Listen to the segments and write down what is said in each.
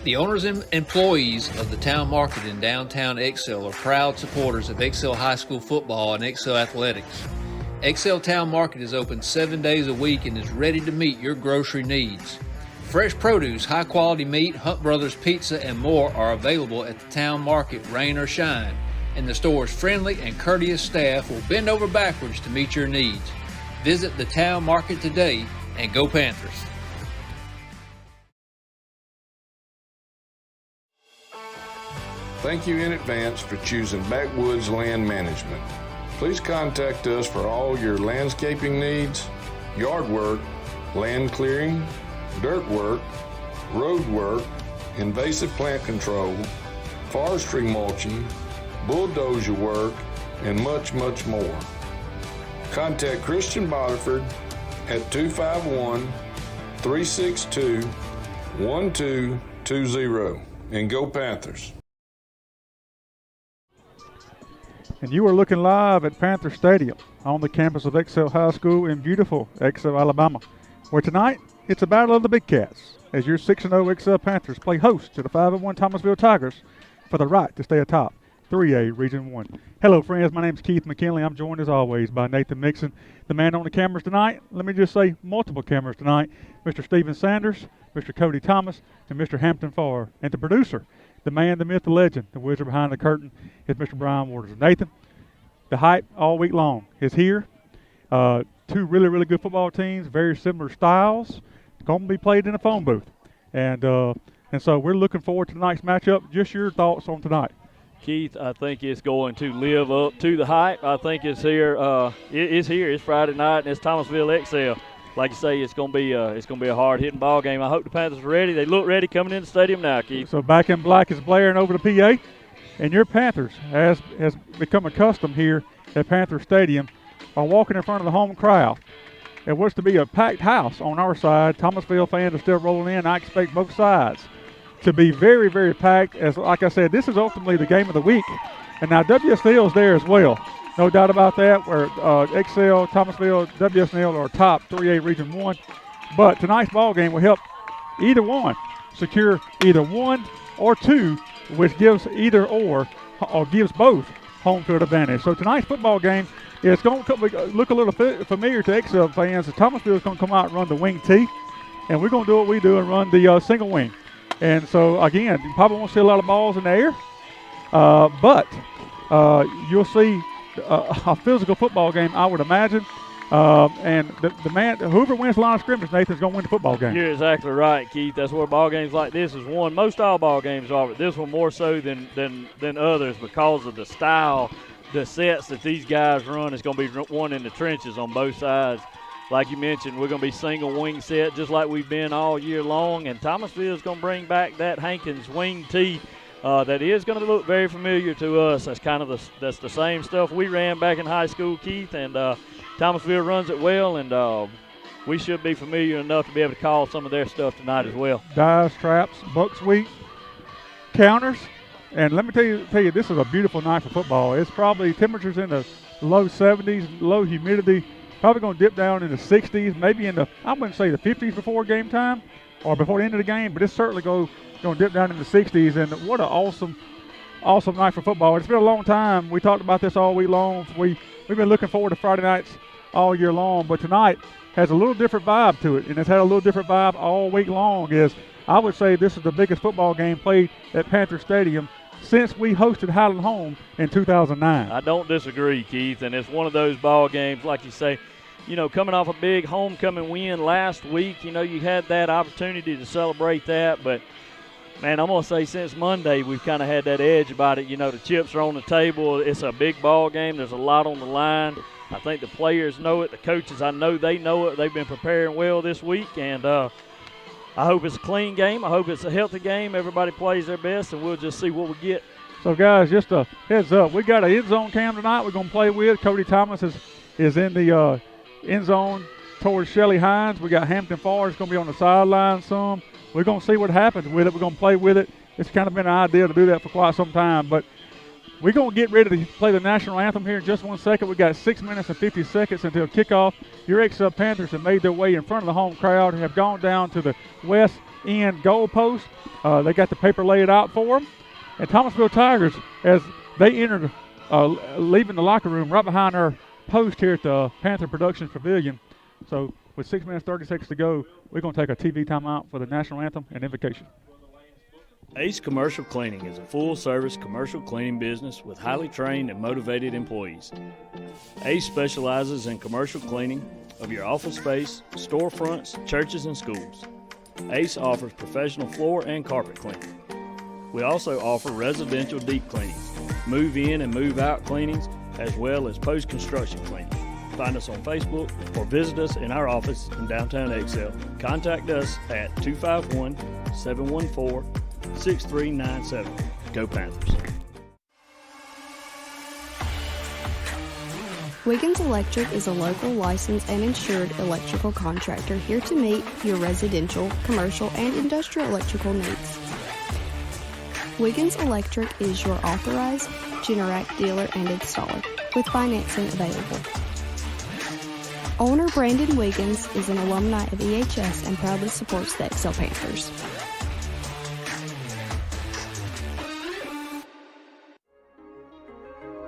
The owners and employees of the town market in downtown Excel are proud supporters of Excel High School football and Excel athletics. Excel Town Market is open 7 days a week and is ready to meet your grocery needs. Fresh produce, high-quality meat, Hunt Brothers Pizza, and more are available at the town market, rain or shine, and the store's friendly and courteous staff will bend over backwards to meet your needs. Visit the town market today and go Panthers! Thank you in advance for choosing Backwoods Land Management. Please contact us for all your landscaping needs, yard work, land clearing, dirt work, road work, invasive plant control, forestry mulching, bulldozer work, and much, much more. Contact Christian Boterford at 251-362-1220 and go Panthers. And you are looking live at Panther Stadium on the campus of Excel High School in beautiful Excel, Alabama, where tonight it's a battle of the Big Cats as your 6-0 Excel Panthers play host to the 5-1 Thomasville Tigers for the right to stay atop 3A Region 1. Hello, friends. My name is Keith McKinley. I'm joined, as always, by Nathan Mixon, the man on the cameras tonight. Let me just say multiple cameras tonight. Mr. Stephen Sanders, Mr. Cody Thomas, and Mr. Hampton Farr. And the producer, the man, the myth, the legend, the wizard behind the curtain is Mr. Brian Waters. Nathan, the hype all week long is here. Two really, really good football teams, very similar styles, going to be played in a phone booth. And so we're looking forward to tonight's matchup. Just your thoughts on tonight. Keith, I think it's going to live up to the hype. I think it's here. It's here. It's Friday night, and it's Thomasville Excel. Like you say, it's going to be a hard-hitting ball game. I hope the Panthers are ready. They look ready coming in the stadium now, Keith. So back in black is blaring over the PA, and your Panthers has become accustomed here at Panther Stadium are walking in front of the home crowd. It was to be a packed house on our side. Thomasville fans are still rolling in. I expect both sides to be very, very packed. As like I said, this is ultimately the game of the week, and now WSNL is there as well. No doubt about that, where Excel, Thomasville, WSNL are top 3A Region 1. But tonight's ball game will help either one secure either 1 or 2, which gives either or gives both home field advantage. So tonight's football game is going to look a little familiar to Excel fans. Thomasville is going to come out and run the wing T, and we're going to do what we do and run the single wing. And so, again, you probably won't see a lot of balls in the air, but you'll see a physical football game, I would imagine. And the man, whoever wins the line of scrimmage, Nathan's going to win the football game. You're exactly right, Keith. That's where ball games like this is won. Most all ball games are, but this one more so than others because of the style, the sets that these guys run is going to be won in the trenches on both sides. Like you mentioned, we're going to be single wing set just like we've been all year long, and Thomasville is going to bring back that Hankins wing tee that is going to look very familiar to us. That's kind of that's the same stuff we ran back in high school, Keith, and Thomasville runs it well, and we should be familiar enough to be able to call some of their stuff tonight as well. Dives, traps, buck sweep, counters, and let me tell you, this is a beautiful night for football. It's probably temperatures in the low 70s, low humidity. Probably going to dip down in the 60s, maybe in the, I wouldn't say the 50s before game time or before the end of the game, but it's certainly going to dip down in the 60s. And what an awesome night for football. It's been a long time. We talked about this all week long. We've been looking forward to Friday nights all year long, but tonight has a little different vibe to it, and it's had a little different vibe all week long. I would say this is the biggest football game played at Panther Stadium since we hosted Highland Home in 2009. I don't disagree, Keith, and it's one of those ball games, like you say, coming off a big homecoming win last week, you had that opportunity to celebrate that, but, man, I'm going to say since Monday we've kind of had that edge about it. The chips are on the table. It's a big ball game. There's a lot on the line. I think the players know it. The coaches, I know they know it. They've been preparing well this week, and I hope it's a clean game. I hope it's a healthy game. Everybody plays their best, and we'll just see what we get. So, guys, just a heads up. We got an end zone cam tonight we're going to play with. Cody Thomas is in the end zone towards Shelly Hines. We got Hampton Farr is going to be on the sideline some. We're going to see what happens with it. We're going to play with it. It's kind of been an idea to do that for quite some time, but we're going to get ready to play the national anthem here in just 1 second. We got 6 minutes and 50 seconds until kickoff. Your Excel Panthers have made their way in front of the home crowd and have gone down to the west end goalpost. They got the paper laid out for them. And Thomasville Tigers, as they entered, leaving the locker room right behind our post here at the Panther Productions Pavilion. So with 6 minutes, 30 seconds to go, we're going to take a TV timeout for the national anthem and invocation. Ace Commercial Cleaning is a full-service commercial cleaning business with highly trained and motivated employees. Ace specializes in commercial cleaning of your office space, storefronts, churches, and schools. Ace offers professional floor and carpet cleaning. We also offer residential deep cleanings, move-in and move-out cleanings, as well as post-construction cleaning. Find us on Facebook or visit us in our office in downtown Excel. Contact us at 251-714-6397. Go Panthers. Wiggins Electric is a local licensed and insured electrical contractor here to meet your residential, commercial, and industrial electrical needs. Wiggins Electric is your authorized Generac dealer and installer, with financing available. Owner Brandon Wiggins is an alumni of EHS and proudly supports the Excel Panthers.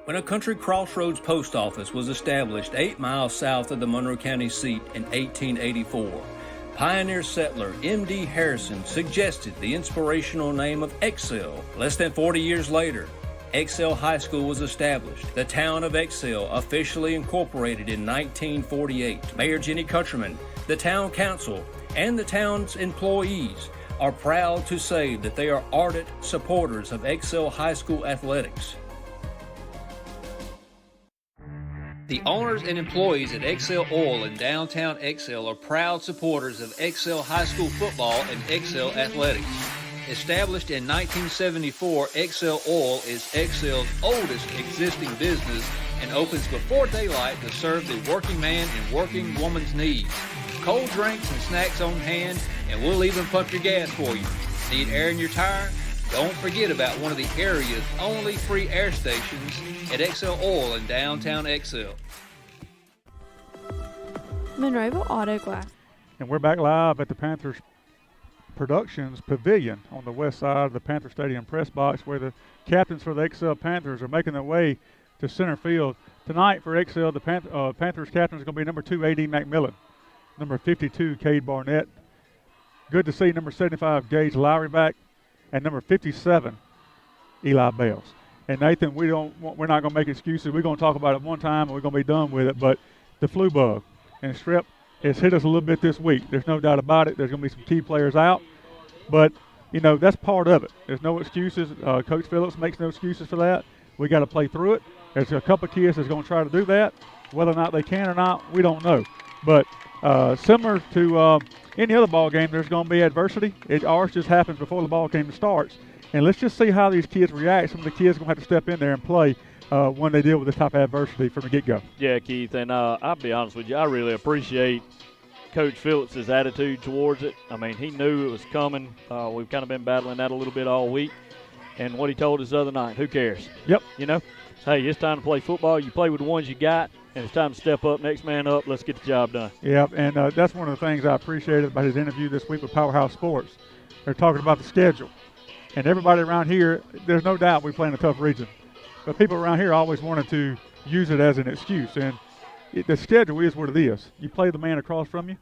When a Country Crossroads post office was established 8 miles south of the Monroe County seat in 1884, pioneer settler M.D. Harrison suggested the inspirational name of Excel. Less than 40 years later, Excel High School was established. The town of Excel officially incorporated in 1948. Mayor Jenny Countryman, the town council, and the town's employees are proud to say that they are ardent supporters of Excel High School athletics. The owners and employees at Excel Oil in downtown Excel are proud supporters of Excel High School football and Excel athletics. Established in 1974, Excel Oil is Excel's oldest existing business and opens before daylight to serve the working man and working woman's needs. Cold drinks and snacks on hand, and we'll even pump your gas for you. Need air in your tire? Don't forget about one of the area's only free air stations at Excel Oil in downtown Excel. Monroeville Auto Glass. And we're back live at the Panthers Productions Pavilion on the west side of the Panther Stadium press box, where the captains for the Excel Panthers are making their way to center field. Tonight for Excel, the Panthers captain is going to be number 2, A.D. McMillan, number 52, Cade Barnett. Good to see number 75, Gage Lowry back, and number 57, Eli Bales. And Nathan, we're not going to make excuses. We're going to talk about it one time and we're going to be done with it. But the flu bug and strep has hit us a little bit this week. There's no doubt about it. There's going to be some key players out. But, you know, that's part of it. There's no excuses. Coach Phillips makes no excuses for that. We got to play through it. There's a couple of kids that's going to try to do that. Whether or not they can or not, we don't know. But similar to any other ball game, there's going to be adversity. Ours just happens before the ball game starts. And let's just see how these kids react. Some of the kids are going to have to step in there and play when they deal with this type of adversity from the get-go. Yeah, Keith, and I'll be honest with you, I really appreciate Coach Phillips' attitude towards it. I mean, he knew it was coming. We've kind of been battling that a little bit all week. And what he told us the other night, who cares? Yep. You know, hey, it's time to play football. You play with the ones you got, and it's time to step up, next man up. Let's get the job done. Yep, and that's one of the things I appreciated about his interview this week with Powerhouse Sports. They're talking about the schedule. And everybody around here, there's no doubt we play in a tough region. But people around here always wanted to use it as an excuse. And the schedule is what it is. You play the man across from you,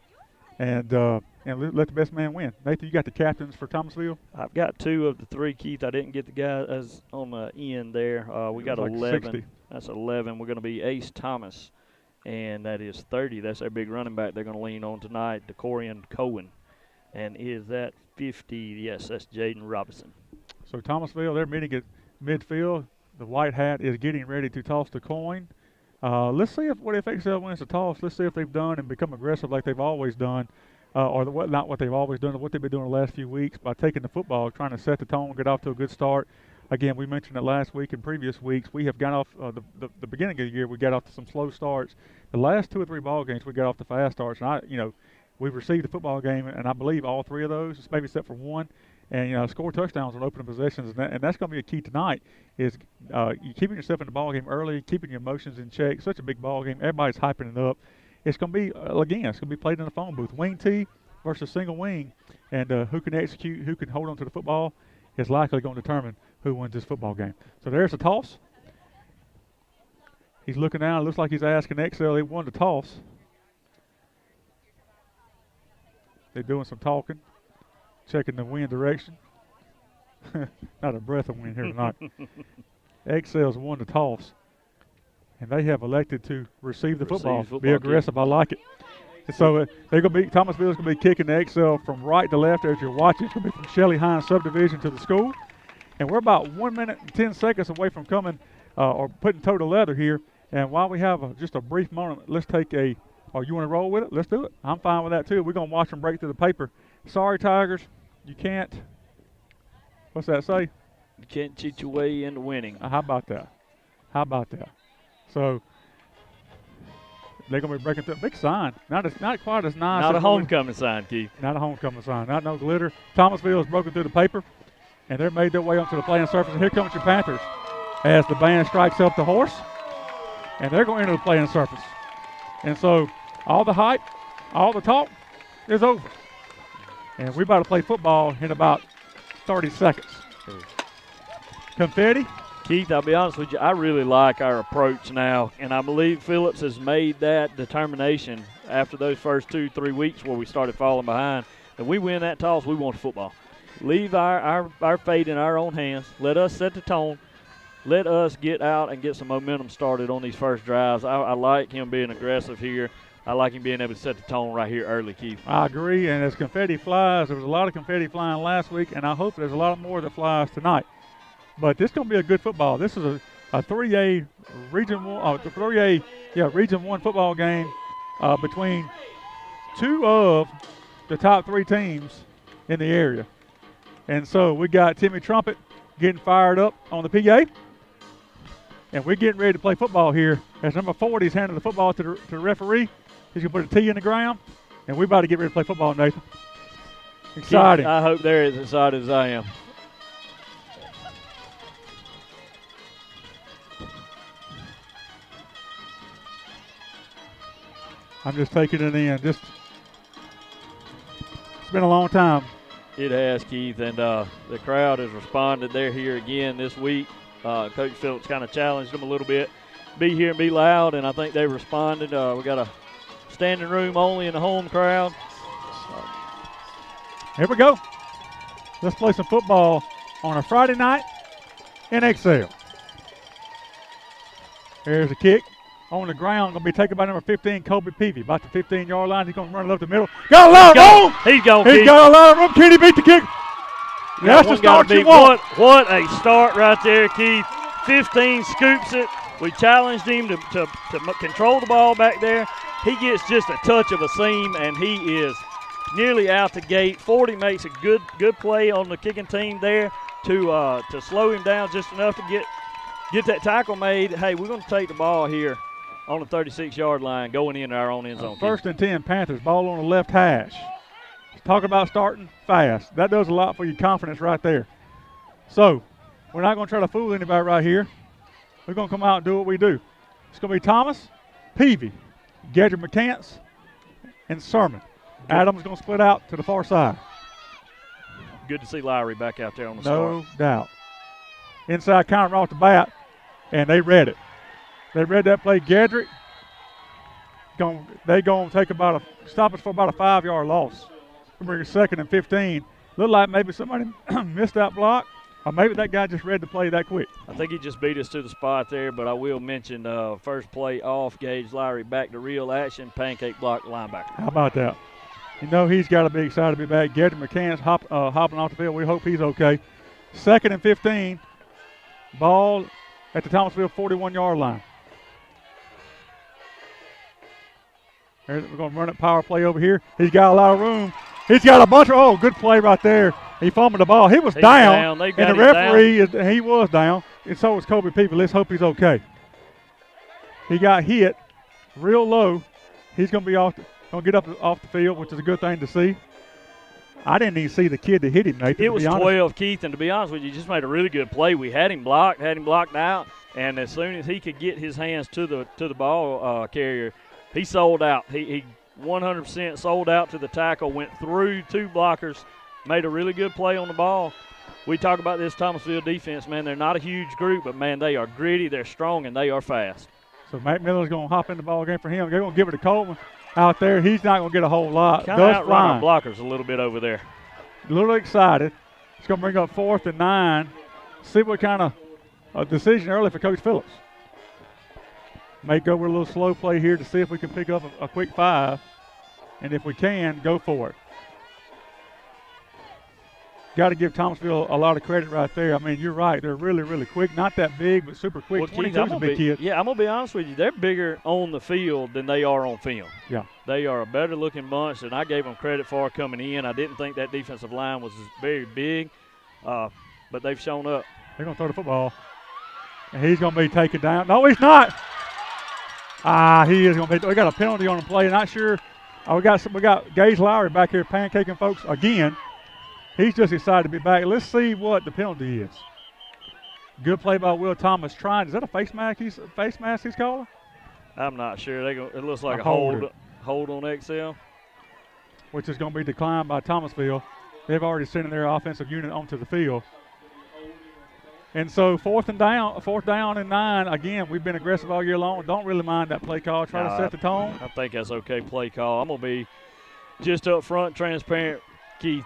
and let the best man win. Nathan, you got the captains for Thomasville? I've got 2 of the 3, Keith. I didn't get the guys on the end there. We got like 11. 60. That's 11. We're going to be Ace Thomas, and that is 30. That's their big running back they're going to lean on tonight, DeCorian Cohen. And is that 50? Yes, that's Jaden Robinson. So Thomasville, they're meeting at midfield. The white hat is getting ready to toss the coin. Let's see if Excel wins the toss. Let's see if they've done and become aggressive like they've always done, not what they've always done, but what they've been doing the last few weeks by taking the football, trying to set the tone, get off to a good start. Again, we mentioned it last week and previous weeks. We have got off the beginning of the year. We got off to some slow starts. The last 2 or 3 ball games, we got off to fast starts. And we've received the football game, and I believe all 3 of those, maybe except for one. and score touchdowns on opening possessions, and that's going to be a key tonight. Is you keeping yourself in the ball game early, keeping your emotions in check. Such a big ball game, everybody's hyping it up. It's going to be again, it's going to be played in the phone booth. Wing T versus single wing, and who can execute, who can hold on to the football, is likely going to determine who wins this football game. So there's a toss. He's looking down. It looks like he's asking Excel. They won the toss. They're doing some talking, checking the wind direction. Not a breath of wind here tonight. Excel's won the toss, and they have elected to receive the football. Be aggressive. I like it. And so they're going to be, Thomasville's going to be kicking the Excel from right to left as you're watching. It's going to be from Shelley Hines subdivision to the school. And we're about 1 minute and 10 seconds away from coming or putting toe to leather here. And while we have just a brief moment, let's take a, oh, you want to roll with it? Let's do it. I'm fine with that too. We're going to watch them break through the paper. Sorry, Tigers, you can't, what's that say? You can't cheat your way into winning. How about that? How about that? So they're going to be breaking through. Big sign. Not quite as nice. Not a homecoming sign, Keith. Not a homecoming sign. Not no glitter. Thomasville has broken through the paper, and they're made their way onto the playing surface. And here comes your Panthers as the band strikes up the horse, and they're going into the playing surface. And so all the hype, all the talk is over. And we're about to play football in about 30 seconds. Confetti. Keith, I'll be honest with you, I really like our approach now, and I believe Phillips has made that determination after those first 2-3 weeks where we started falling behind. If we win that toss, we want the football. Leave our fate in our own hands. Let us set the tone. Let us get out and get some momentum started on these first drives. I like him being aggressive here. I like him being able to set the tone right here early, Keith. I agree, and as confetti flies, there was a lot of confetti flying last week, and I hope there's a lot more that flies tonight. But this is going to be a good football. This is a 3A Region 1, Region 1 football game between two of the top 3 teams in the area. And so we got Timmy Trumpet getting fired up on the PA. And we're getting ready to play football here. As number 40 is handing the football to the referee. He's going to put a T in the ground. And we're about to get ready to play football, Nathan. Exciting. I hope they're as excited as I am. I'm just taking it in. It's been a long time. It has, Keith, and the crowd has responded. They're here again this week. Coach Phillips kind of challenged them a little bit. Be here and be loud, and I think they responded. We got a standing room only in the home crowd. Here we go. Let's play some football on a Friday night in Excel. Here's a kick. On the ground, going to be taken by number 15, Kobe Peavy. About the 15-yard line. He's going to run it up the middle. Got a lot of room. He's going. He's got a lot of room. Can he beat the kick? That's the start you want. What a start right there, Keith. 15 scoops it. We challenged him to control the ball back there. He gets just a touch of a seam, and he is nearly out the gate. 40 makes a good play on the kicking team there to slow him down just enough to get that tackle made. Hey, we're going to take the ball here on the 36-yard line, going into our own end zone. First and 10, Panthers, ball on the left hash. Talk about starting fast. That does a lot for your confidence right there. So, we're not going to try to fool anybody right here. We're going to come out and do what we do. It's going to be Thomas, Peavy, Gedry McCants, and Sermon. Adams going to split out to the far side. Good to see Lowry back out there on the start. No doubt. Inside counter off the bat, and they read it. They read that play. Gedry, they going to take stop us for about a 5-yard loss. We're second and 15. Looked like maybe somebody missed that block, or maybe that guy just read the play that quick. I think he just beat us to the spot there, but I will mention first play off, Gage Lowry back to real action, pancake block linebacker. How about that? You know he's got to be excited to be back. Gedry McCants hopping off the field. We hope he's okay. Second and 15. Ball at the Thomasville 41-yard line. We're going to run it power play over here. He's got a lot of room. He's got a bunch of, good play right there. He fumbled the ball. He was down. And the referee, he was down. And so was Kobe Peavy. Let's hope he's okay. He got hit real low. He's going to be going to get up off the field, which is a good thing to see. I didn't even see the kid that hit him, Nathan. It was 12, Keith, and to be honest with you, just made a really good play. We had him blocked out, and as soon as he could get his hands to the ball carrier, he sold out. He 100% sold out to the tackle, went through 2 blockers, made a really good play on the ball. We talk about this Thomasville defense, man. They're not a huge group, but, man, they are gritty, they're strong, and they are fast. So Matt Miller's going to hop in the ball game for him. They're going to give it to Coleman out there. He's not going to get a whole lot. Kind of outrun our blockers a little bit over there. A little excited. It's going to bring up 4th and 9. See what kind of a decision early for Coach Phillips. May go with a little slow play here to see if we can pick up a quick 5. And if we can, go for it. Got to give Thomasville a lot of credit right there. I mean, you're right. They're really, really quick. Not that big, but super quick. Well, 22 is a big kid. Yeah, I'm going to be honest with you. They're bigger on the field than they are on film. Yeah. They are a better-looking bunch than I gave them credit for coming in. I didn't think that defensive line was very big, but they've shown up. They're going to throw the football, and he's going to be taken down. No, he's not. He is going to be. We got a penalty on the play. Not sure. We got Gage Lowry back here pancaking folks again. He's just excited to be back. Let's see what the penalty is. Good play by Will Thomas. Is that a face mask he's calling? I'm not sure. It looks like a hold on XL. Which is going to be declined by Thomasville. They've already sent their offensive unit onto the field. And so 4th down and 9. Again, we've been aggressive all year long. Don't really mind that play call. Try to set the tone. I think that's okay play call. I'm going to be just up front, transparent, Keith.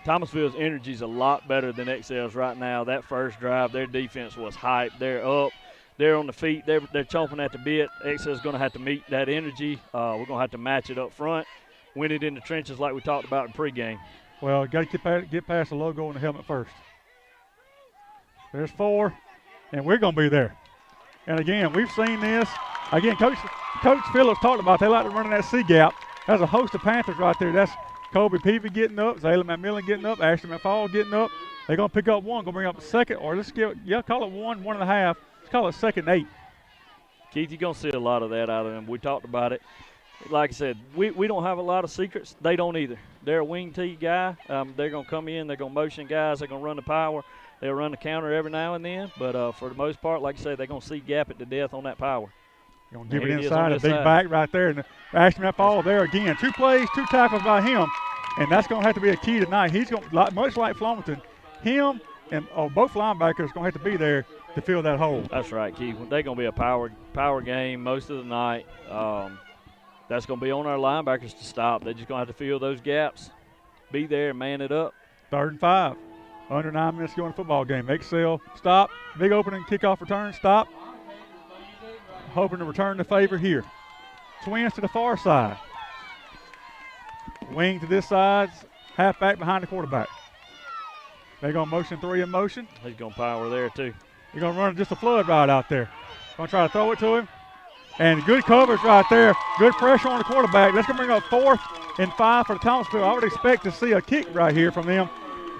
Thomasville's energy is a lot better than XL's right now. That first drive, their defense was hyped. They're up. They're on the feet. They're chomping at the bit. XL's going to have to meet that energy. We're going to have to match it up front, win it in the trenches like we talked about in pregame. Well, got to get past the logo on the helmet first. There's 4, and we're going to be there. And, again, we've seen this. Again, Coach Phillips talked about they like to run in that C-gap. There's a host of Panthers right there. That's Kobe Peavy getting up, Zayla McMillan getting up, Ashley McFall getting up. They're going to pick up 1, going to bring up a second, or call it 1, 1.5. Let's call it 2nd and 8. Keith, you're going to see a lot of that out of them. We talked about it. Like I said, we don't have a lot of secrets. They don't either. They're a wing tee guy. They're going to come in. They're going to motion guys. They're going to run the power. They'll run the counter every now and then. But for the most part, like I said, they're going to see gap it to death on that power. Going to give it inside, a big back right there. And Ashley McFall there again. 2 plays, 2 tackles by him. And that's going to have to be a key tonight. He's going to, much like Flomaton, him and both linebackers going to have to be there to fill that hole. That's right, Keith. They're going to be a power game most of the night. That's going to be on our linebackers to stop. They're just going to have to fill those gaps, be there, and man it up. 3rd and 5. Under 9 minutes to go in the football game. XL, stop. Big opening kickoff return, stop. Hoping to return the favor here. Twins to the far side. Wing to this side, halfback behind the quarterback. They're going to motion 3 in motion. He's going to power there, too. He's going to run just a flood right out there. Going to try to throw it to him. And good coverage right there. Good pressure on the quarterback. That's going to bring up 4th and 5 for the Thomasville. I would expect to see a kick right here from them.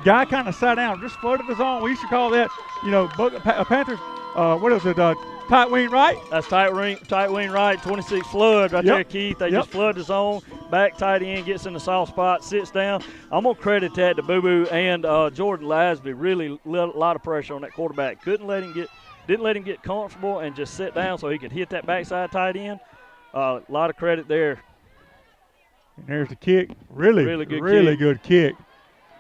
Guy kind of sat down, just flooded the zone. We used to call that, Panthers, tight wing right? That's tight wing right, 26 flood right there, Keith. They just flood the zone. Back tight end, gets in the soft spot, sits down. I'm going to credit that to Boo Boo and Jordan Lasby. Really a lot of pressure on that quarterback. Didn't let him get comfortable and just sit down so he could hit that backside tight end. A lot of credit there. And there's the kick. Really good kick.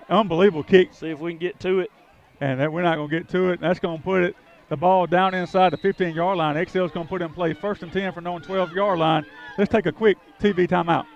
Unbelievable kick. See if we can get to it. And we're not going to get to it. That's going to put the ball down inside the 15-yard line. XL's going to put in play 1st and 10 from the 12-yard line. Let's take a quick TV timeout.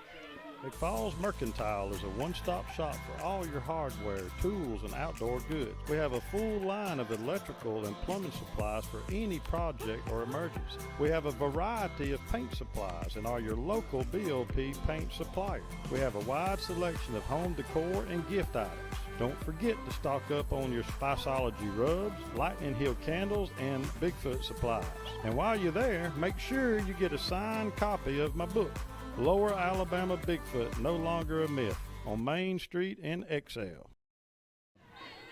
McFall's Mercantile is a one-stop shop for all your hardware, tools, and outdoor goods. We have a full line of electrical and plumbing supplies for any project or emergency. We have a variety of paint supplies and are your local BOP paint supplier. We have a wide selection of home decor and gift items. Don't forget to stock up on your Spiceology rubs, Lightning Hill candles, and Bigfoot supplies. And while you're there, make sure you get a signed copy of my book, Lower Alabama Bigfoot, No Longer a Myth, on Main Street in XL.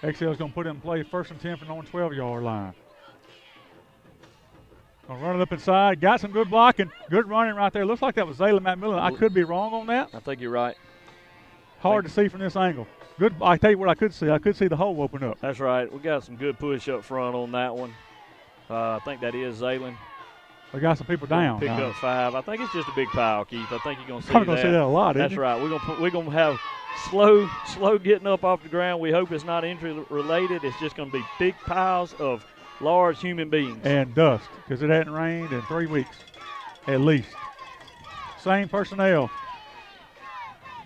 XL is going to put in play 1st and 10 from the 12-yard line. Going to run it up inside. Got some good blocking. Good running right there. Looks like that was Zayla McMillan. I could be wrong on that. I think you're right. Hard to see from this angle. Good. I tell you what I could see. I could see the hole open up. That's right. We got some good push up front on that one. I think that is Zaylen. We got some people down. Pick up 5. I think it's just a big pile, Keith. I think you're going to see Probably going to see that a lot, That's isn't right. We're gonna have slow getting up off the ground. We hope it's not injury related. It's just going to be big piles of large human beings. And dust, because it hadn't rained in 3 weeks, at least. Same personnel.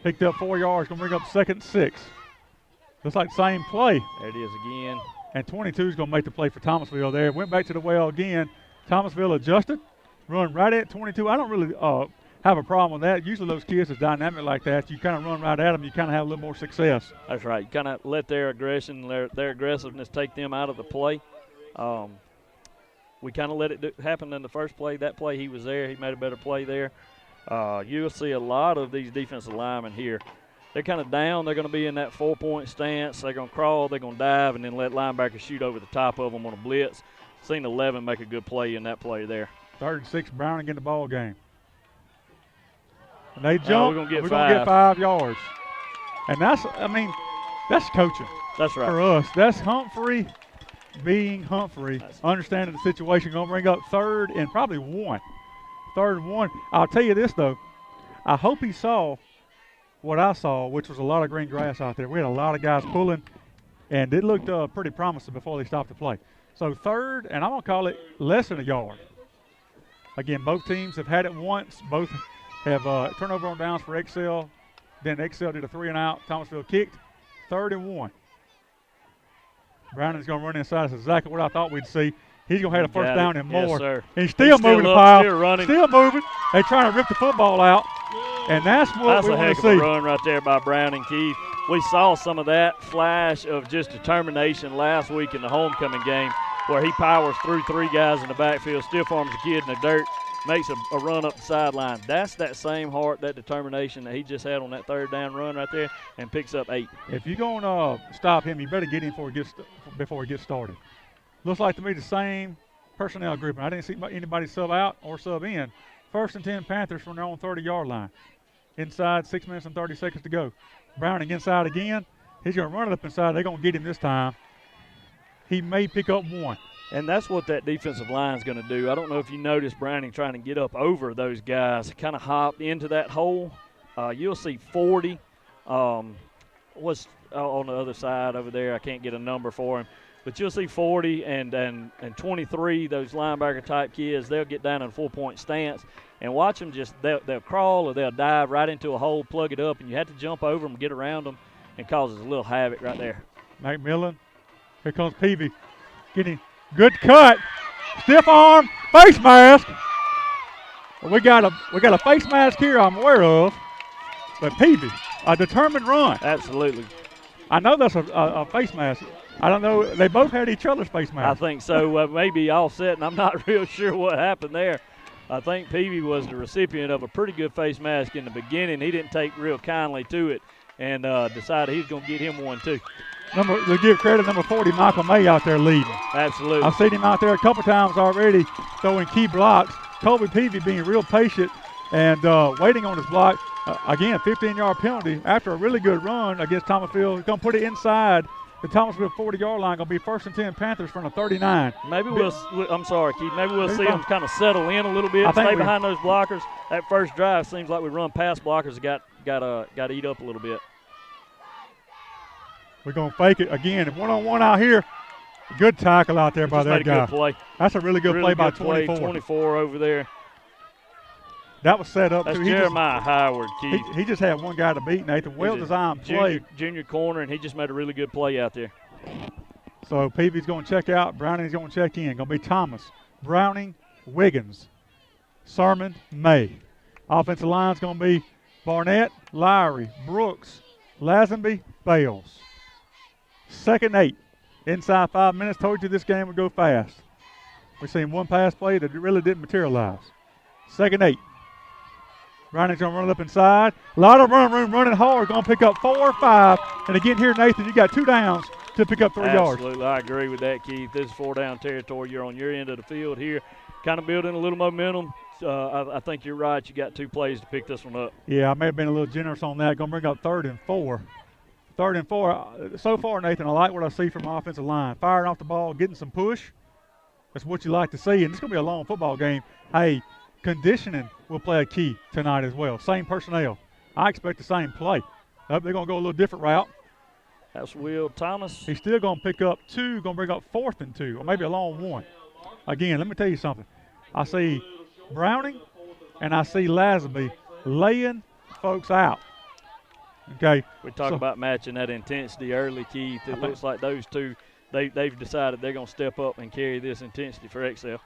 Picked up 4 yards, going to bring up 2nd and 6. Looks like same play. There it is again. And 22 is going to make the play for Thomasville there. Went back to the well again. Thomasville adjusted, run right at 22. I don't really have a problem with that. Usually those kids is dynamic like that. You kind of run right at them, you kind of have a little more success. That's right. You kind of let their aggression, their aggressiveness take them out of the play. We kind of let it happen in the first play. That play, he was there. He made a better play there. You'll see a lot of these defensive linemen here. They're kind of down. They're going to be in that 4-point stance. They're going to crawl. They're going to dive, and then let linebackers shoot over the top of them on a blitz. Seen 11 make a good play in that play there. 3rd and 6, Browning in the ball game. And they jump. We're going to get 5 yards. And that's coaching. That's right. For us. That's Humphrey being Humphrey, understanding the situation. Going to bring up 3rd and probably 1. 3rd and 1. I'll tell you this, though. I hope he saw what I saw, which was a lot of green grass out there. We had a lot of guys pulling, and it looked pretty promising before they stopped the play. So 3rd, and I'm going to call it less than a yard. Again, both teams have had it once. Both have turnover on downs for Excel. Then Excel did a 3-and-out. Thomasville kicked. 3rd and 1. Browning's going to run inside. That's exactly what I thought we'd see. He's going to have a first down and more. Yes, sir. And he's still moving the up, pile. Still running. Still moving. They're trying to rip the football out. And that's what we want to see. That's a heck of a run right there by Browning, Keith. We saw some of that flash of just determination last week in the homecoming game where he powers through 3 guys in the backfield, stiff arms a kid in the dirt, makes a run up the sideline. That's that same heart, that determination that he just had on that 3rd down run right there, and picks up 8. If you're going to stop him, you better get him before he gets started. Looks like to me the same personnel grouping. I didn't see anybody sub out or sub in. 1st and 10 Panthers from their own 30-yard line. Inside, 6 minutes and 30 seconds to go. Browning inside again. He's going to run it up inside. They're going to get him this time. He may pick up 1. And that's what that defensive line is going to do. I don't know if you noticed Browning trying to get up over those guys, kind of hop into that hole. You'll see 40 was on the other side over there. I can't get a number for him. But you'll see 40 and 23, those linebacker-type kids, they'll get down in a 4-point stance. And watch them they'll crawl or they'll dive right into a hole, plug it up, and you have to jump over them, get around them, and causes a little havoc right there. McMillan. Here comes Peavy. Getting good cut. Stiff arm. Face mask. We got a face mask here I'm aware of. But Peavy, a determined run. Absolutely. I know that's a face mask. I don't know. They both had each other's face masks. I think so. Maybe offset, and I'm not real sure what happened there. I think Peavy was the recipient of a pretty good face mask in the beginning. He didn't take real kindly to it and decided he's going to get him one too. To give credit, number 40, Michael May out there leading. Absolutely. I've seen him out there a couple times already throwing key blocks. Colby Peavy being real patient and waiting on his block. Again, 15-yard penalty after a really good run against Thomasville. He's going to put it inside the Thomasville 40-yard line. Going to be 1st and 10 Panthers from the 39. Maybe I'm sorry, Keith. Maybe we'll see them kind of settle in a little bit, stay behind those blockers. That first drive seems like we run past blockers. Got to eat up a little bit. We're going to fake it again. One-on-one out here. Good tackle out there by that guy. Good play. That's a really good play by 24. 24 over there. That was set up. That's Jeremiah Howard, Keith. He just had one guy to beat, Nathan. Well-designed play. Junior corner, and he just made a really good play out there. So Peavy's going to check out. Browning's going to check in. Going to be Thomas, Browning, Wiggins, Sermon, May. Offensive line's going to be Barnett, Lowry, Brooks, Lazenby, Bales. 2nd 8. Inside 5 minutes. Told you this game would go fast. We've seen one pass play that really didn't materialize. 2nd 8. Browning's going to run it up inside. A lot of run room, running hard. Going to pick up 4 or 5. And again here, Nathan, you got 2 downs to pick up 3 yards. Absolutely. I agree with that, Keith. This is 4-down territory. You're on your end of the field here. Kind of building a little momentum. I think you're right. You got 2 plays to pick this one up. Yeah, I may have been a little generous on that. Going to bring up 3rd and 4. 3rd and 4. So far, Nathan, I like what I see from my offensive line. Firing off the ball, getting some push. That's what you like to see. And it's going to be a long football game. Hey, conditioning will play a key tonight as well. Same personnel. I expect the same play. They're going to go a little different route. That's Will Thomas. He's still going to pick up 2, going to bring up 4th and 2, or maybe a long 1. Again, let me tell you something. I see Browning and I see Lazenby laying folks out. Okay. We talk about matching that intensity early, Keith. It looks like those two, they've decided they're going to step up and carry this intensity for Excel.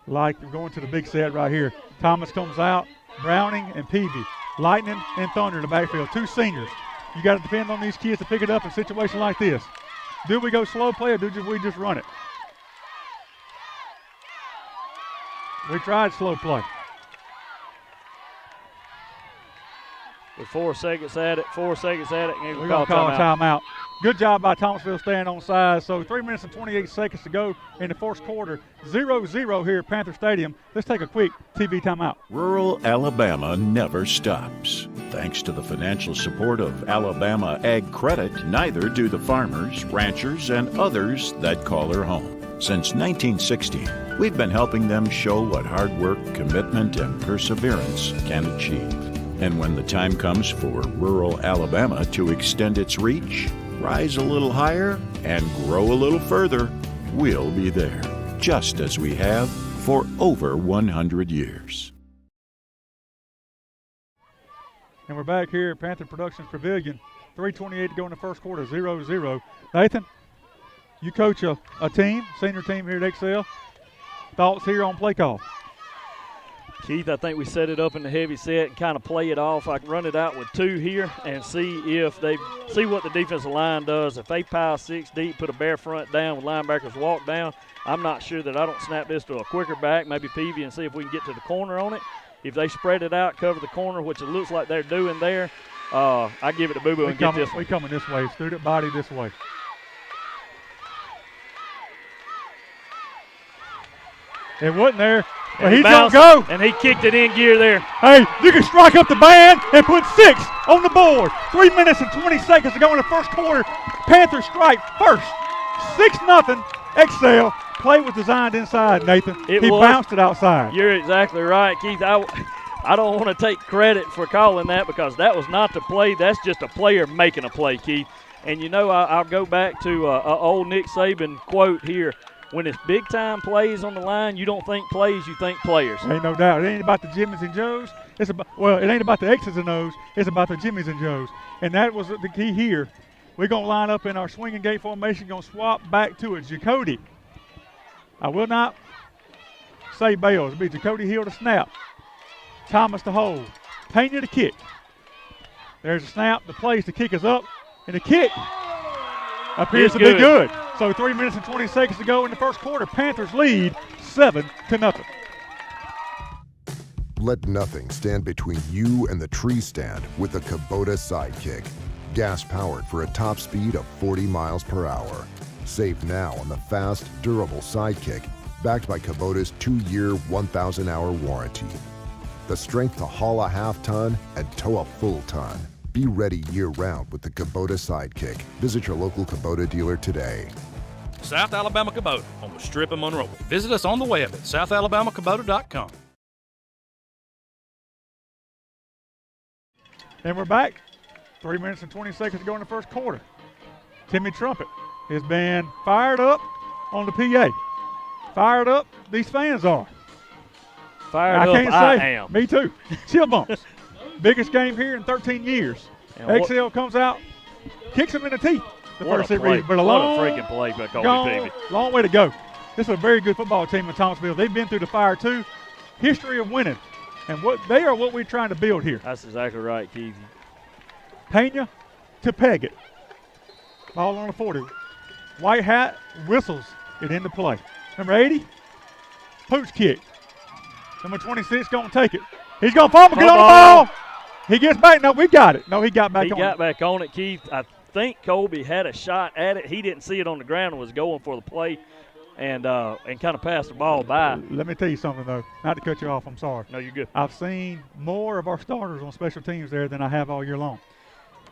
Like we're going to the big set right here. Thomas comes out, Browning and Peavy. Lightning and Thunder in the backfield. 2 seniors. You got to depend on these kids to pick it up in a situation like this. Do we go slow play or do we just run it? We tried slow play. With 4 seconds at it, and We're going to call a timeout. Good job by Thomasville staying on side. So 3 minutes and 28 seconds to go in the first quarter. 0-0 here at Panther Stadium. Let's take a quick TV timeout. Rural Alabama never stops. Thanks to the financial support of Alabama Ag Credit, neither do the farmers, ranchers, and others that call her home. Since 1960, we've been helping them show what hard work, commitment, and perseverance can achieve. And when the time comes for rural Alabama to extend its reach, rise a little higher, and grow a little further, we'll be there, just as we have for over 100 years. And we're back here at Panther Productions Pavilion. 3:28 to go in the first quarter, 0-0. Nathan, you coach a team, senior team here at Excel. Thoughts here on play call? Keith, I think we set it up in the heavy set and kind of play it off. I can run it out with 2 here and see what the defensive line does. If they pile 6 deep, put a bare front down with linebackers walk down, I'm not sure that I don't snap this to a quicker back, maybe Peavy, and see if we can get to the corner on it. If they spread it out, cover the corner, which it looks like they're doing there, I give it to Boo Boo and get this one. We coming this way. Student body this way. It wasn't there. But he's going to go. And he kicked it in gear there. Hey, you can strike up the band and put 6 on the board. 3 minutes and 20 seconds to go in the first quarter. Panthers strike first. 6-0. Excel. Play was designed inside, Nathan. He bounced it outside. You're exactly right, Keith. I don't want to take credit for calling that because that was not the play. That's just a player making a play, Keith. And, you know, I'll go back to an old Nick Saban quote here. When it's big-time plays on the line, you don't think plays, you think players. Ain't no doubt. It ain't about the Jimmies and Joes. It ain't about the X's and O's. It's about the Jimmies and Joes. And that was the key here. We're going to line up in our swinging gate formation, going to swap back to it. Jacody. I will not say Bales. It'll be Jacody Hill to snap. Thomas to hold. Pena to kick. There's a snap. The place to kick is up. And the kick appears to be good. So 3 minutes and 20 seconds to go in the first quarter. Panthers lead 7-0. Let nothing stand between you and the tree stand with the Kubota Sidekick. Gas-powered for a top speed of 40 miles per hour. Save now on the fast, durable Sidekick, backed by Kubota's 2-year, 1,000-hour warranty. The strength to haul a half-ton and tow a full ton. Be ready year-round with the Kubota Sidekick. Visit your local Kubota dealer today. South Alabama Kubota on the Strip in Monroe. Visit us on the web at southalabamacubota.com. And we're back. 3 minutes and 20 seconds to go in the first quarter. Timmy Trumpet has been fired up on the PA. Fired up, these fans are. Fired up, I am. Me too. Chill bumps. Biggest game here in 13 years. XL comes out, kicks him in the teeth. What a freaking play by Colby Peavy. Long way to go. This is a very good football team in Thomasville. They've been through the fire too. History of winning. And what we're trying to build here. That's exactly right, Keith. Pena to Peggett. Ball on the 40. White hat whistles it into play. Number 80, pooch kick. Number 26 going to take it. He's going to fumble, get on the ball. He gets back. No, we got it. No, he got back on it. He got back on it, Keith. I think Colby had a shot at it. He didn't see it on the ground and was going for the play. and kind of pass the ball by. Let me tell you something, though. Not to cut you off, I'm sorry. No, you're good. I've seen more of our starters on special teams there than I have all year long.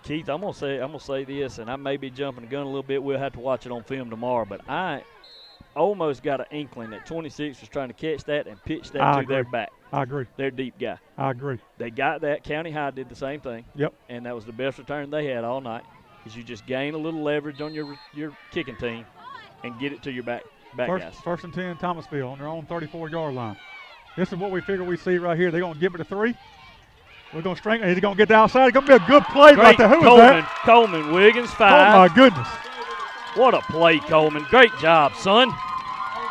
Keith, I'm gonna say this, and I may be jumping the gun a little bit. We'll have to watch it on film tomorrow, but I almost got an inkling that 26 was trying to catch that and pitch that to their back. I agree. Their deep guy. I agree. They got that. County High did the same thing. Yep. And that was the best return they had all night, because you just gain a little leverage on your kicking team and get it to your back guys. First and 10, Thomasville on their own 34-yard line. This is what we figure we see right here. They're going to give it a 3. We're going to strengthen. He's going to get to outside. It's going to be a good play right there. Who was that? Coleman Wiggins, 5. Oh, my goodness. What a play, Coleman. Great job, son.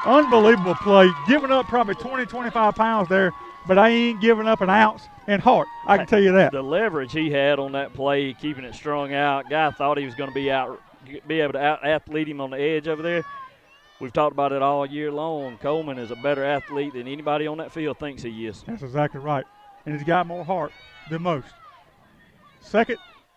Unbelievable play. Giving up probably 20, 25 pounds there, but I ain't giving up an ounce in heart. I can tell you that. The leverage he had on that play, keeping it strung out. Guy thought he was going to be able to out-athlete him on the edge over there. We've talked about it all year long. Coleman is a better athlete than anybody on that field thinks he is. That's exactly right. And he's got more heart than most. 2nd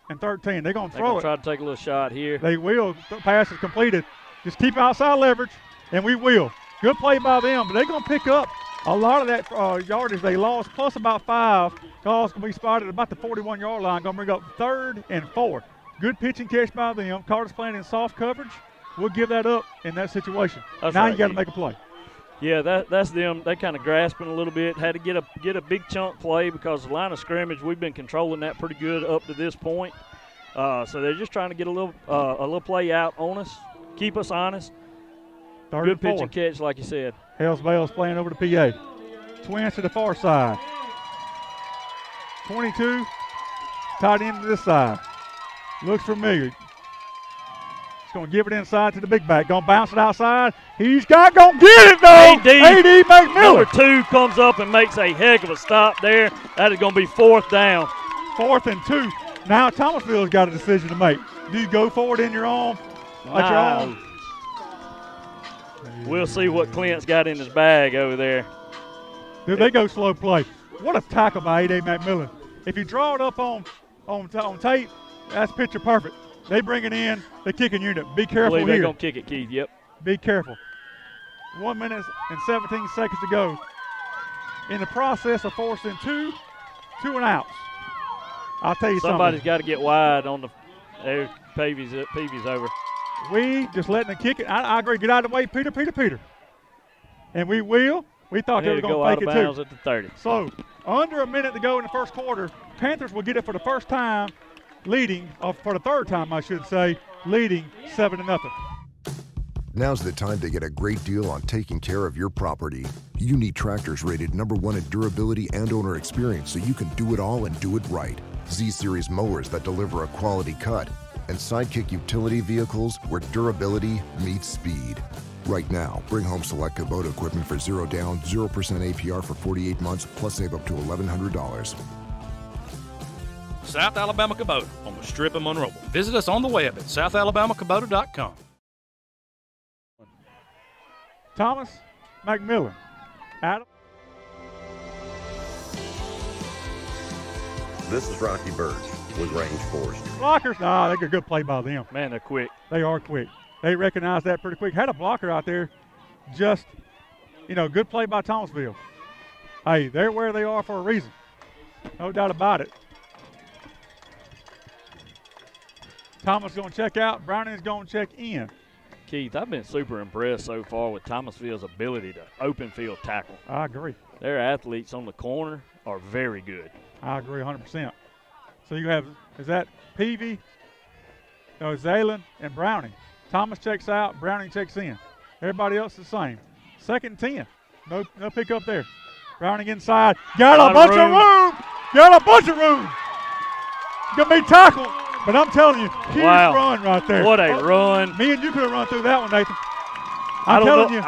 and 13. They're going to throw it. Try to take a little shot here. They will. The pass is completed. Just keep outside leverage, and we will. Good play by them, but they're going to pick up a lot of that yardage they lost, plus about 5. Calls going to be spotted about the 41-yard line. Going to bring up 3rd and 4. Good pitch and catch by them. Carter's playing in soft coverage. We'll give that up in that situation. That's now right, you got to make a play. Yeah, that's them. They kind of grasping a little bit. Had to get a big chunk play because the line of scrimmage, we've been controlling that pretty good up to this point. So they're just trying to get a little play out on us, keep us honest. Good pitch and catch, like you said. Hells Bale's playing over to PA. Twins to the far side. 22, tight end to this side. Looks familiar. He's going to give it inside to the big back. Going to bounce it outside. He's going to get it, though. A.D. McMillan. Number 2 comes up and makes a heck of a stop there. That is going to be 4th down. 4th and 2. Now Thomasville's got a decision to make. Do you go forward in your own? At your own? We'll see what Clint's got in his bag over there. Do they go slow play? What a tackle by A.D. McMillan. If you draw it up on tape, that's picture perfect. They bring it in, the kicking unit. Be careful here. They're going to kick it, Keith, yep. Be careful. 1 minute and 17 seconds to go. In the process of forcing 2 and outs. I'll tell you Somebody's got to get wide on the there. Peavy's over. We just letting them kick it. I agree. Get out of the way, Peter. And we will. We thought they were going to fake it too. At the 30. So under a minute to go in the first quarter, Panthers will get it for the first time, leading, for the third time I should say, leading 7-0. Now's the time to get a great deal on taking care of your property. You need tractors rated #1 in durability and owner experience so you can do it all and do it right. Z-Series mowers that deliver a quality cut, and Sidekick utility vehicles where durability meets speed. Right now, bring home select Kubota equipment for 0 down, 0% APR for 48 months, plus save up to $1,100. South Alabama Kubota on the Strip of Monroe. Visit us on the web at southalabamacubota.com. Thomas McMillan. Adam. This is Rocky Birch with Range Forestry. Blockers, they got a good play by them. Man, they're quick. They are quick. They recognize that pretty quick. Had a blocker out there. Just, good play by Thomasville. Hey, they're where they are for a reason. No doubt about it. Thomas going to check out. Browning's going to check in. Keith, I've been super impressed so far with Thomasville's ability to open field tackle. I agree. Their athletes on the corner are very good. I agree 100%. So you have, is that Peavy, Zalen, and Browning. Thomas checks out, Browning checks in. Everybody else is the same. 2nd and 10. No pick up there. Browning inside. Got a bunch of room. Got a bunch of room. Going to be tackled. But I'm telling you, huge run right there. What a run. Me and you could have run through that one, Nathan. I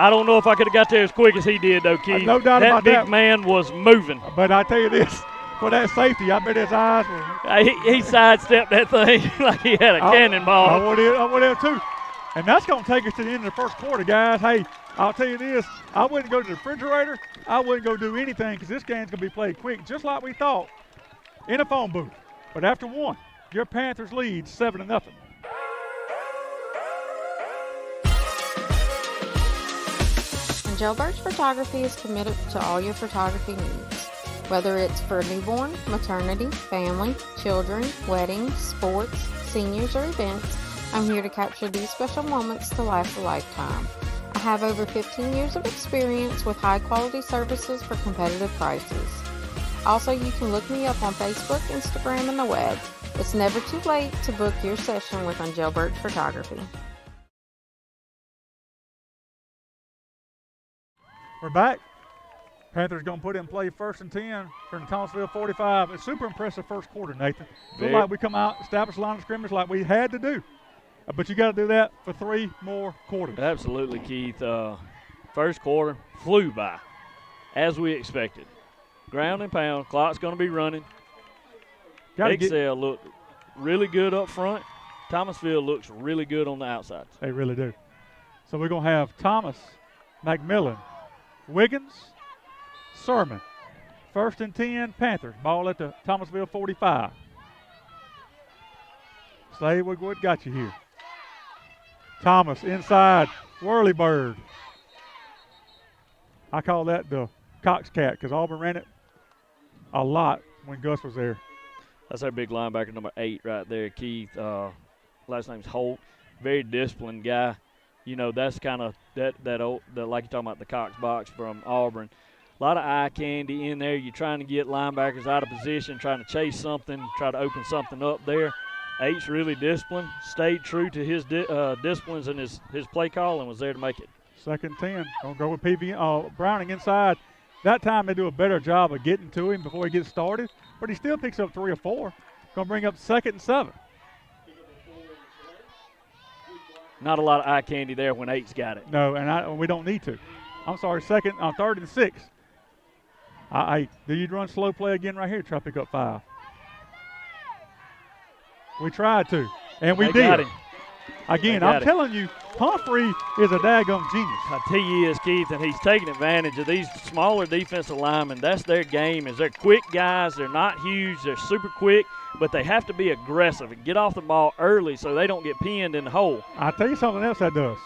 don't know if I could have got there as quick as he did, though, Keith. No doubt about that. That big man was moving. But I tell you this, for that safety, I bet his eyes were. He sidestepped that thing like he had a cannonball. I would have too. And that's going to take us to the end of the first quarter, guys. Hey, I'll tell you this. I wouldn't go to the refrigerator. I wouldn't go do anything because this game's going to be played quick, just like we thought, in a phone booth. But after one, your Panthers lead 7-0. Jailbirds Photography is committed to all your photography needs. Whether it's for newborn, maternity, family, children, weddings, sports, seniors, or events, I'm here to capture these special moments to last a lifetime. I have over 15 years of experience with high-quality services for competitive prices. Also, you can look me up on Facebook, Instagram, and the web. It's never too late to book your session with Jailbirds Photography. We're back. Panthers going to put in play 1st and 10 from the Thomasville 45. It's super impressive first quarter, Nathan. Feel like we come out, establish line of scrimmage like we had to do. But you got to do that for 3 more quarters. Absolutely, Keith. First quarter flew by, as we expected. Ground and pound, clock's going to be running. Excel looked really good up front. Thomasville looks really good on the outside. They really do. So we're going to have Thomas, McMillan, Wiggins, Sermon. 1st and 10, Panthers. Ball at the Thomasville 45. Say what got you here. Thomas inside, Whirly Bird. I call that the Cox Cat because Auburn ran it a lot when Gus was there. That's our big linebacker, number 8 right there, Keith. Last name's Holt. Very disciplined guy. You know, that's kind of that old, like you're talking about the Cox box from Auburn. A lot of eye candy in there. You're trying to get linebackers out of position, trying to chase something, try to open something up there. 8's really disciplined, stayed true to his disciplines and his play call and was there to make it. 2nd 10. Going to go with PV. Browning inside. That time they do a better job of getting to him before he gets started, but he still picks up 3 or 4. Going to bring up 2nd and 7. Not a lot of eye candy there when 8's got it. No, and we don't need to. I'm sorry, 3rd and 6. Do you run slow play again right here? Try to pick up 5. We tried to, and we did. Again, I'm telling you, Humphrey is a daggum genius. I tell you, he is, Keith, and he's taking advantage of these smaller defensive linemen. That's their game. Is they're quick guys. They're not huge. They're super quick, but they have to be aggressive and get off the ball early so they don't get pinned in the hole. I'll tell you something else that does.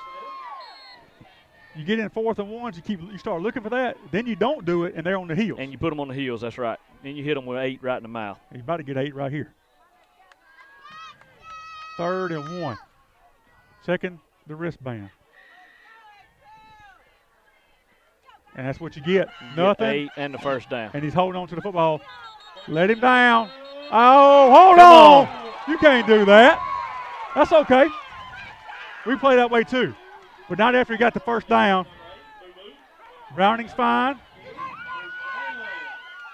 You get in 4th and 1s, you start looking for that, then you don't do it, and they're on the heels. And you put them on the heels, that's right. Then you hit them with 8 right in the mouth. He's about to get 8 right here. 3rd and 1. Checking the wristband. And that's what you get. Nothing. 8 and the first down. And he's holding on to the football. Let him down. Oh, hold on. You can't do that. That's okay. We play that way too. But not after he got the first down. Browning's fine.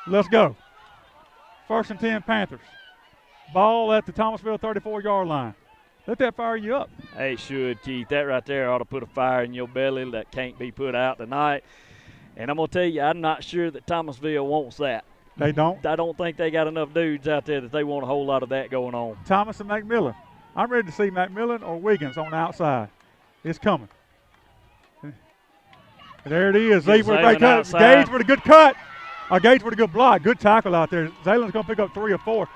Let's go. 1st and 10 Panthers. Ball at the Thomasville 34-yard line. Let that fire you up. Hey, it should, Keith. That right there ought to put a fire in your belly that can't be put out tonight. And I'm going to tell you, I'm not sure that Thomasville wants that. They don't? I don't think they got enough dudes out there that they want a whole lot of that going on. Thomas and McMillan. I'm ready to see McMillan or Wiggins on the outside. It's coming. There it is. Zay with a great cut. Gage with a good cut. Gage with a good block. Good tackle out there. Zalen's going to pick up 3 or 4.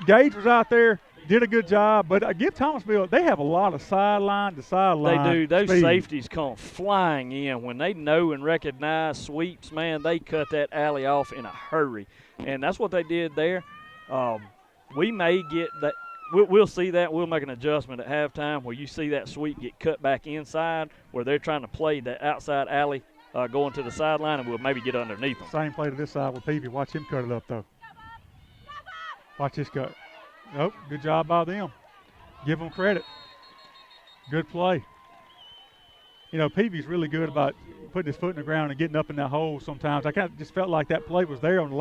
Gage was out there, did a good job, but give Thomasville, they have a lot of sideline to sideline. They do. Those speed. Safeties come flying in. When they know and recognize sweeps, man, they cut that alley off in a hurry. And that's what they did there. We may get that. We'll see that. We'll make an adjustment at halftime where you see that sweep get cut back inside where they're trying to play that outside alley going to the sideline, and we'll maybe get underneath them. Same play to this side with Peavy. Watch him cut it up, though. Watch this cut. Nope, good job by them. Give them credit. Good play. You know, Peavy's really good about putting his foot in the ground and getting up in that hole sometimes. I kind of just felt like that play was there on the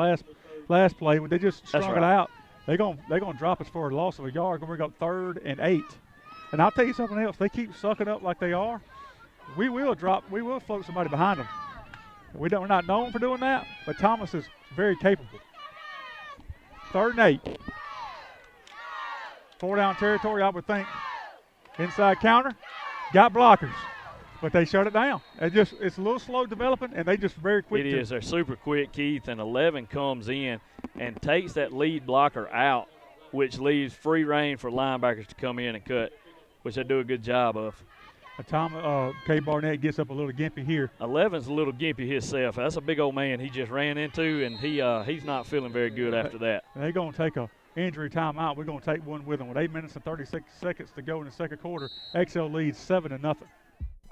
last play when they just strung it out. They're gonna drop us for a loss of a yard. Gonna bring up 3rd and 8. And I'll tell you something else. They keep sucking up like they are. We will float somebody behind them. We're not known for doing that, but Thomas is very capable. 3rd and 8. 4-down territory, I would think. Inside counter. Got blockers. But they shut it down. It's a little slow developing, and they just very quick. It is. They're super quick, Keith, and 11 comes in and takes that lead blocker out, which leaves free reign for linebackers to come in and cut, which they do a good job of. K. Barnett gets up a little gimpy here. 11's a little gimpy himself. That's a big old man he just ran into, and he's not feeling very good after that. They're going to take a injury timeout. We're going to take one with them. With 8 minutes and 36 seconds to go in the second quarter, XL leads 7-0.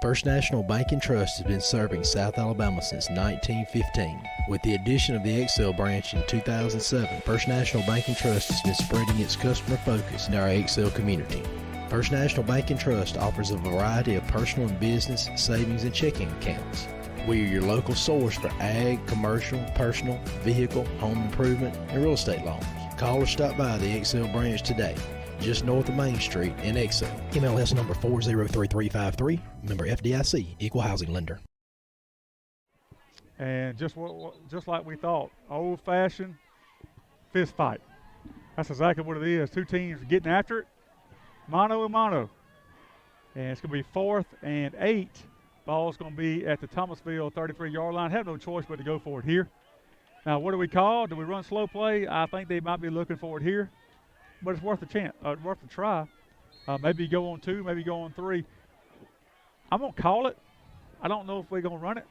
First National Bank and Trust has been serving South Alabama since 1915. With the addition of the XL branch in 2007, First National Bank and Trust has been spreading its customer focus in our XL community. First National Bank and Trust offers a variety of personal and business savings and checking accounts. We are your local source for ag, commercial, personal, vehicle, home improvement, and real estate loans. Call or stop by the XL branch today, just north of Main Street in XL. MLS number 403353, member FDIC, equal housing lender. And just like we thought, old-fashioned fist fight. That's exactly what it is. Two teams getting after it, mano a mano. And it's going to be 4th and 8. Ball's going to be at the Thomasville 33-yard line. Have no choice but to go for it here. Now, what do we call? Do we run slow play? I think they might be looking for it here. But it's worth a chance, worth a try. Maybe go on 2, maybe go on 3. I'm going to call it. I don't know if we're going to run it.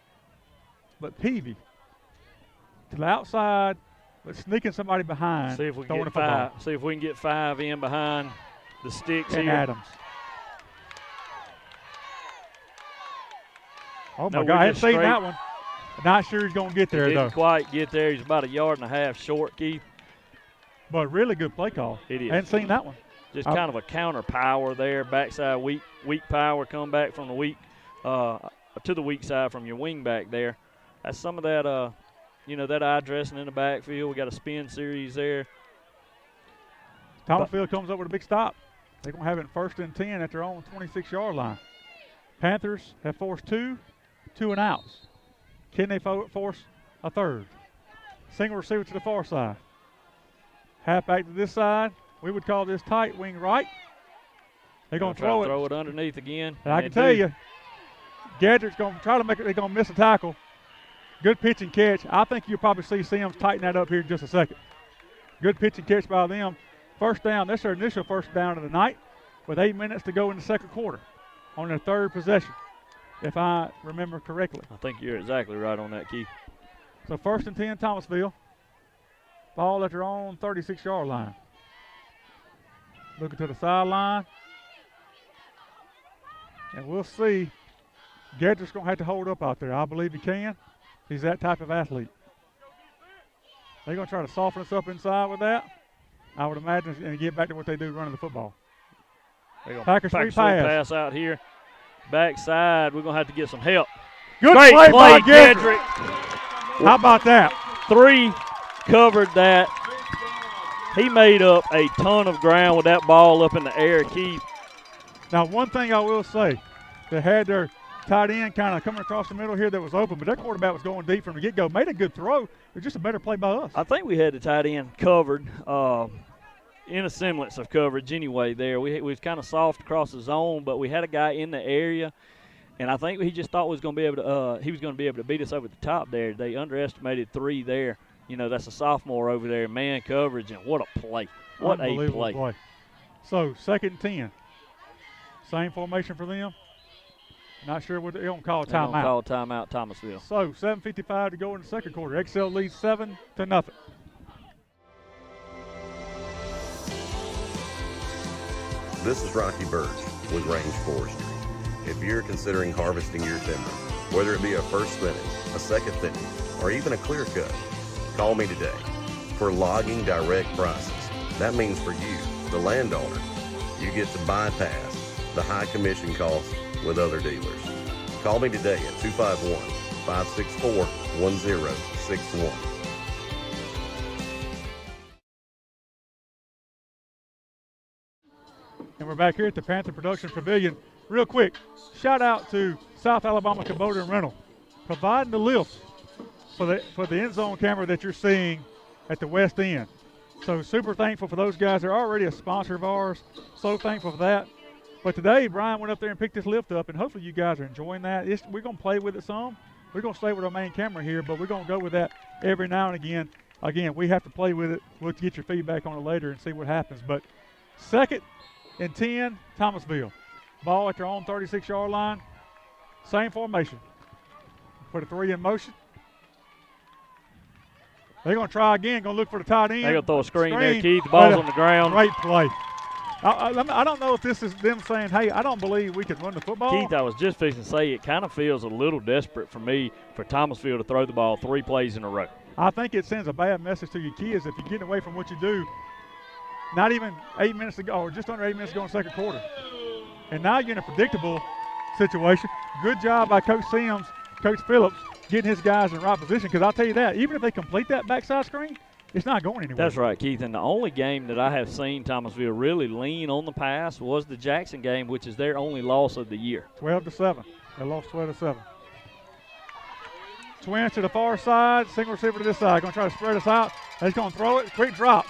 But Peavy to the outside, but sneaking somebody behind. See if we can get 5. See if we can get 5 in behind the sticks and here. Adams. Oh, my God, I hadn't seen that one. Not sure he's going to get there, Didn't quite get there. He's about 1.5 yards short, Keith. But really good play call. It is. I hadn't seen that one. Just kind of a counter power there, backside weak power, come back from the weak to the weak side from your wing back there. That's some of that, that eye dressing in the backfield. We got a spin series there. Thomasville comes up with a big stop. They're going to have it in 1st and 10 at their own 26-yard line. Panthers have forced 2 and outs. Can they force a 3rd? Single receiver to the far side. Halfback to this side. We would call this tight wing right. They're going to throw it underneath again. And I can tell you, Gadget's going to try to make it. They're going to miss a tackle. Good pitch and catch. I think you'll probably see Sims tighten that up here in just a second. Good pitch and catch by them. First down. That's their initial first down of the night with 8 minutes to go in the second quarter on their 3rd possession, if I remember correctly. I think you're exactly right on that, Keith. So 1st and 10, Thomasville. Ball at their own 36-yard line. Looking to the sideline. And we'll see. Gadget's going to have to hold up out there. I believe he can. He's that type of athlete. They're going to try to soften us up inside with that, I would imagine, and get back to what they do running the football. Packers free pass out here. Backside, we're going to have to get some help. Good Great play by Gedrick. How about that? 3 covered that. He made up a ton of ground with that ball up in the air, Keith. Now, one thing I will say, they had their tight end kind of coming across the middle here that was open, but their quarterback was going deep from the get-go. Made a good throw. It was just a better play by us. I think we had the tight end covered in a semblance of coverage anyway there. We was kind of soft across the zone, but we had a guy in the area, and I think he just thought he was going to be able to beat us over the top there. They underestimated 3 there. That's a sophomore over there, man coverage, and what a play. What a play. So, 2nd and 10. Same formation for them. Not sure what they're going to call a timeout. They're going to call a timeout, Thomasville. So, 7:55 to go in the second quarter. XL leads 7-0. This is Rocky Birch with Range Forestry. If you're considering harvesting your timber, whether it be a first thinning, a second thinning, or even a clear cut, call me today. For logging direct prices, that means for you, the landowner, you get to bypass the high commission costs with other dealers. Call me today at 251-564-1061. And we're back here at the Panther Production Pavilion. Real quick, shout out to South Alabama Kubota and Rental, providing the lift for the end zone camera that you're seeing at the west end. So super thankful for those guys. They're already a sponsor of ours. So thankful for that. But today, Brian went up there and picked this lift up, and hopefully you guys are enjoying that. We're going to play with it some. We're going to stay with our main camera here, but we're going to go with that every now and again. Again, we have to play with it. We'll get your feedback on it later and see what happens. But 2nd and 10, Thomasville. Ball at their own 36-yard line. Same formation. Put a 3 in motion. They're going to try again, going to look for the tight end. They're going to throw a screen there, Keith. The ball's on the ground. Great play. I don't know if this is them saying, hey, I don't believe we can run the football. Keith, I was just fixing to say it kind of feels a little desperate for me for Thomasville to throw the ball 3 plays in a row. I think it sends a bad message to your kids if you're getting away from what you do. Not even 8 minutes to go, or just under 8 minutes to go in the second quarter. And now you're in a predictable situation. Good job by Coach Sims, Coach Phillips, getting his guys in the right position. Because I'll tell you that, even if they complete that backside screen, it's not going anywhere. That's right, Keith. And the only game that I have seen Thomasville really lean on the pass was the Jackson game, which is their only loss of the year. 12-7. They lost 12-7. Twins to the far side, single receiver to this side. Going to try to spread us out. He's going to throw it, quick drop.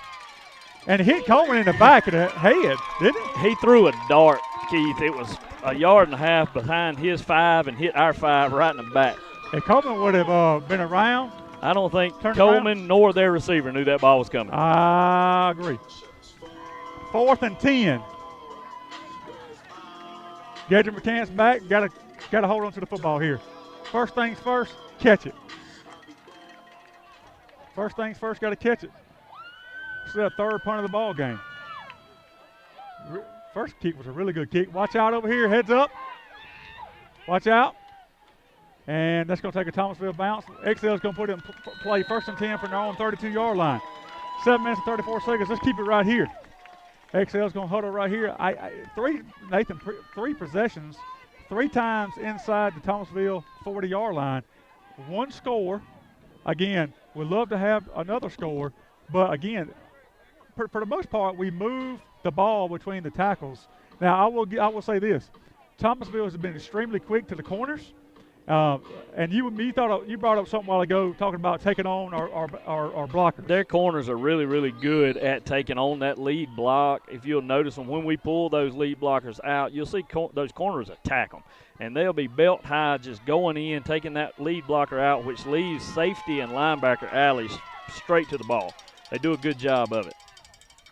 And hit Coleman in the back of the head, didn't he? He threw a dart, Keith. It was a yard and a half behind his 5 and hit our 5 right in the back. If Coleman would have been around. I don't think Coleman nor their receiver knew that ball was coming. I agree. 4th and 10. Gadget McCann's back. Got to hold on to the football here. First things first, catch it. First things first, got to catch it. This is the 3rd punt of the ball game. First kick was a really good kick. Watch out over here. Heads up. Watch out. And that's going to take a Thomasville bounce. XL is going to put it in play 1st and 10 from their own 32-yard line. 7 minutes and 34 seconds. Let's keep it right here. XL is going to huddle right here. Three possessions, 3 times inside the Thomasville 40-yard line. 1 score. Again, we'd love to have another score, but again, for the most part, we move the ball between the tackles. Now, I will say this: Thomasville has been extremely quick to the corners. And you brought up something a while ago talking about taking on our blockers. Their corners are really, really good at taking on that lead block. If you'll notice them, when we pull those lead blockers out, you'll see those corners attack them. And they'll be belt high just going in, taking that lead blocker out, which leaves safety and linebacker alleys straight to the ball. They do a good job of it.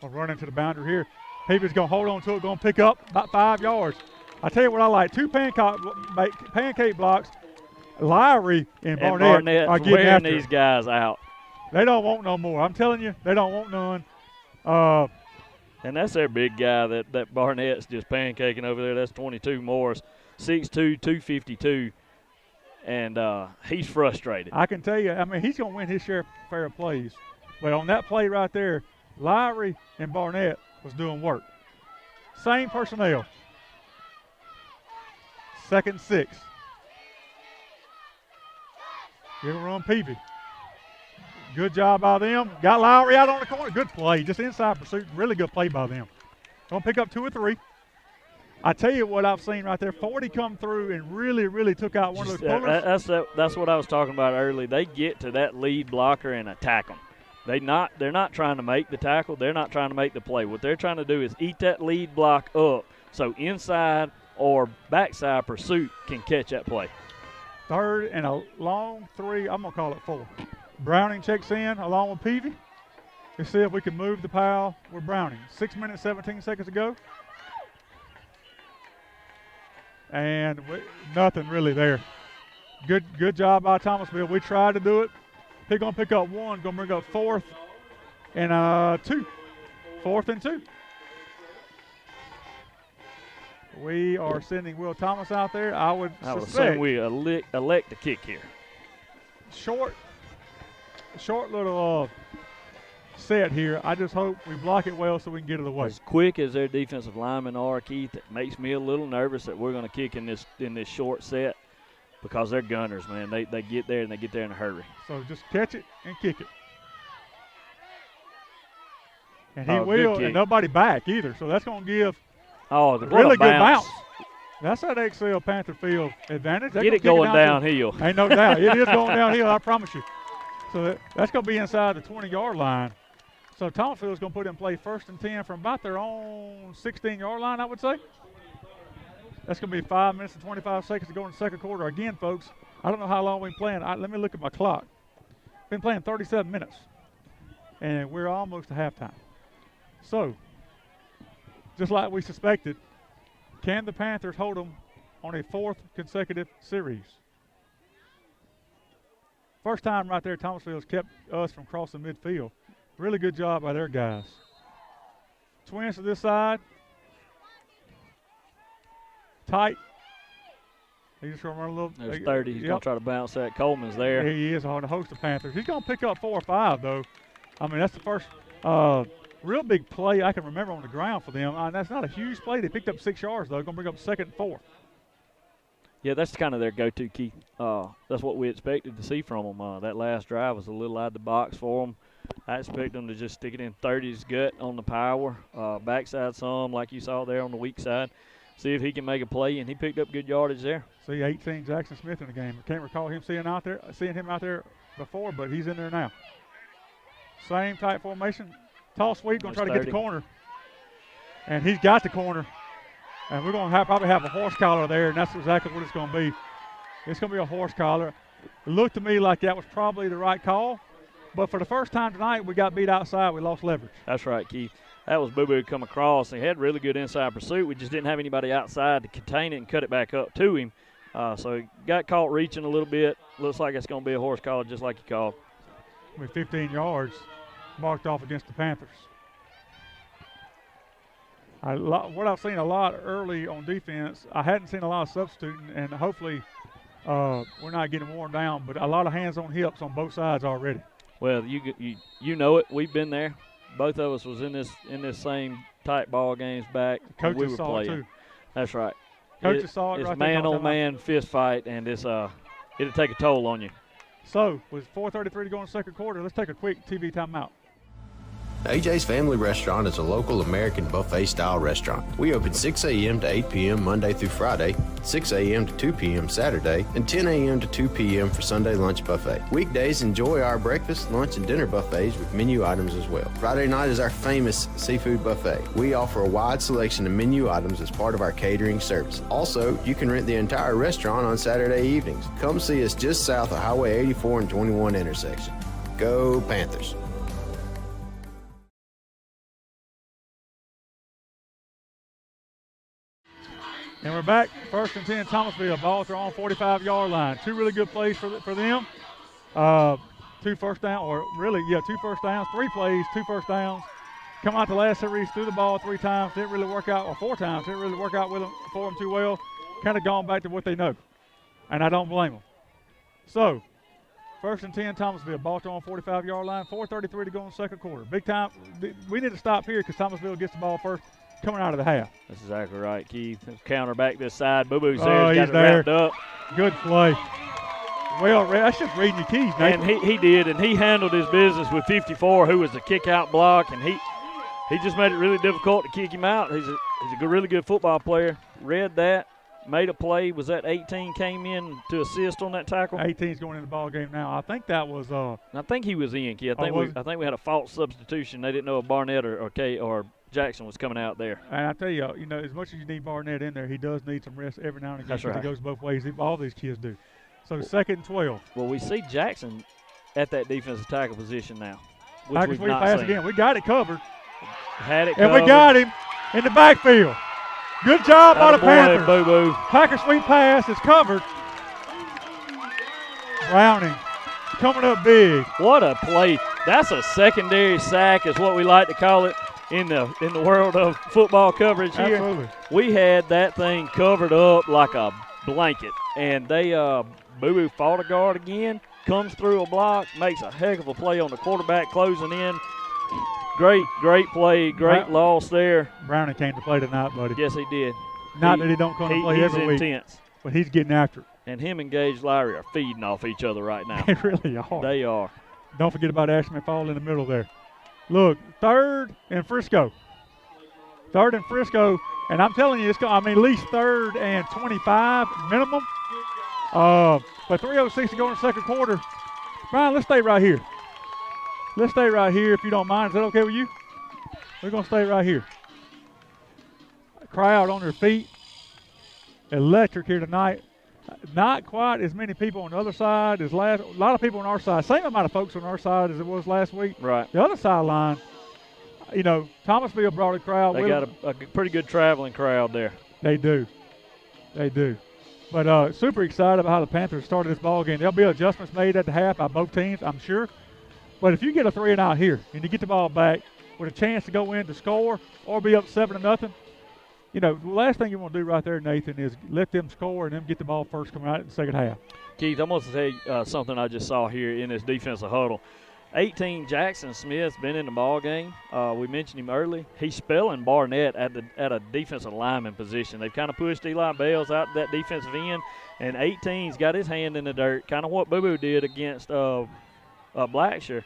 We'll run into the boundary here. Peavy's going to hold on to it, going to pick up about 5 yards. I tell you what I like, 2 pancake blocks. Lowry and Barnett are getting after these guys out. They don't want no more. I'm telling you, they don't want none. And that's their big guy that Barnett's just pancaking over there. That's 22 Morris, 6'2", 252, and he's frustrated. I can tell you, I mean, he's going to win his share of plays. But on that play right there, Lowry and Barnett was doing work. Same personnel. 2nd and 6. Here we run Peavy. Good job by them. Got Lowry out on the corner. Good play. Just inside pursuit. Really good play by them. Going to pick up 2 or 3. I tell you what I've seen right there. 40 come through and really, really took out one of those pullers. That's what I was talking about earlier. They get to that lead blocker and attack them. They're not trying to make the tackle. They're not trying to make the play. What they're trying to do is eat that lead block up so inside or backside pursuit can catch that play. 3rd and a long 3. I'm going to call it 4. Browning checks in along with Peavy. Let's see if we can move the pile with Browning. 6 minutes, 17 seconds to go. And nothing really there. Good job by Thomasville. We tried to do it. He's going to pick up 1. Going to bring up 4th and 2. 4th and 2. We are sending Will Thomas out there. I would assume we elect to kick here. Short little set here. I just hope we block it well so we can get it away. As quick as their defensive linemen are, Keith, it makes me a little nervous that we're going to kick in this short set because they're gunners, man. They get there and they get there in a hurry. So just catch it and kick it. And he will, and nobody back either. So that's going to give a really good bounce. That's that XL Panther Field advantage. Get it going downhill. Ain't no doubt. It is going downhill, I promise you. So that's going to be inside the 20-yard line. So Thomasville is going to put in play 1st and 10 from about their own 16-yard line, I would say. That's going to be 5 minutes and 25 seconds to go in the second quarter. Again, folks, I don't know how long we've been playing. Let me look at my clock. Been playing 37 minutes, and we're almost to halftime. So, just like we suspected, Can the Panthers hold them on a 4th consecutive series? First time right there, Thomasville's kept us from crossing midfield. Really good job by their guys. Twins to this side. Tight. He's just going to run a little. There's 30. He's going to try to bounce that. Coleman's there. He is on the host of Panthers. He's going to pick up 4 or 5, though. I mean, that's the first real big play I can remember on the ground for them. That's not a huge play. They picked up 6 yards, though. Going to bring up 2nd and 4. Yeah, that's kind of their go-to key. That's what we expected to see from them. That last drive was a little out of the box for them. I expect them to just stick it in 30's gut on the power, backside some like you saw there on the weak side. See if he can make a play, and he picked up good yardage there. See 18 Jackson Smith in the game. I can't recall seeing him out there before, but he's in there now. Same type formation. Tall sweep, going to try to get the corner. And he's got the corner. And we're going to probably have a horse collar there, and that's exactly what it's going to be. It's going to be a horse collar. It looked to me like that was probably the right call. But for the first time tonight, we got beat outside. We lost leverage. That's right, Keith. That was Boo Boo come across. He had really good inside pursuit. We just didn't have anybody outside to contain it and cut it back up to him. So he got caught reaching a little bit. Looks like it's going to be a horse collar just like you called. With 15 yards marked off against the Panthers. What I've seen a lot early on defense, I hadn't seen a lot of substituting, and hopefully we're not getting worn down, but a lot of hands on hips on both sides already. Well, you know it. We've been there. Both of us was in this same tight ball games back. Coaches we were saw playing. it too. That's right. Coaches saw it it's right man there. on man fist fight, and it'll take a toll on you. So with 4:33 to go in the second quarter, let's take a quick TV timeout. AJ's Family Restaurant is a local American buffet-style restaurant. We open 6 a.m. to 8 p.m. Monday through Friday, 6 a.m. to 2 p.m. Saturday, and 10 a.m. to 2 p.m. for Sunday lunch buffet. Weekdays, enjoy our breakfast, lunch, and dinner buffets with menu items as well. Friday night is our famous seafood buffet. We offer a wide selection of menu items as part of our catering service. Also, you can rent the entire restaurant on Saturday evenings. Come see us just south of Highway 84 and 21 intersection. Go Panthers! And we're back, 1st and 10, Thomasville. Ball at their own 45-yard line. 2 really good plays for them. 2 first downs, or really, 2 first downs, 3 plays, 2 first downs. Come out the last series, threw the ball 3 times, didn't really work out, or 4 times, didn't really work out for them too well. Kind of gone back to what they know, and I don't blame them. So, 1st and 10, Thomasville. Ball at their own 45-yard line, 4:33 to go in the second quarter. Big time. We need to stop here because Thomasville gets the ball first coming out of the half. That's exactly right, Keith. Counter back this side. Boo Boo's there. Oh, He's got it wrapped up. Good play. Well, that's just reading your keys, Nathan. And he did, and he handled his business with 54, who was the kick-out block, and he just made it really difficult to kick him out. He's a really good football player. Read that, made a play. Was that 18 came in to assist on that tackle? 18's going in the ball game now. I think that was I think he was in, Keith. I think we had a false substitution. They didn't know if Barnett or Jackson was coming out there. And I tell you, as much as you need Barnett in there, he does need some rest every now and again. That's right. It goes both ways. All these kids do. So 2nd and 12. Well, we see Jackson at that defensive tackle position now. Packers sweep pass again. We got it covered. Had it covered. And we got him in the backfield. Good job by the Panthers. Boo Boo. Packer sweep pass is covered. Browning coming up big. What a play. That's a secondary sack is what we like to call it in the world of football coverage here. Absolutely. We had that thing covered up like a blanket, and they Boo Boo fought a guard again, comes through a block, makes a heck of a play on the quarterback closing in. Great play, great loss there. Browning came to play tonight, buddy. Yes, he did. Not that he don't come to play every week. He's intense. But he's getting after it. And him and Gage Lowry are feeding off each other right now. They really are. They are. Don't forget about Ashman Fall in the middle there. Look, 3rd and Frisco. 3rd and Frisco. And I'm telling you, at least 3rd and 25 minimum. But 3:06 to go in the second quarter. Brian, let's stay right here. Let's stay right here if you don't mind. Is that okay with you? We're going to stay right here. Crowd on their feet. Electric here tonight. Not quite as many people on the other side as last. A lot of people on our side. Same amount of folks on our side as it was last week. Right. The other sideline, Thomasville brought a crowd. They got a pretty good traveling crowd there. They do. They do. But super excited about how the Panthers started this ball game. There'll be adjustments made at the half by both teams, I'm sure. But if you get a 3-and-out here and you get the ball back with a chance to go in to score or be up 7-0, you know, the last thing you want to do right there, Nathan, is let them score and then get the ball first coming out in the second half. Keith, I'm going to tell you something I just saw here in this defensive huddle. 18, Jackson Smith's been in the ball game. We mentioned him early. He's spelling Barnett at a defensive lineman position. They've kind of pushed Eli Bales out that defensive end, and 18's got his hand in the dirt, kind of what Boo Boo did against Blackshear.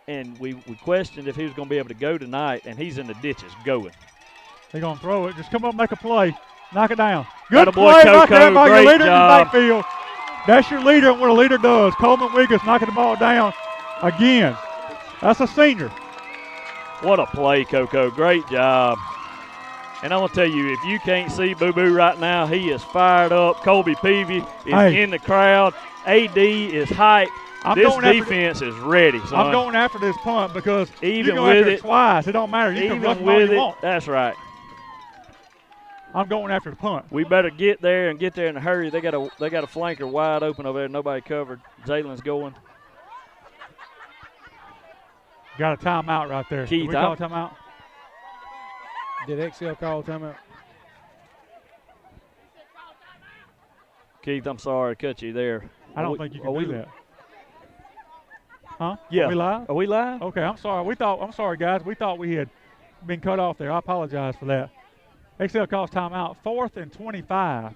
And we questioned if he was going to be able to go tonight, and he's in the ditches going. They're going to throw it. Just come up and make a play. Knock it down. Good Atta play boy, right there by your leader job. in the backfield. That's your leader and what a leader does. Coleman Wiggins knocking the ball down again. That's a senior. What a play, Coco. Great job. And I'm going to tell you, if you can't see Boo Boo right now, he is fired up. Colby Peavy is in the crowd. AD is hyped. This defense is ready, son. I'm going after this punt because even you go with after it twice. It don't matter. You can run even all with you it, want. that's right. I'm going after the punt. We better get there in a hurry. They got a flanker wide open over there. Nobody covered. Jalen's going. Got a timeout right there. Keith, Did we call a timeout? Did XL call a timeout? Keith, I'm sorry to cut you there. I don't think you can do that. Huh? Yeah. Are we live? Are we live? Okay, I'm sorry. I'm sorry, guys. We thought we had been cut off there. I apologize for that. XL calls timeout. 4th and 25.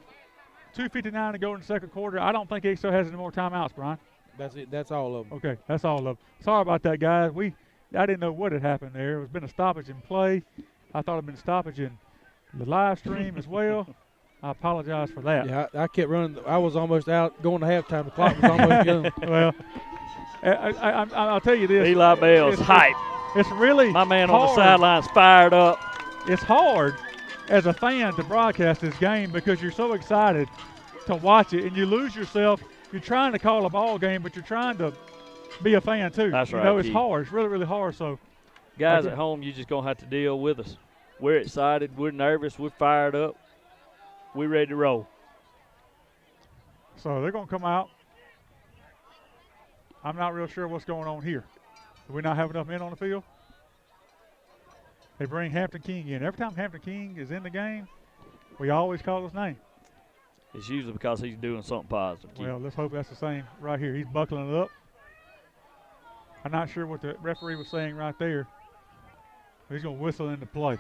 2:59 to go in the second quarter. I don't think XL has any more timeouts, Brian. That's it. That's all of them. Okay, that's all of them. Sorry about that, guys. I didn't know what had happened there. It's been a stoppage in play. I thought it had been a stoppage in the live stream as well. I apologize for that. Yeah, I kept running. I was almost out going to halftime. The clock was almost done. Well, I'll tell you this. Eli Bell's hype. It's really my man hard. on the sidelines fired up. It's hard as a fan to broadcast this game because you're so excited to watch it and you lose yourself. You're trying to call a ball game, but you're trying to be a fan too. That's right. You know, it's hard. It's really, really hard. So, guys at home, you're just going to have to deal with us. We're excited. We're nervous. We're fired up. We're ready to roll. So they're going to come out. I'm not real sure what's going on here. Do we not have enough men on the field? They bring Hampton King in. Every time Hampton King is in the game, we always call his name. It's usually because he's doing something positive. Well, let's hope that's the same right here. He's buckling it up. I'm not sure what the referee was saying right there. He's going to whistle into play.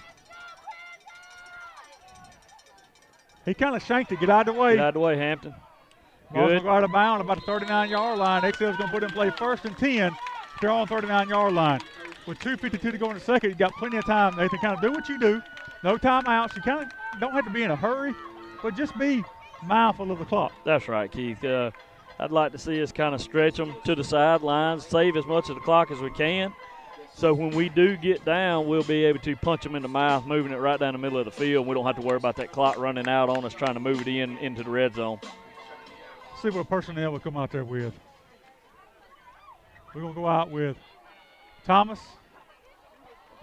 He kind of shanked it. Get out of the way. Get out of the way, Hampton. Ball's Good. going to go out of bounds about the 39-yard line. XL's going to put in play 1st and 10. They're on 39-yard line. With 2:52 to go in the second, you got plenty of time, Nathan. Kind of do what you do. No timeouts. You kind of don't have to be in a hurry, but just be mindful of the clock. That's right, Keith. I'd like to see us kind of stretch them to the sidelines, save as much of the clock as we can. So when we do get down, we'll be able to punch them in the mouth, moving it right down the middle of the field. We don't have to worry about that clock running out on us trying to move it into the red zone. See what personnel will come out there with. We're going to go out with Thomas,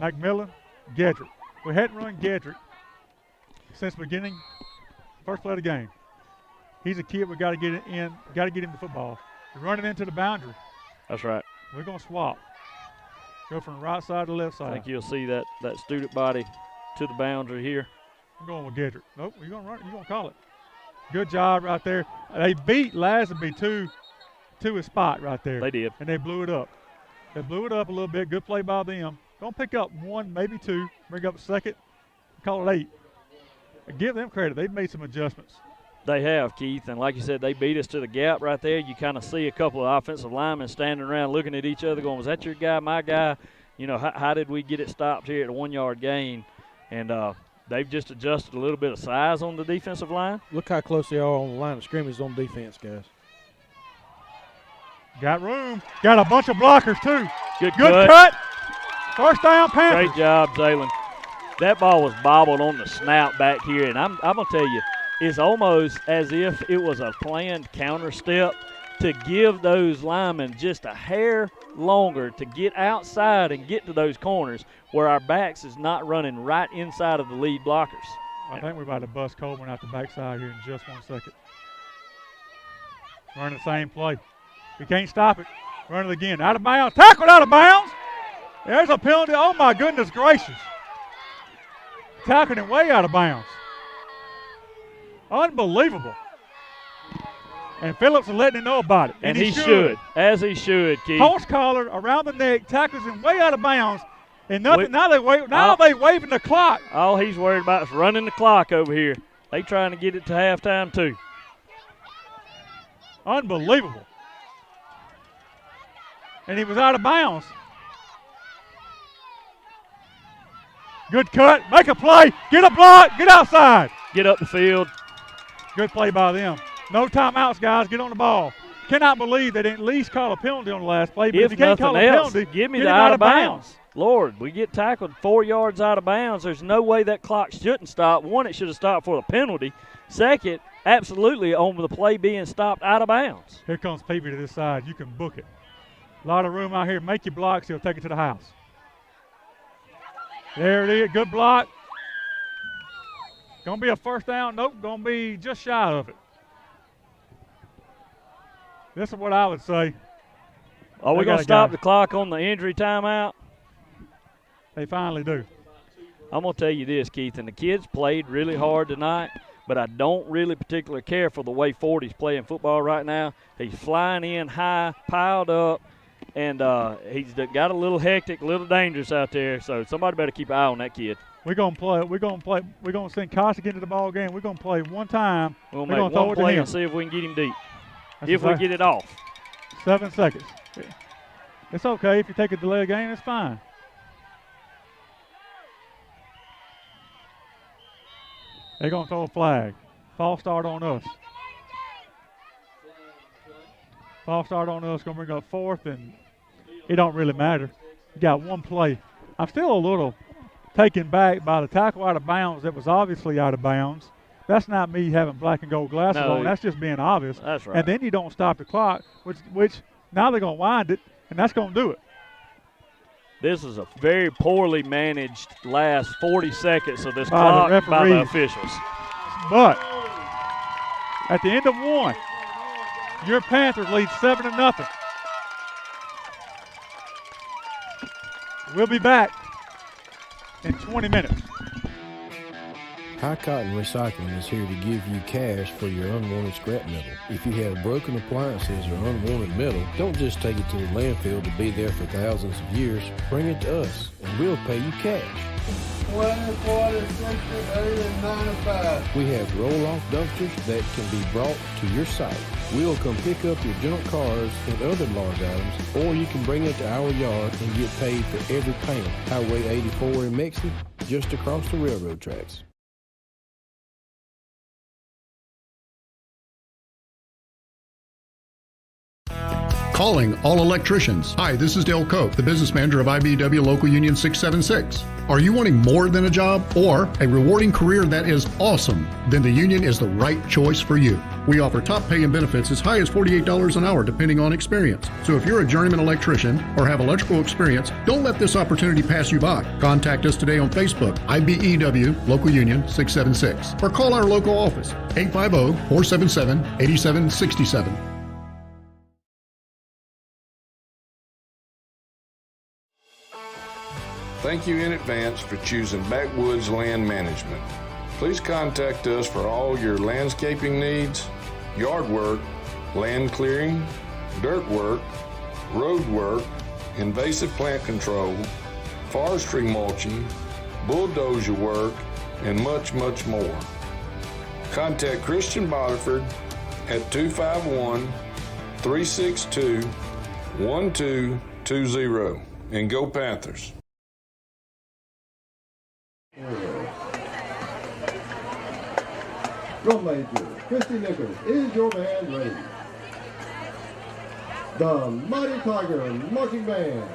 McMillan, Gedrick. We hadn't run Gedrick since beginning, first play of the game. He's a kid we got to get in, got to get him the football. We're running into the boundary. That's right. We're going to swap. Go from the right side to the left side. I think you'll see that student body to the boundary here. I'm going with Gedrick. Nope, you're going to run it. You're going to call it. Good job right there. They beat Lazenby to his spot right there. They did. And they blew it up. They blew it up a little bit. Good play by them. Don't pick up 1, maybe 2. Bring up 2nd. Call it 8. Give them credit. They've made some adjustments. They have, Keith. And like you said, they beat us to the gap right there. You kind of see a couple of offensive linemen standing around looking at each other going, was that your guy, my guy? You know, how did we get it stopped here at a 1-yard gain? And they've just adjusted a little bit of size on the defensive line. Look how close they are on the line of scrimmage on defense, guys. Got room. Got a bunch of blockers, too. Good cut. First down, Panthers. Great job, Jalen. That ball was bobbled on the snout back here, and I'm going to tell you, it's almost as if it was a planned counter step to give those linemen just a hair longer to get outside and get to those corners where our backs is not running right inside of the lead blockers. I think we're about to bust Coleman out the backside here in just 1 second. Running the same play. We can't stop it. Run it again. Out of bounds. Tackled out of bounds. There's a penalty. Oh, my goodness gracious. Tackled him way out of bounds. Unbelievable. And Phillips is letting him know about it. And he should. As he should, Keith. Horse collar around the neck, tackles him way out of bounds. And nothing. Now they waving the clock. All he's worried about is running the clock over here. They trying to get it to halftime too. Unbelievable. And he was out of bounds. Good cut. Make a play. Get a block. Get outside. Get up the field. Good play by them. No timeouts, guys. Get on the ball. Cannot believe they didn't at least call a penalty on the last play. But if you can't call a penalty, give me the out of bounds. Lord, we get tackled 4 yards out of bounds. There's no way that clock shouldn't stop. One, it should have stopped for the penalty. Second, absolutely on the play being stopped out of bounds. Here comes Peavy to this side. You can book it. A lot of room out here. Make your blocks. He'll take it to the house. There it is. Good block. Going to be a first down. Nope. Going to be just shy of it. This is what I would say. Are we going to stop the clock on the injury timeout? They finally do. I'm going to tell you this, Keith, and the kids played really hard tonight, but I don't really particularly care for the way Fordy's playing football right now. He's flying in high, piled up, and he's got a little hectic, a little dangerous out there, so somebody better keep an eye on that kid. We're going to play. We're going to send Kossick into the ball game. We're going to play one time. We'll make one play and see if we can get him deep. If we get it off. 7 seconds. It's okay if you take a delay game. It's fine. They're going to throw a flag. False start on us. False start on us. Going to bring up fourth, and it don't really matter. You got one play. I'm still a little taken back by the tackle out of bounds that was obviously out of bounds. That's not me having black and gold glasses on. That's just being obvious. That's right. And then you don't stop the clock, which now they're going to wind it, and that's going to do it. This is a very poorly managed last 40 seconds of this clock by the officials. But at the end of one, your Panthers lead 7-0. We'll be back in 20 minutes. High Cotton Recycling is here to give you cash for your unwanted scrap metal. If you have broken appliances or unwanted metal, don't just take it to the landfill to be there for thousands of years. Bring it to us, and we'll pay you cash. 20, 40, 60, 80, and 95. We have roll-off dumpsters that can be brought to your site. We'll come pick up your junk cars and other large items, or you can bring it to our yard and get paid for every pound. Highway 84 in Mexington, just across the railroad tracks. Calling all electricians. Hi, this is Dale Cope, the business manager of IBEW Local Union 676. Are you wanting more than a job or a rewarding career that is awesome? Then the union is the right choice for you. We offer top pay and benefits as high as $48 an hour depending on experience. So if you're a journeyman electrician or have electrical experience, don't let this opportunity pass you by. Contact us today on Facebook, IBEW Local Union 676, or call our local office, 850-477-8767. Thank you in advance for choosing Backwoods Land Management. Please contact us for all your landscaping needs, yard work, land clearing, dirt work, road work, invasive plant control, forestry mulching, bulldozer work, and much, much more. Contact Christian Boterford at 251-362-1220 and go Panthers. Drum major, Christy Nichols, is your band ready? The Mighty Tiger Marching Band.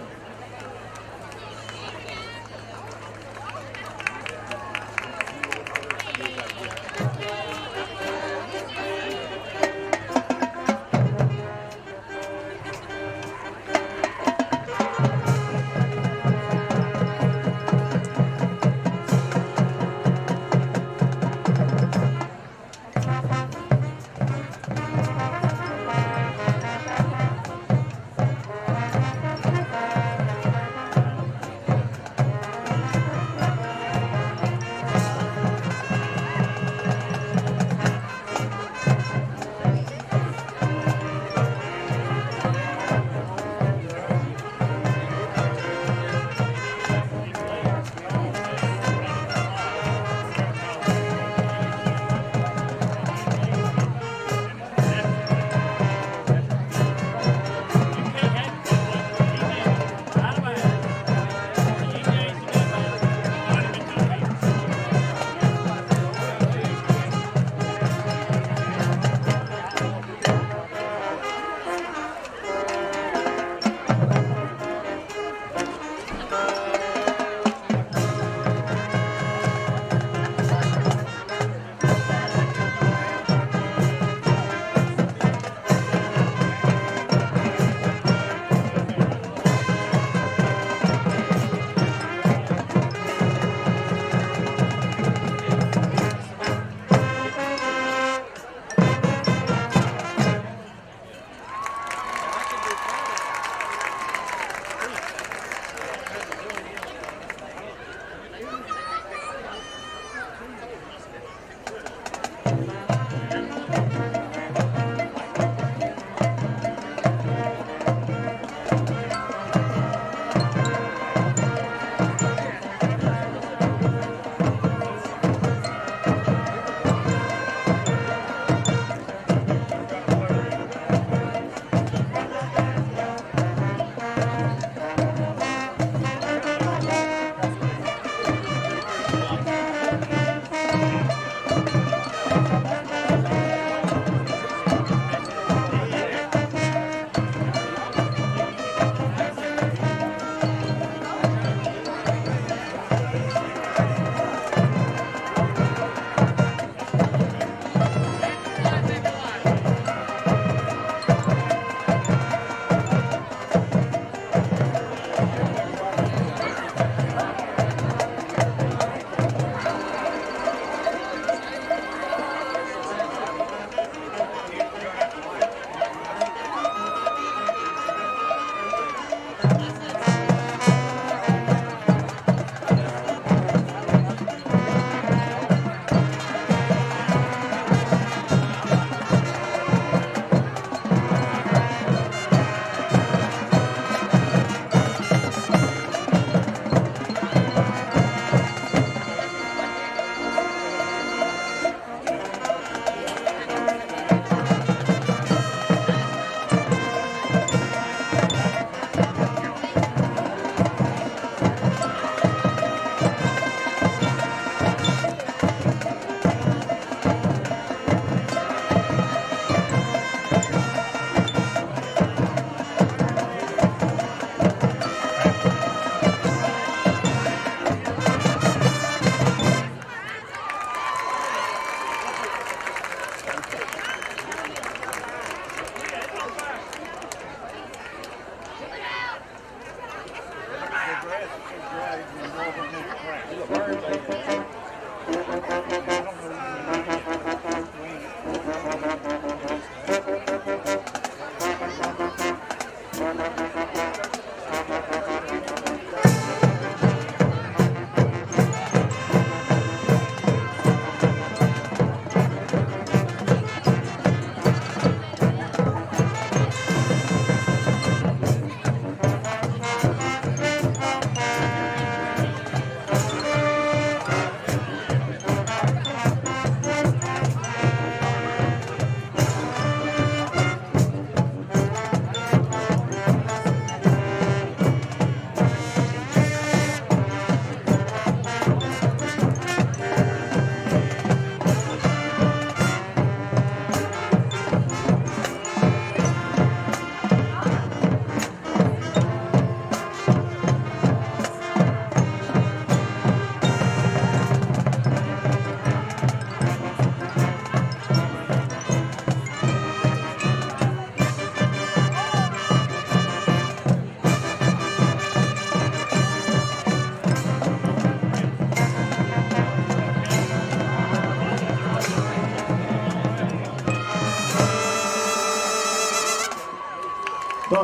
The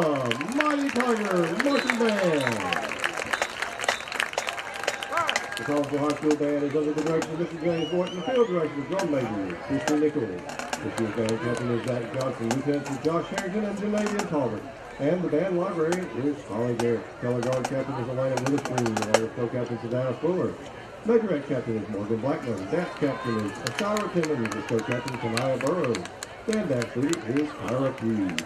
Mighty Tigers Marching Band. The Thomasville High School Band is under the direction of Mr. James Morton, the field director of drum major, Christian Nichols. The field band captain is Zach Johnson, lieutenants are Josh Harrington and Janavian Talbot. And the band library is Holly Garrett. Color guard captain is Elena Witherspoon, along with co-captain is Diana Fuller. Majorette captain is Morgan Blackman. Dance captain is Ashara Timmons, the co-captain Kanaya Burrows. Band dance leader is Kyra Hughes.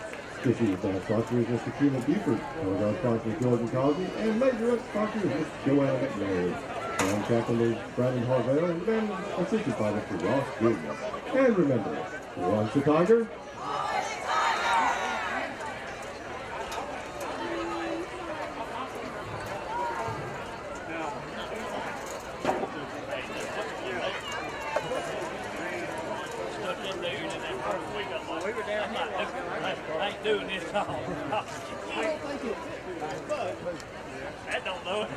This year's dance sponsor is Mr. Keelan Buford. Color guard sponsor is Jordan Cosby. And majorette sponsor is Miss Joanna McNair. Band captain is Brandon Harvell. And the band is assisted by Mr. Ross Gibbs. And remember, once a Tiger, doing this all. That don't know it.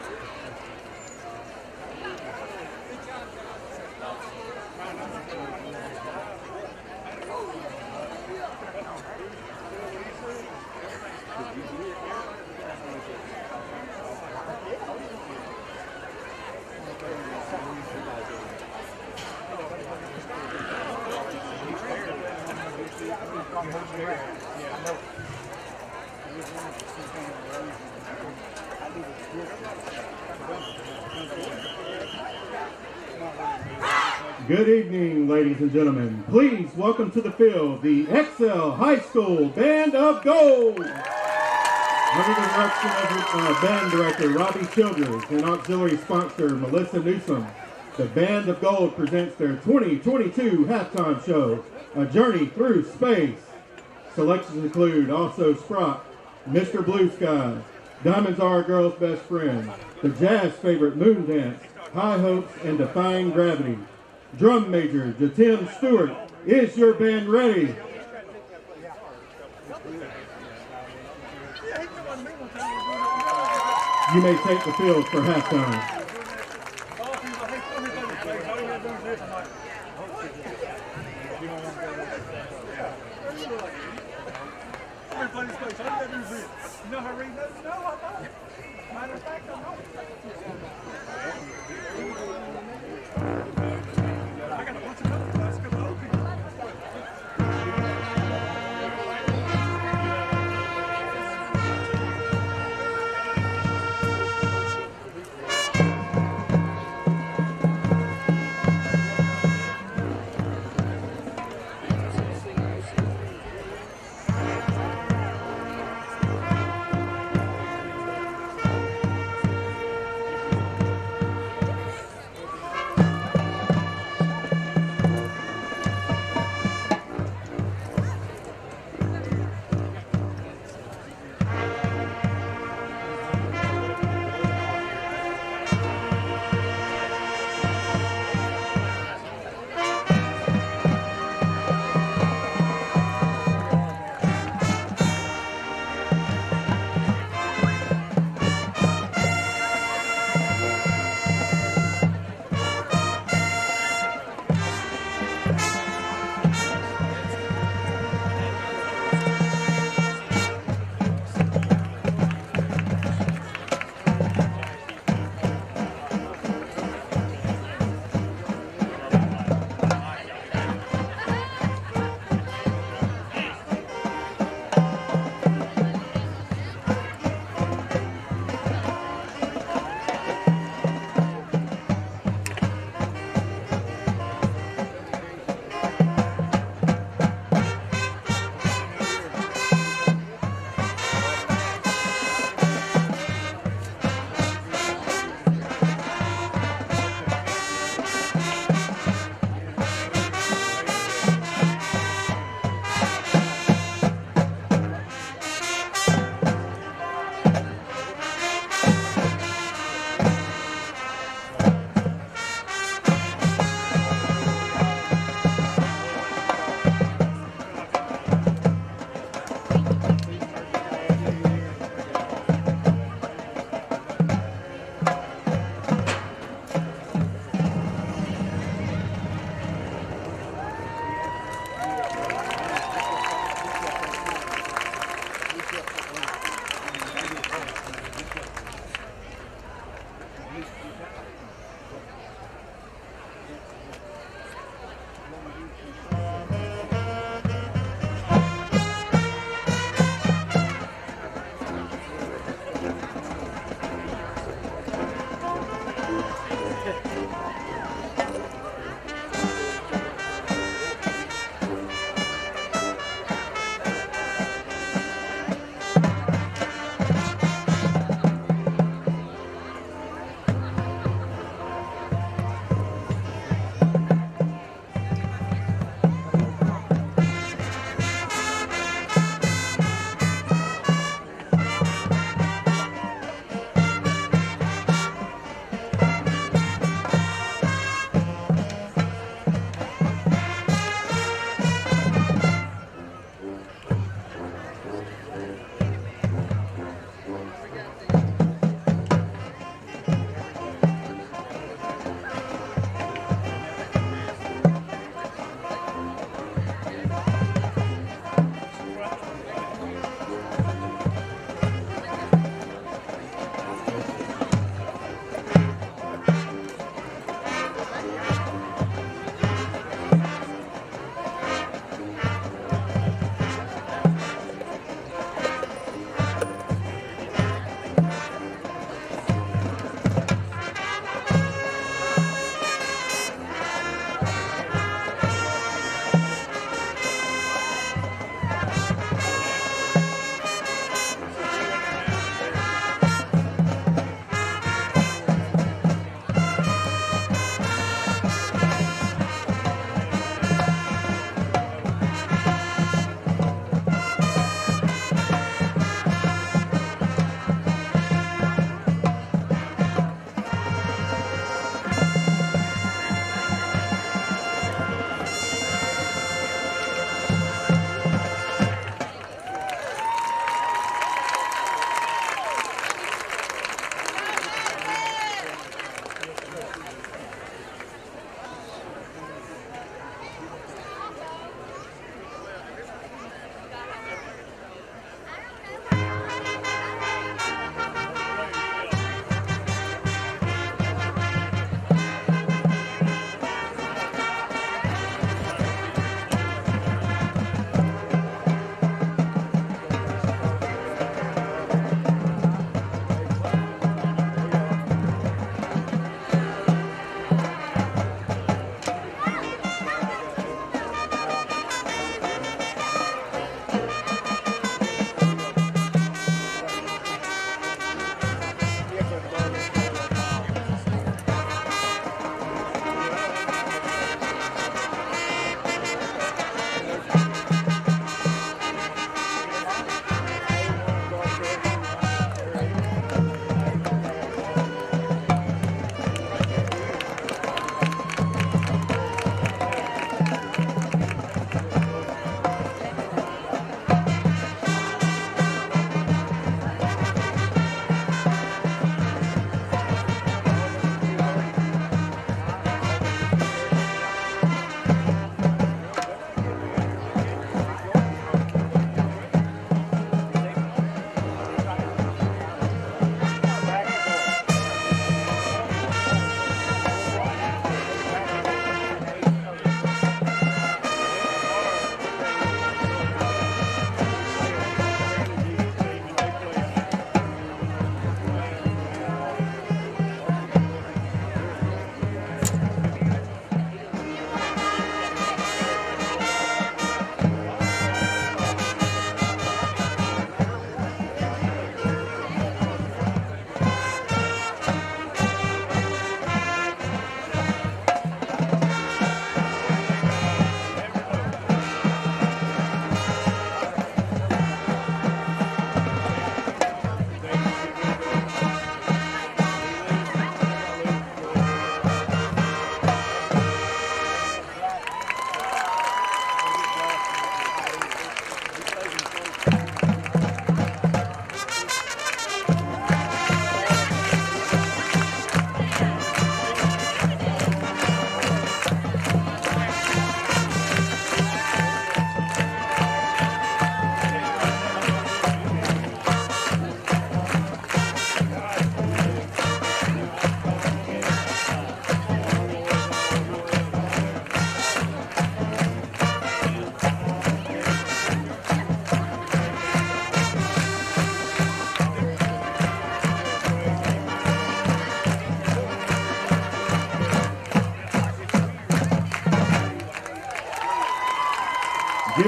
Good evening, ladies and gentlemen. Please welcome to the field the Excel High School Band of Gold. Under the direction of band director Robbie Childers and auxiliary sponsor Melissa Newsom, the Band of Gold presents their 2022 halftime show, A Journey Through Space. Selections include Also Sprott, Mr. Blue Sky, Diamonds Are a Girl's Best Friend, the jazz favorite Moon Dance, High Hopes, and Defying Gravity. Drum major Jatim Stewart, is your band ready? You may take the field for halftime.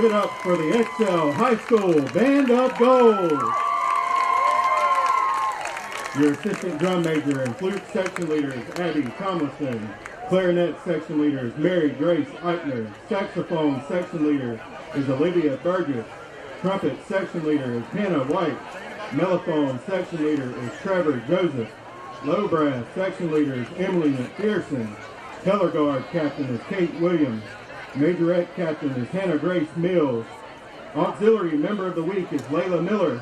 Give it up for the Excel High School Band of Gold. Your assistant drum major and flute section leaders, Abby Tomlinson. Clarinet section leaders, Mary Grace Eichner. Saxophone section leader is Olivia Burgess. Trumpet section leader is Hannah White. Mellophone section leader is Trevor Joseph. Low brass section leader is Emily McPherson. Color guard captain is Kate Williams. Majorette captain is Hannah Grace Mills. Auxiliary member of the week is Layla Miller.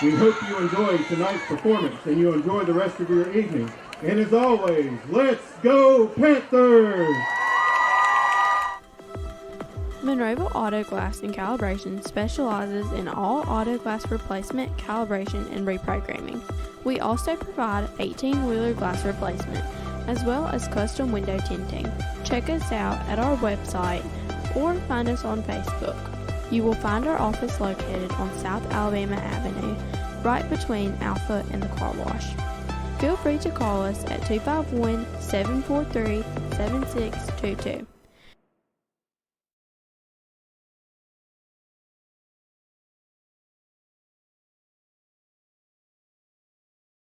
We hope you enjoy tonight's performance and you enjoy the rest of your evening. And as always, let's go Panthers! Monroeville Auto Glass and Calibration specializes in all auto glass replacement, calibration, and reprogramming. We also provide 18-wheeler glass replacement, as well as custom window tinting. Check us out at our website or find us on Facebook. You will find our office located on South Alabama Avenue, right between Alpha and the car wash. Feel free to call us at 251-743-7622.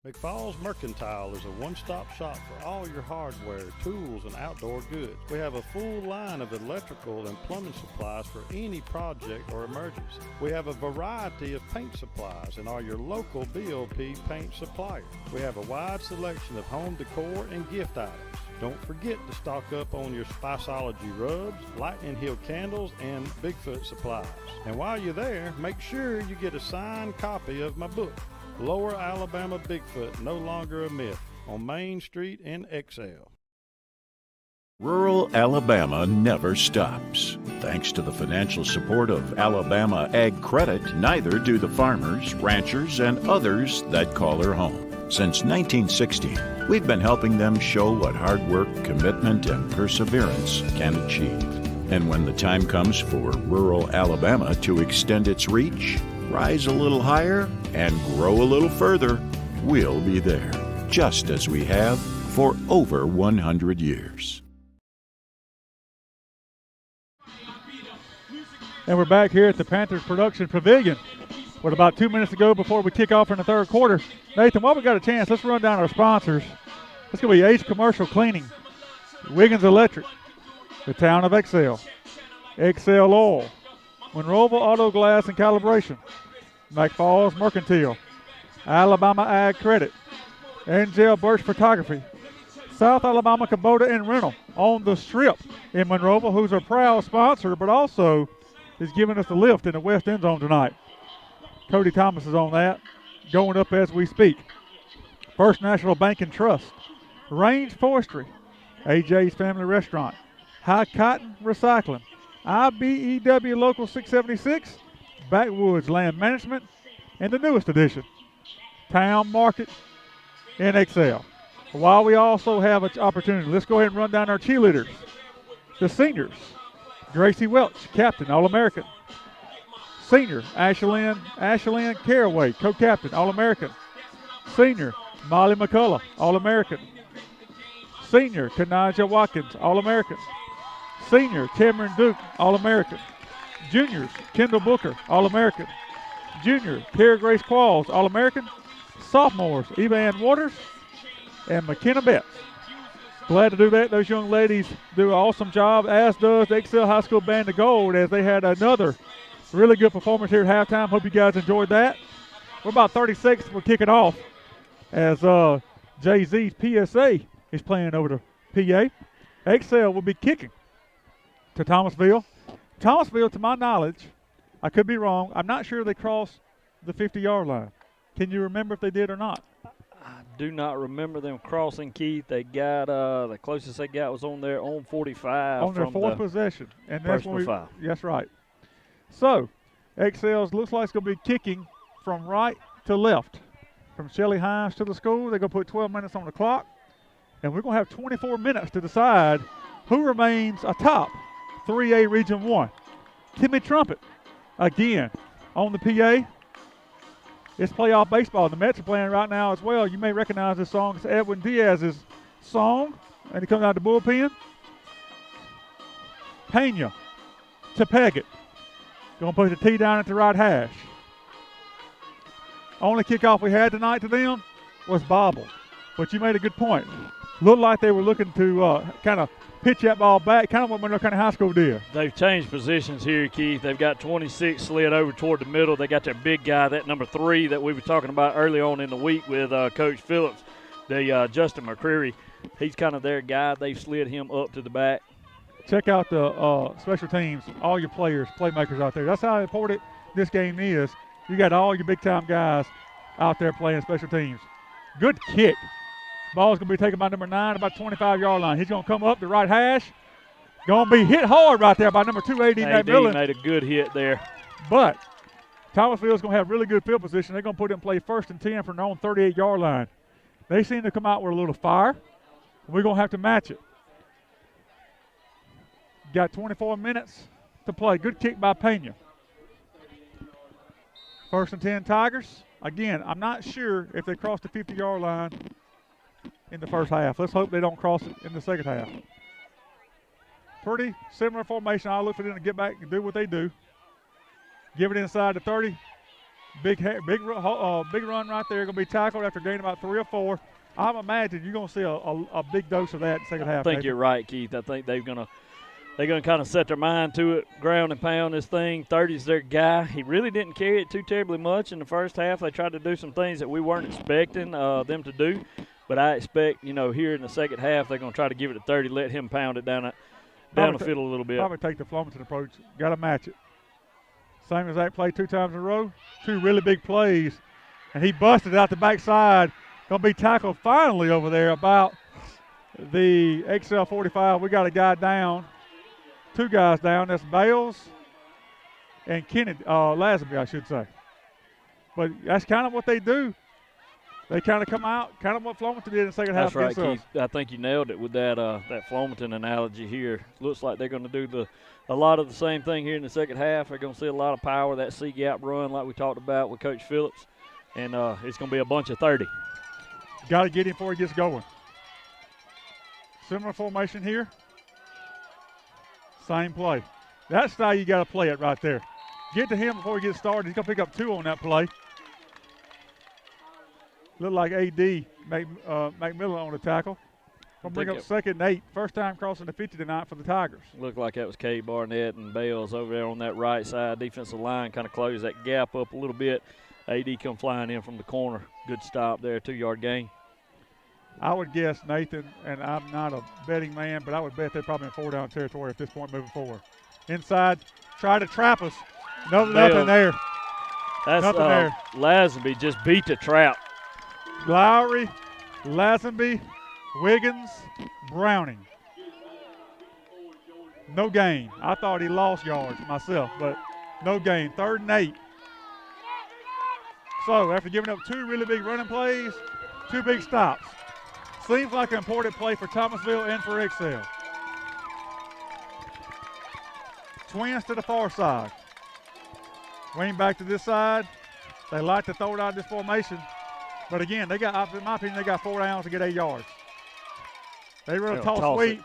McFall's Mercantile is a one-stop shop for all your hardware, tools, and outdoor goods. We have a full line of electrical and plumbing supplies for any project or emergency. We have a variety of paint supplies and are your local BOP paint supplier. We have a wide selection of home decor and gift items. Don't forget to stock up on your Spiceology rubs, Lightning Hill candles, and Bigfoot supplies. And while you're there, make sure you get a signed copy of my book, Lower Alabama Bigfoot, No Longer a Myth, on Main Street in Excel. Rural Alabama never stops. Thanks to the financial support of Alabama Ag Credit, neither do the farmers, ranchers, and others that call her home. Since 1960, we've been helping them show what hard work, commitment, and perseverance can achieve. And when the time comes for rural Alabama to extend its reach, rise a little higher, and grow a little further, we'll be there, just as we have for over 100 years. And we're back here at the Panthers Production Pavilion with about 2 minutes to go before we kick off in the third quarter. Nathan, while we got a chance, let's run down our sponsors. It's going to be Ace Commercial Cleaning, Wiggins Electric, the Town of Excel, Excel Oil, Monroeville Auto Glass and Calibration, McFalls Mercantile, Alabama Ag Credit, Angel Birch Photography, South Alabama Kubota and Rental on the Strip in Monroeville, who's a proud sponsor, but also is giving us the lift in the west end zone tonight. Cody Thomas is on that, going up as we speak. First National Bank and Trust, Range Forestry, AJ's Family Restaurant, High Cotton Recycling, IBEW Local 676, Backwoods Land Management, and the newest addition, Town Market in Excel. While we also have an opportunity, let's go ahead and run down our cheerleaders. The seniors, Gracie Welch, Captain, All-American. Senior, Ashlyn Caraway, Co-Captain, All-American. Senior, Molly McCullough, All-American. Senior, Kanaja Watkins, All-American. Senior, Cameron Duke, All-American. Juniors, Kendall Booker, All-American. Junior, Tara Grace Qualls, All-American. Sophomores, Eva Ann Waters and McKenna Betts. Glad to do that. Those young ladies do an awesome job, as does the Excel High School Band of Gold, as they had another really good performance here at halftime. Hope you guys enjoyed that. We're about 30 seconds before kicking off as Jay-Z's PSA is playing over the PA. Excel will be kicking to Thomasville. Thomasville, to my knowledge, I could be wrong, I'm not sure they crossed the 50-yard line. Can you remember if they did or not? I do not remember them crossing, Keith. They got the closest they got was on their own 45. On their fourth possession. And that's when foul. That's right. So, Excel's looks like it's going to be kicking from right to left. From Shelley Hines to the school, they're going to put 12 minutes on the clock. And we're going to have 24 minutes to decide who remains atop 3A Region 1. Timmy Trumpet, again, on the PA. It's playoff baseball. The Mets are playing right now as well. You may recognize this song. It's Edwin Diaz's song, and he comes out of the bullpen. Pena, Tepeggett, Going to put the tee down at the right hash. Only kickoff we had tonight to them was bobble. But you made a good point. Looked like they were looking to kind of pitch that ball back, kind of what Monroe County High School did. They've changed positions here, Keith. They've got 26 slid over toward the middle. They got their big guy, that number 3 that we were talking about early on in the week with Coach Phillips, the Justin McCreary. He's kind of their guy. They've slid him up to the back. Check out the special teams, all your players, playmakers out there. That's how important this game is. You got all your big-time guys out there playing special teams. Good kick. Ball's going to be taken by number 9, about 25-yard line. He's going to come up the right hash. Going to be hit hard right there by number 2, A.D. McMillan. Made a good hit there. But Thomasville's going to have really good field position. They're going to put it in play 1st and 10 from their own 38-yard line. They seem to come out with a little fire. We're going to have to match it. Got 24 minutes to play. Good kick by Pena. 1st and 10 Tigers. Again, I'm not sure if they cross the 50-yard line in the first half. Let's hope they don't cross it in the second half. Pretty similar formation. I'll look for them to get back and do what they do. Give it inside the 30. Big run right there. Going to be tackled after gaining about 3 or 4. I'm imagining you're going to see a big dose of that in the second half. I think you're right, Keith. I think they're going to kind of set their mind to it, ground and pound this thing. 30's their guy. He really didn't carry it too terribly much in the first half. They tried to do some things that we weren't expecting them to do. But I expect, here in the second half, they're going to try to give it to 30, let him pound it down the field a little bit. Probably take the Flomaton approach. Got to match it. Same as that play 2 times in a row. 2 really big plays. And he busted out the backside. Going to be tackled finally over there about the XL 45. We got a guy down. 2 guys down. That's Bales and Kennedy, Lazenby, I should say. But that's kind of what they do. They kind of come out, kind of what Flomaton did in the second half. That's right, Keith. I think you nailed it with that Flomaton analogy here. Looks like they're going to do a lot of the same thing here in the second half. They're going to see a lot of power, that C-gap run like we talked about with Coach Phillips. And it's going to be a bunch of 30. Got to get him before he gets going. Similar formation here. Same play. That's how you got to play it right there. Get to him before he gets started. He's going to pick up 2 on that play. Look like A.D. McMillan on the tackle. Going to bring up 2nd and 8. First time crossing the 50 tonight for the Tigers. Looked like that was Kay Barnett and Bales over there on that right side. Defensive line kind of closed that gap up a little bit. A.D. come flying in from the corner. Good stop there, 2-yard gain. I would guess, Nathan, and I'm not a betting man, but I would bet they're probably in 4-down territory at this point moving forward. Inside, try to trap us. Nothing there. That's nothing there. Lazenby just beat the trap. Lowry, Lazenby, Wiggins, Browning. No gain. I thought he lost yards myself, but no gain. 3rd and 8. So after giving up 2 really big running plays, 2 big stops. Seems like an important play for Thomasville and for Excel. Twins to the far side. Wing back to this side. They like to throw it out of this formation. But again, they got, in my opinion, they got 4 downs to get 8 yards. They run a toss sweep.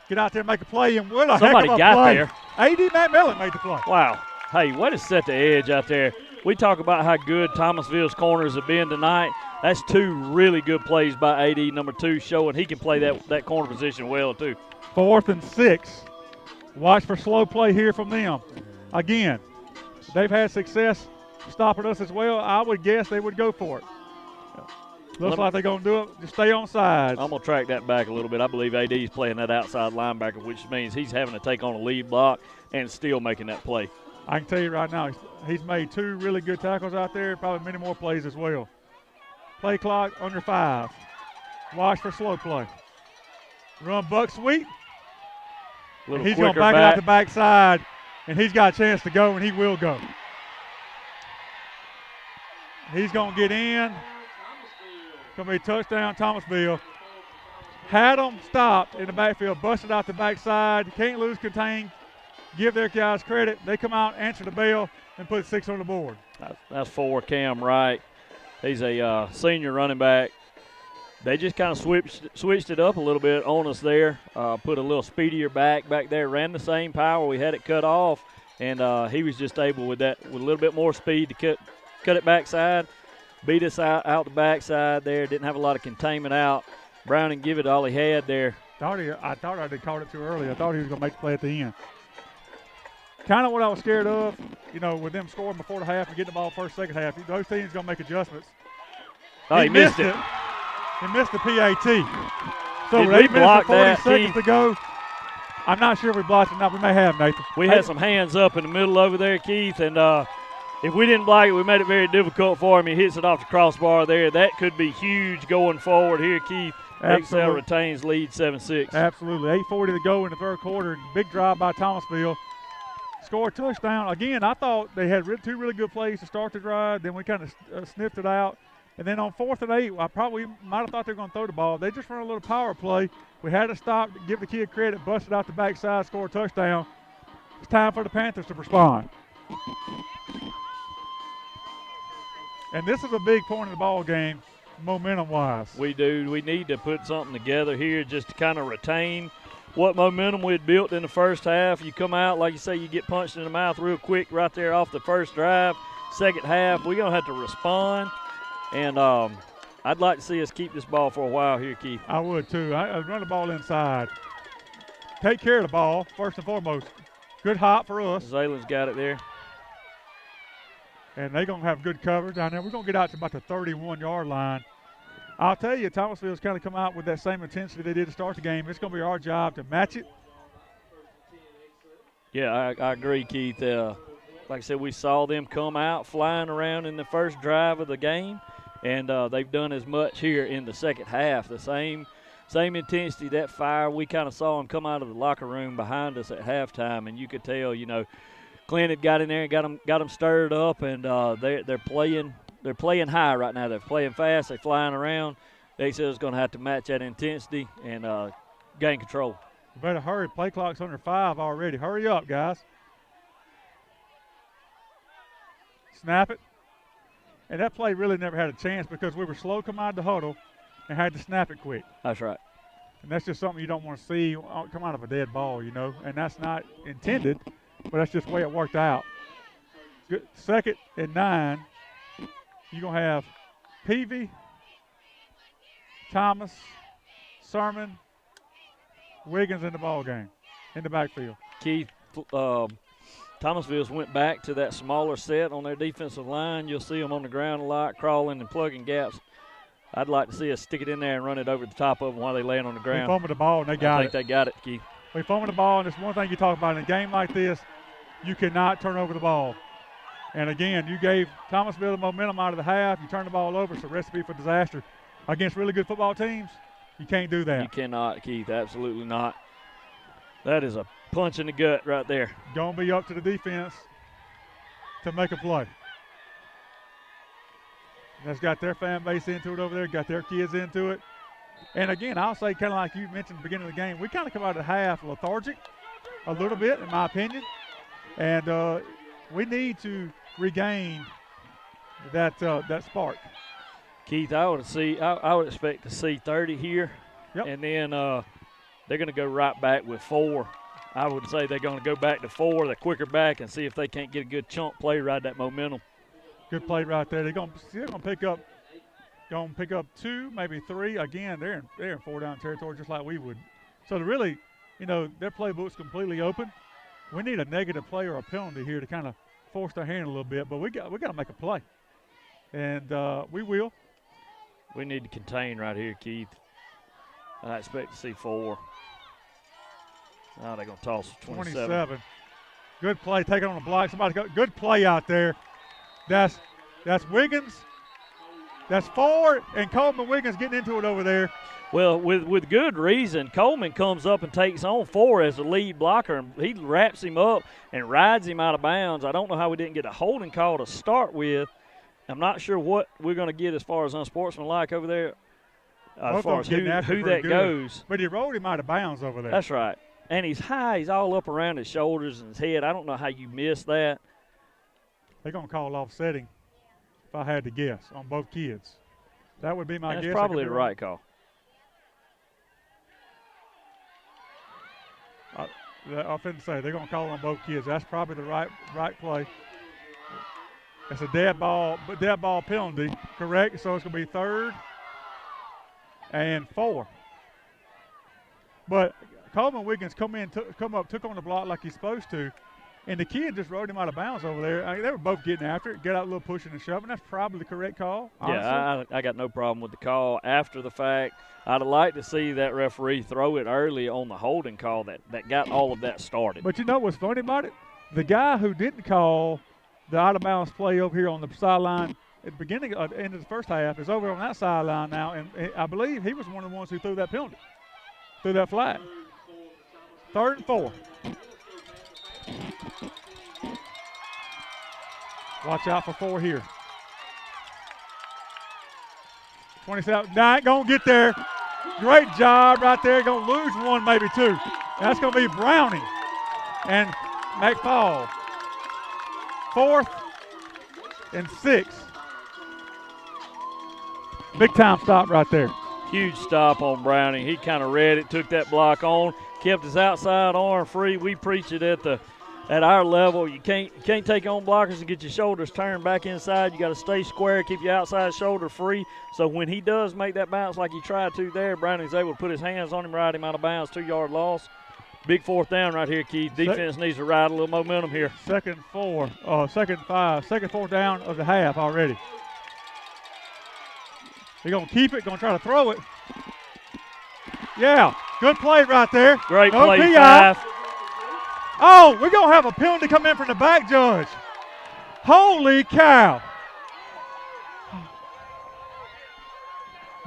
Get out there and make a play. And what a somebody heck of a got play. there. A.D. McMillan made the play. Wow. Hey, way to set the edge out there. We talk about how good Thomasville's corners have been tonight. That's 2 really good plays by A.D. number 2, showing he can play that corner position well, too. 4th and 6. Watch for slow play here from them. Again, they've had success stopping us as well. I would guess they would go for it. Looks like they're going to do it. Just stay on sides. I'm going to track that back a little bit. I believe A.D. is playing that outside linebacker, which means he's having to take on a lead block and still making that play. I can tell you right now, he's made 2 really good tackles out there, probably many more plays as well. Play clock under 5. Watch for slow play. Run buck sweep. He's going to back it out the backside, and he's got a chance to go, and he will go. He's going to get in. Going to be a touchdown, Thomasville. Had them stopped in the backfield, busted out the backside. Can't lose contain. Give their guys credit. They come out, answer the bell, and put 6 on the board. That's 4, Cam Wright. He's a senior running back. They just kind of switched it up a little bit on us there. Put a little speedier back there. Ran the same power. We had it cut off, and he was just able with a little bit more speed to cut it backside, beat us out the backside there. Didn't have a lot of containment out. Browning give it all he had there. I thought I called it too early. I thought he was going to make the play at the end. Kind of what I was scared of, with them scoring before the half and getting the ball first, second half. Those teams going to make adjustments. Oh, he missed it. He missed the PAT. So Did with we 8 minutes block and 40 that, seconds Keith? to go, I'm not sure if we blocked it or not. We may have, Nathan. We had some hands up in the middle over there, Keith, and if we didn't block it, we made it very difficult for him. He hits it off the crossbar there. That could be huge going forward here, Keith. Absolutely. XL retains lead 7-6. Absolutely. 8:40 to go in the third quarter. Big drive by Thomasville. Score a touchdown. Again, I thought they had two really good plays to start the drive. Then we kind of sniffed it out. And then on 4th and 8, I probably might have thought they were going to throw the ball. They just run a little power play. We had to stop, give the kid credit, bust it out the backside, score a touchdown. It's time for the Panthers to respond. And this is a big point in the ball game, momentum-wise. We do. We need to put something together here just to kind of retain what momentum we had built in the first half. You come out, like you say, you get punched in the mouth real quick right there off the first drive. Second half, we're going to have to respond. And I'd like to see us keep this ball for a while here, Keith. I would, too. I'd run the ball inside. Take care of the ball, first and foremost. Good hop for us. Zalen's got it there. And they're going to have good coverage down there. We're going to get out to about the 31-yard line. I'll tell you, Thomasville's kind of come out with that same intensity they did to start the game. It's going to be our job to match it. Yeah, I agree, Keith. Like I said, we saw them come out flying around in the first drive of the game, and they've done as much here in the second half. The same intensity, that fire. We kind of saw them come out of the locker room behind us at halftime, and you could tell, Clint had got in there and got them stirred up, and they're playing high right now. They're playing fast. They're flying around. XL's going to have to match that intensity and gain control. You better hurry. Play clock's under 5 already. Hurry up, guys. Snap it. And that play really never had a chance because we were slow coming out of the huddle and had to snap it quick. That's right. And that's just something you don't want to see come out of a dead ball, And that's not intended, but that's just the way it worked out. Good. 2nd and 9. You're going to have Peavy, Thomas, Sermon, Wiggins in the ball game, in the backfield. Keith, Thomasville's went back to that smaller set on their defensive line. You'll see them on the ground a lot, crawling and plugging gaps. I'd like to see us stick it in there and run it over the top of them while they land on the ground. We fumbled the ball, and they got it. I think they got it, Keith. We fumbled the ball, and it's one thing you talk about in a game like this, you cannot turn over the ball. And, again, you gave Thomasville the momentum out of the half. You turned the ball over. It's a recipe for disaster. Against really good football teams, you can't do that. You cannot, Keith. Absolutely not. That is a punch in the gut right there. Going to be up to the defense to make a play. That's got their fan base into it over there, got their kids into it. And, again, I'll say kind of like you mentioned at the beginning of the game, we kind of come out of the half lethargic a little bit, in my opinion. And we need to regain that spark. Keith, I would expect to see 30 here. Yep. And then they're going to go right back with 4. I would say they're going to go back to 4, the quicker back, and see if they can't get a good chunk play, ride that momentum. Good play right there. They're going to pick up 2, maybe 3. Again, they're in 4-down territory just like we would. So to really, their playbook's completely open. We need a negative play or a penalty here to kind of force their hand a little bit, but we got to make a play, and we will. We need to contain right here, Keith. I expect to see 4. Now they're going to toss 27. Good play. Take it on the block. Good play out there. That's Wiggins. That's 4, and Coleman Wiggins getting into it over there. Well, with good reason, Coleman comes up and takes on 4 as the lead blocker, and he wraps him up and rides him out of bounds. I don't know how we didn't get a holding call to start with. I'm not sure what we're going to get as far as unsportsmanlike over there, as far as who that goes. But he rolled him out of bounds over there. That's right. And he's high. He's all up around his shoulders and his head. I don't know how you missed that. They're going to call offsetting, if I had to guess, on both kids. That would be my guess. That's probably the right call. I was finna say, they're going to call on both kids. That's probably the right play. It's a dead ball penalty, correct? So it's going to be 3rd and 4. But Coleman Wiggins come up, took on the block like he's supposed to, and the kid just rode him out of bounds over there. I mean, they were both getting after it, get out a little pushing and shoving. That's probably the correct call, honestly. Yeah, I got no problem with the call after the fact. I'd like to see that referee throw it early on the holding call that got all of that started. But you know what's funny about it? The guy who didn't call the out-of-bounds play over here on the sideline at the beginning, end of the first half, is over on that sideline now, and I believe he was one of the ones who threw that penalty, threw that flag. 3rd and 4. Watch out for 4 here. 27. Nah, ain't going to get there. Great job right there. Going to lose 1, maybe 2. That's going to be Browning and McFall. 4th and 6. Big time stop right there. Huge stop on Browning. He kind of read it, took that block on, kept his outside arm free. We preach it at our level. You can't take on blockers and get your shoulders turned back inside. You got to stay square, keep your outside shoulder free. So when he does make that bounce like he tried to there, Browning's able to put his hands on him, ride him out of bounds, 2-yard loss. Big 4th down right here, Keith. Defense needs to ride a little momentum here. 2nd 4, 2nd 5, 2nd 4 down of the half already. They're going to keep it, going to try to throw it. Yeah, good play right there. Great play, PI. 5. Oh, we're going to have a penalty come in from the back judge. Holy cow.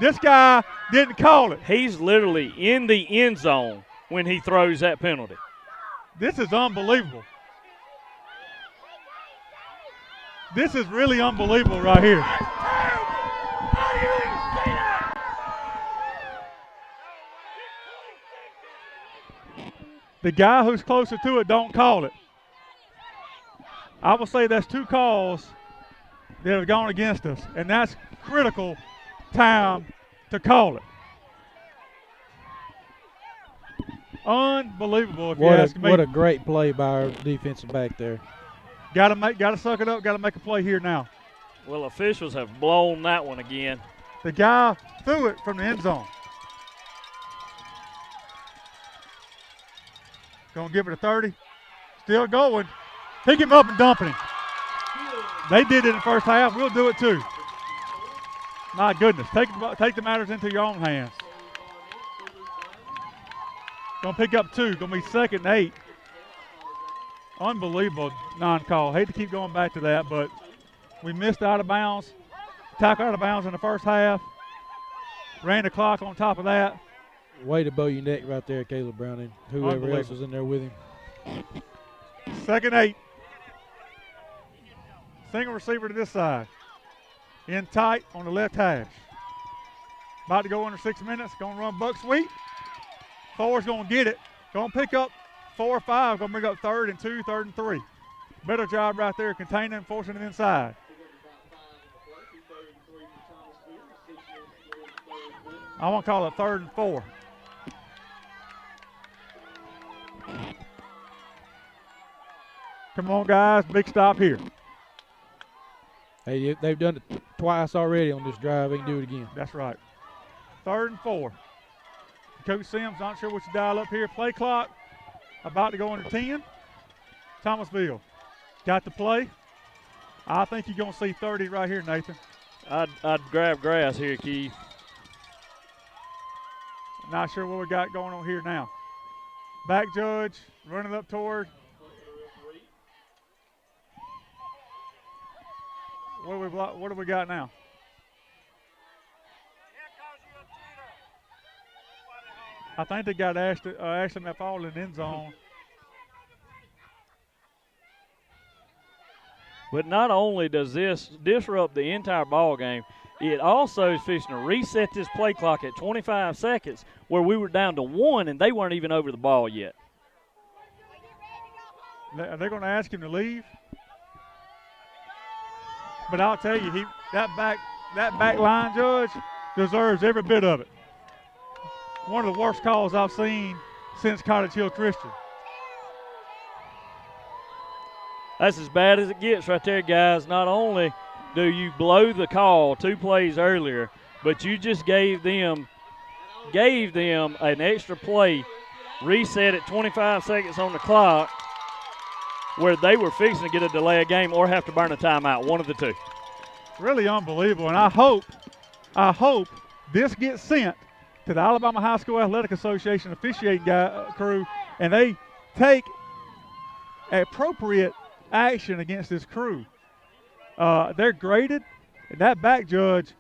This guy didn't call it. He's literally in the end zone when he throws that penalty. This is unbelievable. This is really unbelievable right here. The guy who's closer to it don't call it. I will say that's 2 calls that have gone against us, and that's critical time to call it. Unbelievable, if you ask me. What a great play by our defensive back there. Got to suck it up. Got to make a play here now. Well, officials have blown that one again. The guy threw it from the end zone. Going to give it a 30. Still going. Pick him up and dump him. They did it in the first half. We'll do it too. My goodness. Take the matters into your own hands. Going to pick up 2. Going to be 2nd and 8. Unbelievable non-call. Hate to keep going back to that, but we missed out of bounds. Tackle out of bounds in the first half. Ran the clock on top of that. Way to bow your neck right there, Caleb Browning. Whoever else was in there with him. 2nd and 8. Single receiver to this side. In tight on the left hash. About to go under 6 minutes. Going to run buck sweep. 4's going to get it. Going to pick up 4 or 5. Going to bring up 3rd and 2, 3rd and 3. Better job right there, containing and forcing it inside. I want to call it 3rd and 4. Come on, guys. Big stop here. Hey, they've done it twice already on this drive. They can do it again. That's right. 3rd and 4. Coach Sims, not sure what you dial up here. Play clock about to go under 10. Thomasville got the play. I think you're going to see 30 right here, Nathan. I'd grab grass here, Keith. Not sure what we got going on here now. Back judge running up toward. What do we got now? I think they got Ashton McFall in the end zone. But not only does this disrupt the entire ball game, it also is fixing to reset this play clock at 25 seconds where we were down to 1 and they weren't even over the ball yet. Are they going to ask him to leave? But I'll tell you, that back line judge deserves every bit of it. One of the worst calls I've seen since Cottage Hill Christian. That's as bad as it gets right there, guys. Not only do you blow the call 2 plays earlier, but you just gave them an extra play, reset at 25 seconds on the clock, where they were fixing to get a delay of game or have to burn a timeout, one of the two. Really unbelievable, and I hope this gets sent to the Alabama High School Athletic Association officiating crew, and they take appropriate action against this crew. They're graded, and that back judge,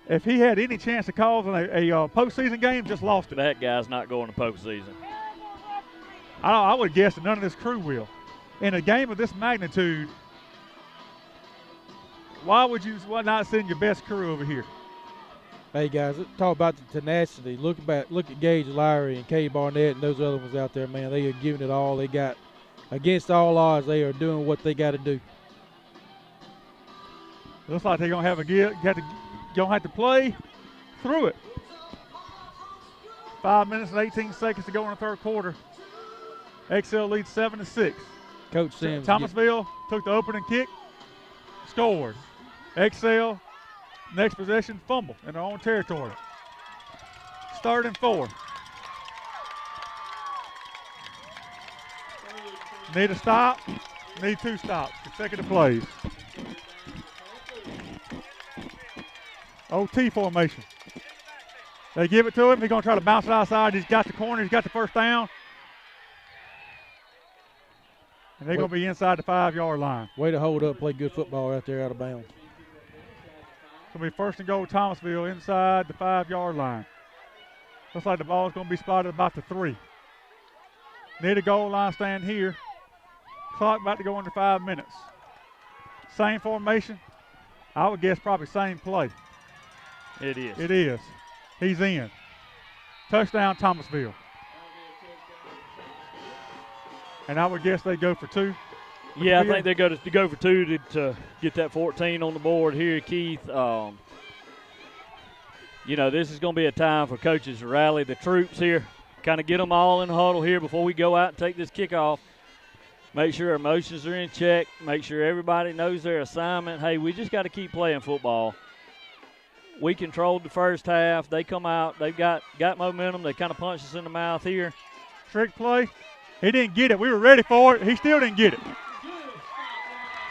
if he had any chance of causing a postseason game, just lost it. That guy's not going to postseason. I would guess that none of this crew will. In a game of this magnitude, why not send your best crew over here? Hey guys, let's talk about the tenacity. Look at Gage Lowry and Kay Barnett and those other ones out there, man. They are giving it all they got. Against all odds, they are doing what they got to do. Looks like they're gonna have to play through it. 5 minutes and 18 seconds to go in the third quarter. Excel leads 7-6. Coach Sims. Thomasville took the opening kick, scored. Excel, next possession, fumble in their own territory. 3rd and 4. Need a stop, need 2 stops, consecutive plays. OT formation. They give it to him. He's going to try to bounce it outside. He's got the corner. He's got the first down. And they're going to be inside the 5-yard line. Way to hold up, play good football out there out of bounds. It's going to be 1st and goal, Thomasville, inside the 5-yard line. Looks like the ball is going to be spotted about the 3. Need a goal line stand here. Clock about to go under 5 minutes. Same formation. I would guess probably same play. It is. It is. He's in. Touchdown, Thomasville. And I would guess they go for 2. Yeah, I think they go for 2 to get that 14 on the board here, Keith. This is going to be a time for coaches to rally the troops here, kind of get them all in the huddle here before we go out and take this kickoff. Make sure our emotions are in check. Make sure everybody knows their assignment. Hey, we just got to keep playing football. We controlled the first half. They come out. They've got momentum. They kind of punched us in the mouth here. Trick play. He didn't get it. We were ready for it. He still didn't get it.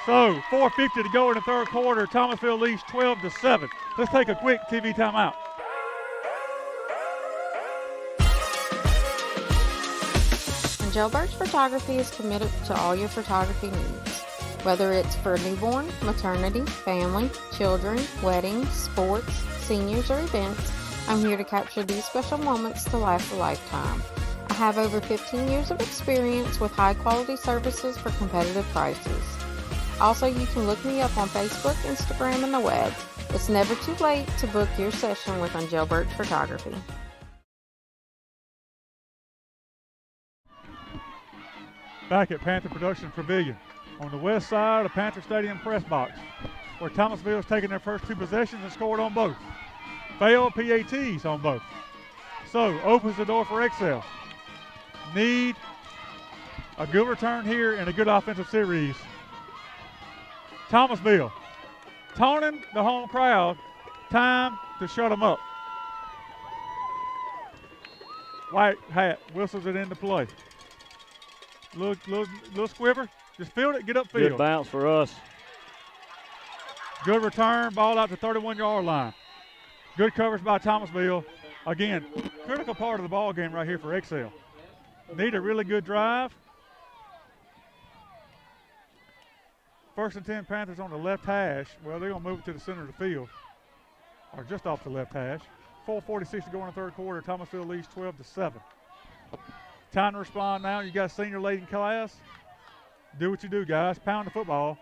So 4:50 to go in the third quarter. Thomasville leads 12-7. Let's take a quick TV timeout. Jailbird's Photography is committed to all your photography needs. Whether it's for newborn, maternity, family, children, weddings, sports, seniors, or events, I'm here to capture these special moments to last a lifetime. I have over 15 years of experience with high-quality services for competitive prices. Also, you can look me up on Facebook, Instagram, and the web. It's never too late to book your session with Jailbird's Photography. Back at Panther Production Pavilion on the west side of Panther Stadium press box, where Thomasville's taken their first 2 possessions and scored on both. Failed PATs on both. So opens the door for Excel. Need a good return here and a good offensive series. Thomasville taunting the home crowd. Time to shut them up. White hat whistles it into play. Little squiver. Just field it, get upfield. Good bounce for us. Good return, ball out to 31-yard line. Good coverage by Thomasville. Again, critical part of the ball game right here for Excel. Need a really good drive. 1st and 10 Panthers on the left hash. Well, they're going to move it to the center of the field, or just off the left hash. 4:46 to go in the third quarter. Thomasville leads 12-7. Time to respond now. You got a senior-laden class. Do what you do, guys. Pound the football.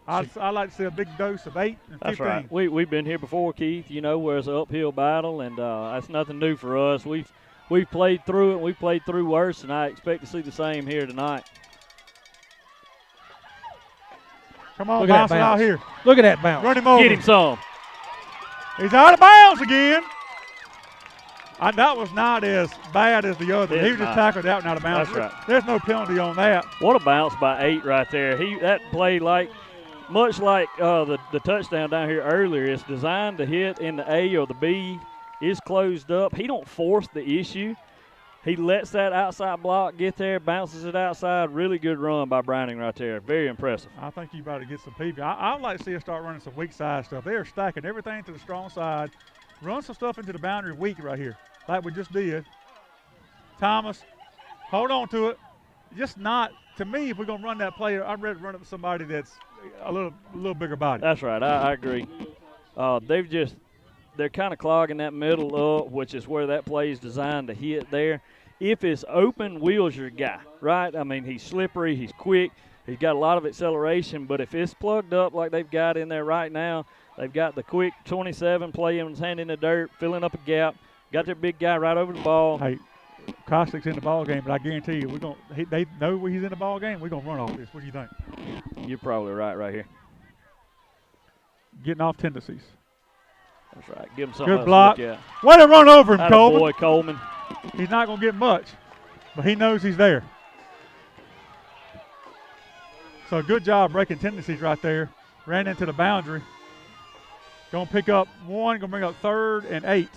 I'd like to see a big dose of 8 and 15. That's right. We've been here before, Keith, where it's an uphill battle, and that's nothing new for us. We've played through it. We've played through worse, and I expect to see the same here tonight. Come on, bounce it out here. Look at that bounce. Run him over. Get him some. He's out of bounds again. That was not as bad as the other. He was just tackled out and out of bounds. That's right. There's no penalty on that. What a bounce by 8 right there. That play, much like the touchdown down here earlier, it's designed to hit in the A or the B. Is closed up. He don't force the issue. He lets that outside block get there, bounces it outside. Really good run by Browning right there. Very impressive. I think you better get some people. I would like to see us start running some weak side stuff. They are stacking everything to the strong side. Run some stuff into the boundary weak right here, like we just did. Thomas, hold on to it. Just not, to me, if we're going to run that play, I'd rather run it with somebody that's a little bigger body. That's right. I agree. They're kind of clogging that middle up, which is where that play is designed to hit there. If it's open, Wheel's your guy, right? I mean, he's slippery, he's quick, he's got a lot of acceleration, but if it's plugged up like they've got in there right now, they've got the quick 27 playing his hand in the dirt, filling up a gap, got their big guy right over the ball. Hey, Kostic's in the ball game, but I guarantee you, they know he's in the ball game. We're going to run off this. What do you think? You're probably right here. Getting off tendencies. That's right. Give him something Good block. to look at. Way to run over him, Coleman. Boy, Coleman. He's not going to get much, but he knows he's there. So good job breaking tendencies right there. Ran into the boundary. Going to pick up 1, going to bring up 3rd and 8.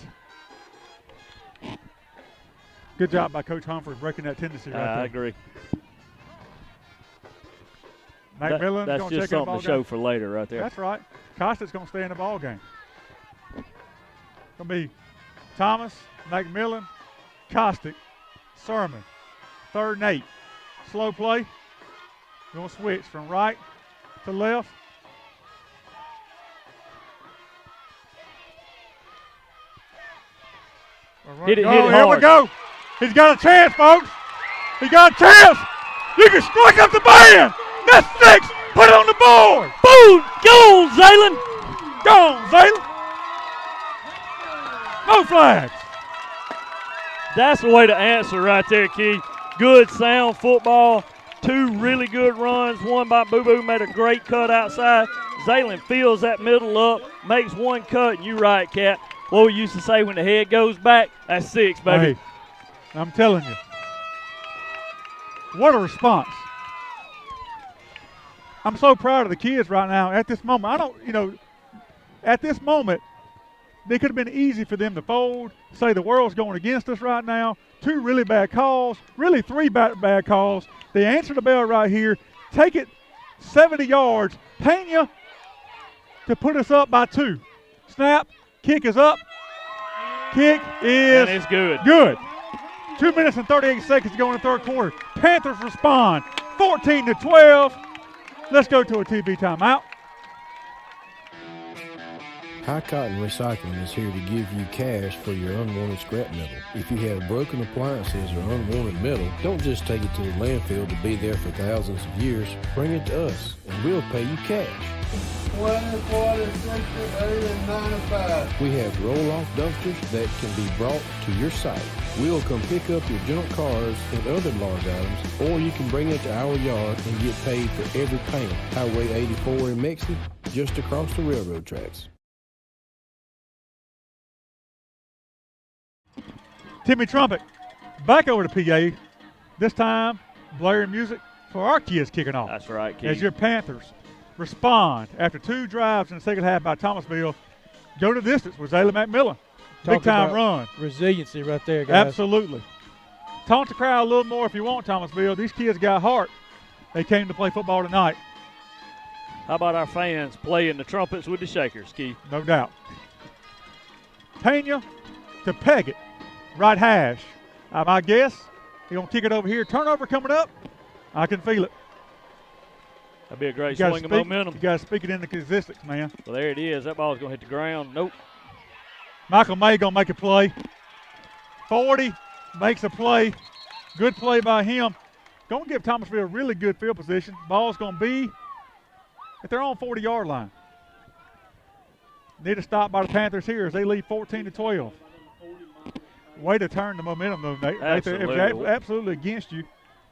Good job by Coach Humphrey breaking that tendency right there. I agree. McMillan's that's going to just check in the something ball to show game. for later right there. That's right. Costa's going to stay in the ball game. Going to be Thomas, McMillan, Kostic, Sermon. 3rd and 8. Slow play. Going to switch from right to left. Hit it here hard. we go. He's got a chance, folks. He got a chance. You can strike up the band. That's 6. Put it on the board. Boom. Go, Zaylen. Go on, Zaylen. No flags. That's the way to answer right there, Key. Good sound football. 2 really good runs. One by Boo Boo, made a great cut outside. Zaylen fills that middle up, makes 1 cut, and you're right, Cat. What we used to say, when the head goes back, that's 6, baby. Hey, I'm telling you. What a response. I'm so proud of the kids right now at this moment. At this moment, it could have been easy for them to fold, say the world's going against us right now. 2 really bad calls, really 3 bad calls. They answer the bell right here. Take it 70 yards. Pena to put us up by 2. Snap. Kick is up. Kick is and it's good. Good. 2 minutes and 38 seconds to go in the 3rd quarter. Panthers respond 14-12. Let's go to a TV timeout. High Cotton Recycling is here to give you cash for your unwanted scrap metal. If you have broken appliances or unwanted metal, don't just take it to the landfill to be there for thousands of years. Bring it to us, and we'll pay you cash. 20, 40, 60, 80, and 95. We have roll-off dumpsters that can be brought to your site. We'll come pick up your junk cars and other large items, or you can bring it to our yard and get paid for every pound. Highway 84 in Mexley, just across the railroad tracks. Timmy Trumpet back over to PA. This time, blaring music for our kids kicking off. That's right, Keith. As your Panthers respond after 2 drives in the second half by Thomasville, go to distance with Zaylen McMillan. Big time run. Resiliency right there, guys. Absolutely. Taunt the crowd a little more if you want, Thomasville. These kids got heart. They came to play football tonight. How about our fans playing the trumpets with the shakers, Keith? No doubt. Pena to Peggett. Right hash. My guess, he's going to kick it over here. Turnover coming up. I can feel it. That'd be a great swing of momentum. You got to speak it into existence, man. Well, there it is. That ball's going to hit the ground. Nope. Michael May going to make a play. 40 makes a play. Good play by him. Going to give Thomasville a really good field position. Ball's going to be at their own 40-yard line. Need a stop by the Panthers here as they lead 14-12. Way to turn the momentum, though, Nate. Absolutely. If it's absolutely against you,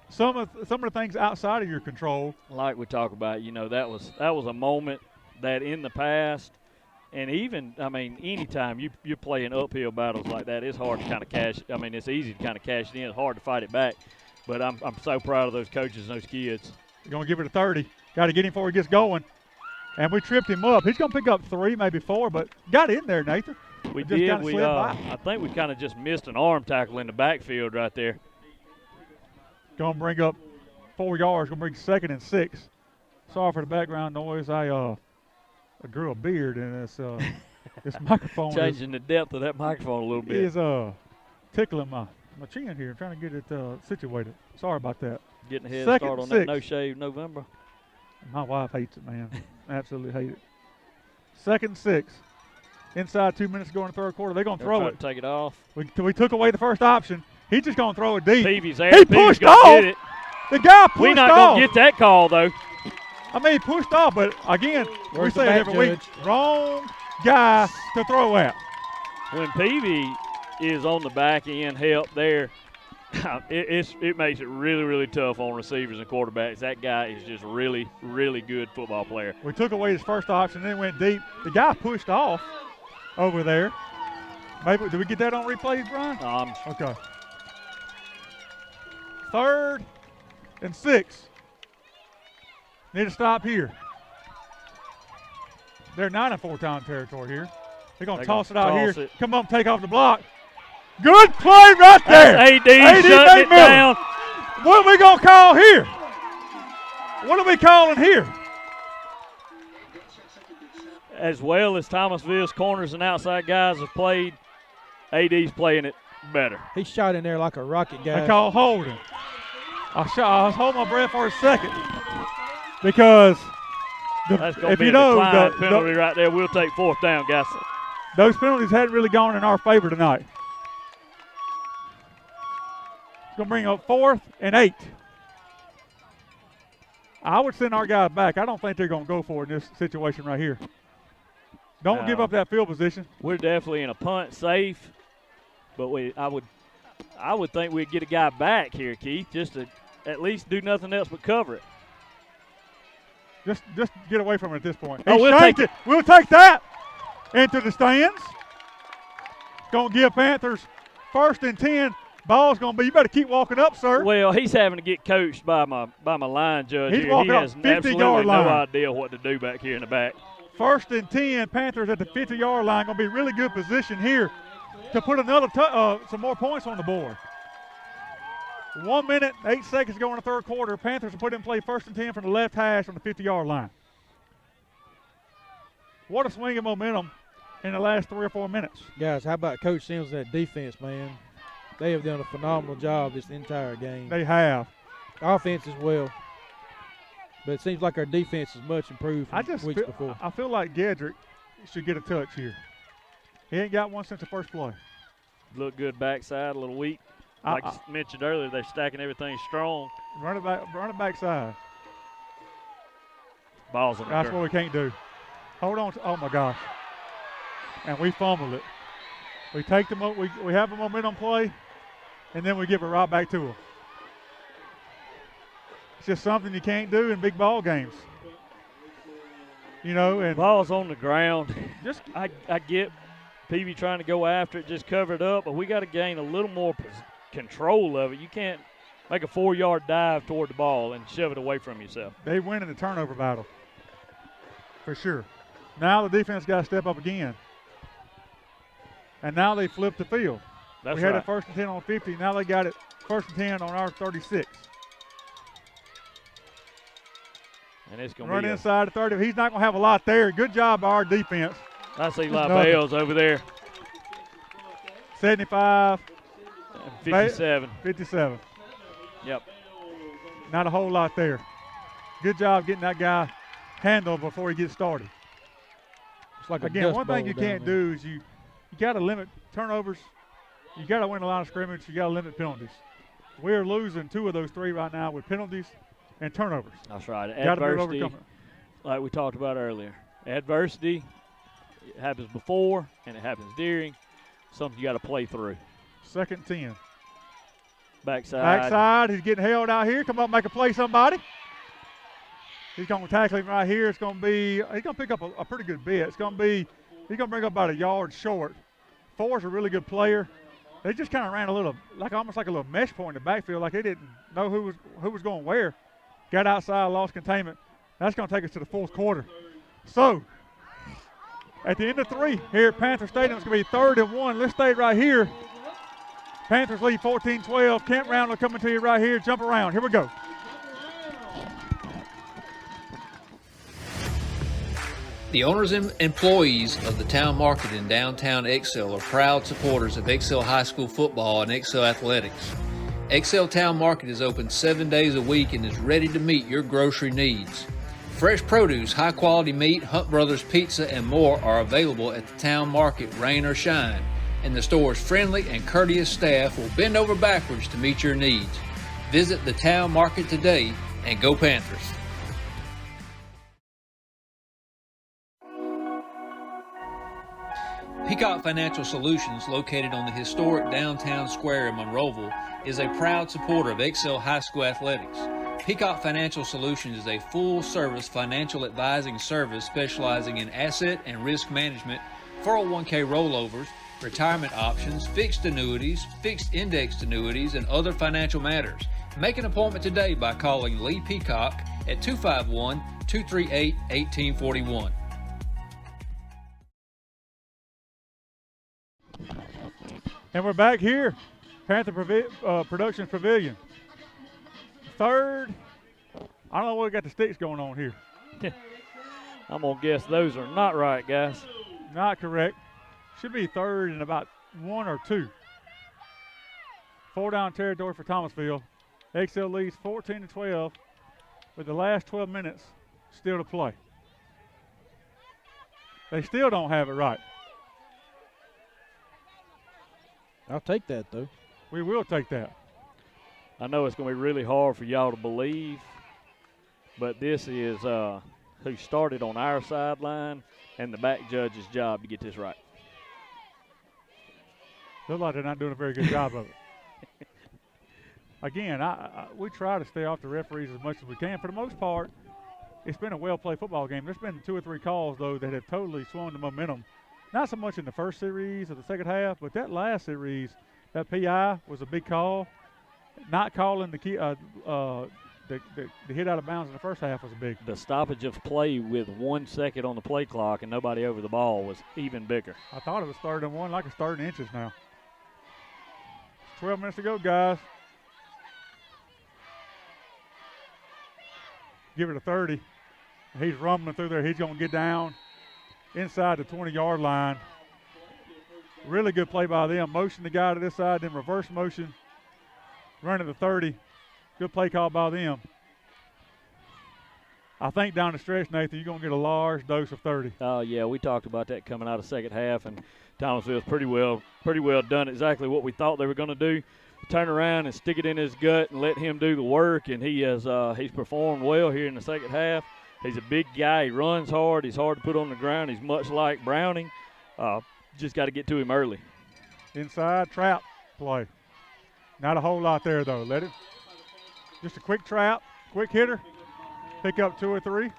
some of the things outside of your control. Like we talk about, that was a moment that in the past And even, I mean, anytime you're playing uphill battles like that, it's hard to kind of cash. I mean, it's easy to kind of cash it in. It's hard to fight it back. But I'm so proud of those coaches and those kids. We're going to give it a 30. Got to get him before he gets going. And we tripped him up. He's going to pick up 3, maybe 4, but got in there, Nathan. We did. I think we kind of just missed an arm tackle in the backfield right there. Going to bring up 4 yards. Going to bring 2nd and 6. Sorry for the background noise. I grew a beard, and this microphone changing the depth of that microphone a little bit. Is tickling my chin here, trying to get it situated. Sorry about that. Getting a head start on that no-shave November. My wife hates it, man. Absolutely hate it. 2nd and 6. Inside 2 minutes to go in the third quarter. They're going to throw it. Take it off. We took away the first option. He's just going to throw it deep. Peavy's there. He pushed off. The guy pushed off. We're not going to get that call, though. I mean, he pushed off, but again, we say it every week. Wrong guy to throw at. When Peavy is on the back end help there, it makes it really, really tough on receivers and quarterbacks. That guy is just really, really good football player. We took away his first option, then went deep. The guy pushed off over there. Maybe did we get that on replay, Brian? Okay. 3rd and 6. Need to stop here. They're 9-4 time territory here. They're going to toss it out here. Come on, take off the block. Good play right there. AD shutting it down. What are we going to call here? What are we calling here? As well as Thomasville's corners and outside guys have played, AD's playing it better. He shot in there like a rocket, guy. They call holding. I was holding my breath for a second because that's going to be a decline penalty right there. We'll take 4th down, guys. Those penalties hadn't really gone in our favor tonight. It's going to bring up 4th and 8. I would send our guys back. I don't think they're going to go for it in this situation right here. Don't give up that field position. We're definitely in a punt safe, but I would think we'd get a guy back here, Keith, just to at least do nothing else but cover it. Just get away from it at this point. We'll take it. We'll take that into the stands. It's going to give Panthers 1st and 10. Ball's going to be, you better keep walking up, sir. Well, he's having to get coached by my line judge he's here. Walking he up has 50 absolutely yard line. no idea what to do back here in the back. 1st and 10, Panthers at the 50-yard line. Going to be really good position here to put another some more points on the board. 1 minute, 8 seconds to go in the third quarter. Panthers will put in play 1st and 10 from the left hash on the 50-yard line. What a swing of momentum in the last 3 or 4 minutes. Guys, how about Coach Sims and that defense, man? They have done a phenomenal job this entire game. They have. Offense as well. But it seems like our defense is much improved from weeks before. I feel like Gedrick should get a touch here. He ain't got one since the first play. Look good backside, a little weak. Like I mentioned earlier, they're stacking everything strong. Run it backside. Ball's on the That's what we can't do. Hold on. Oh, my gosh. And we fumbled it. We take we have a momentum play, and then we give it right back to them. It's just something you can't do in big ball games. You know, and ball's on the ground. I get Peavy trying to go after it, just cover it up, but we got to gain a little more control of it. You can't make a 4-yard dive toward the ball and shove it away from yourself. They win in the turnover battle, for sure. Now the defense got to step up again. And now they flipped the field. That's we had right. it 1st and 10 on 50. Now they got it 1st and 10 on our 36. And it's going to run inside the 30. He's not going to have a lot there. Good job by our defense. I see Eli Bales over there. 75. 57. 57. Yep. Not a whole lot there. Good job getting that guy handled before he gets started. It's like again, one thing you can't do is you got to limit turnovers. You got to win a line of scrimmage. You got to limit penalties. We're losing 2 of those 3 right now with penalties and turnovers. That's right. Adversity, like we talked about earlier. Adversity, it happens before and it happens during. Something you got to play through. 2nd and 10. Backside. He's getting held out here. Come up, make a play, somebody. He's going to tackle him right here. It's going to be, he's going to pick up a pretty good bit. It's going to be He's going to bring up about a yard short. Ford's a really good player. They just kind of ran a little, almost like a little mesh point in the backfield, like they didn't know who was going where. Got outside, lost containment. That's going to take us to the fourth quarter. So, at the end of 3 here at Panther Stadium, it's going to be 3rd and 1. Let's stay right here. Panthers lead 14-12. Kent Roundler coming to you right here. Jump around. Here we go. The owners and employees of the town market in downtown Excel are proud supporters of Excel High School football and Excel athletics. Excel Town Market is open 7 days a week and is ready to meet your grocery needs. Fresh produce, high-quality meat, Hunt Brothers Pizza, and more are available at the town market, rain or shine, and the store's friendly and courteous staff will bend over backwards to meet your needs. Visit the town market today and go Panthers! Peacock Financial Solutions, located on the historic downtown square in Monroeville, is a proud supporter of Excel High School athletics. Peacock Financial Solutions is a full-service financial advising service specializing in asset and risk management, 401k rollovers, retirement options, fixed annuities, fixed indexed annuities, and other financial matters. Make an appointment today by calling Lee Peacock at 251-238-1841. And we're back here, Panther Productions Pavilion. 3rd. I don't know what we got the sticks going on here. I'm going to guess those are not right, guys. Not correct. Should be 3rd and about 1 or 2. 4 down territory for Thomasville. Excel leads 14-12 with the last 12 minutes still to play. They still don't have it right. I'll take that, though. We will take that. I know it's going to be really hard for y'all to believe, but this is who started on our sideline and the back judge's job to get this right. Looks like they're not doing a very good job of it. Again, we try to stay off the referees as much as we can. For the most part, it's been a well-played football game. There's been 2 or 3 calls, though, that have totally swung the momentum. Not so much in the first series or the second half, but that last series, that PI was a big call. Not calling the hit out of bounds in the first half was a big. The stoppage of play with 1 second on the play clock and nobody over the ball was even bigger. I thought it was 3rd and 1, like it's 3rd and inches now. 12 minutes to go, guys. Give it a 30. He's rumbling through there. He's going to get down inside the 20-yard line. Really good play by them. Motion the guy to this side, then reverse motion. Run at the 30. Good play call by them. I think down the stretch, Nathan, you're going to get a large dose of 30. Oh, yeah, we talked about that coming out of second half, and Thomasville's pretty well done exactly what we thought they were going to do. Turn around and stick it in his gut and let him do the work, and he's performed well here in the second half. He's a big guy. He runs hard. He's hard to put on the ground. He's much like Browning. Just got to get to him early. Inside trap play. Not a whole lot there, though. Let it. Just a quick trap, quick hitter. Pick up 2 or 3. I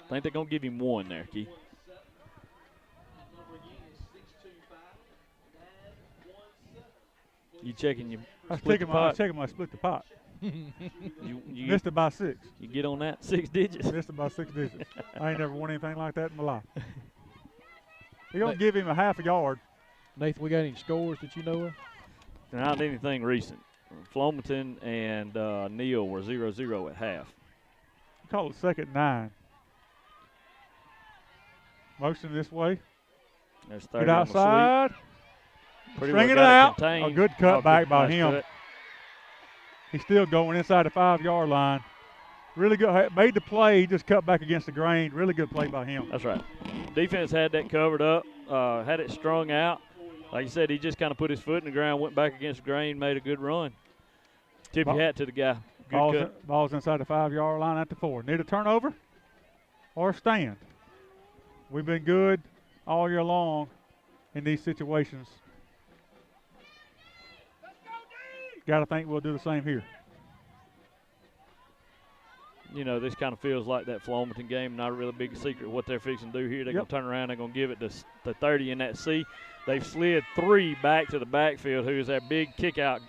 think they're going to give him 1 there, Keith. You checking your split the pot? I was checking my split the pot. you missed it by 6. You get on that 6 digits? Missed it by 6 digits. I ain't never won anything like that in my life. You're going to give him a half a yard. Nathan, we got any scores that you know of? Not anything recent. Flomaton and Neal were 0-0 at half. Call it 2nd and 9. Motion this way. There's 30 Get outside. Stringing it out. A good cut back by him. Cut. He's still going inside the 5-yard line. Really good. Made the play. He just cut back against the grain. Really good play by him. That's right. Defense had that covered up, had it strung out. Like you said, he just kind of put his foot in the ground, went back against the grain, made a good run. Tip your hat to the guy. Good cut. Ball's inside the 5-yard line at the 4. Need a turnover or a stand. We've been good all year long in these situations. Got to think we'll do the same here. this kind of feels like that Flomaton game. Not a really big secret what they're fixing to do here. They're going to turn around. They're going to give it to 30 in that C. They've slid 3 back to the backfield, who is their big kick-out.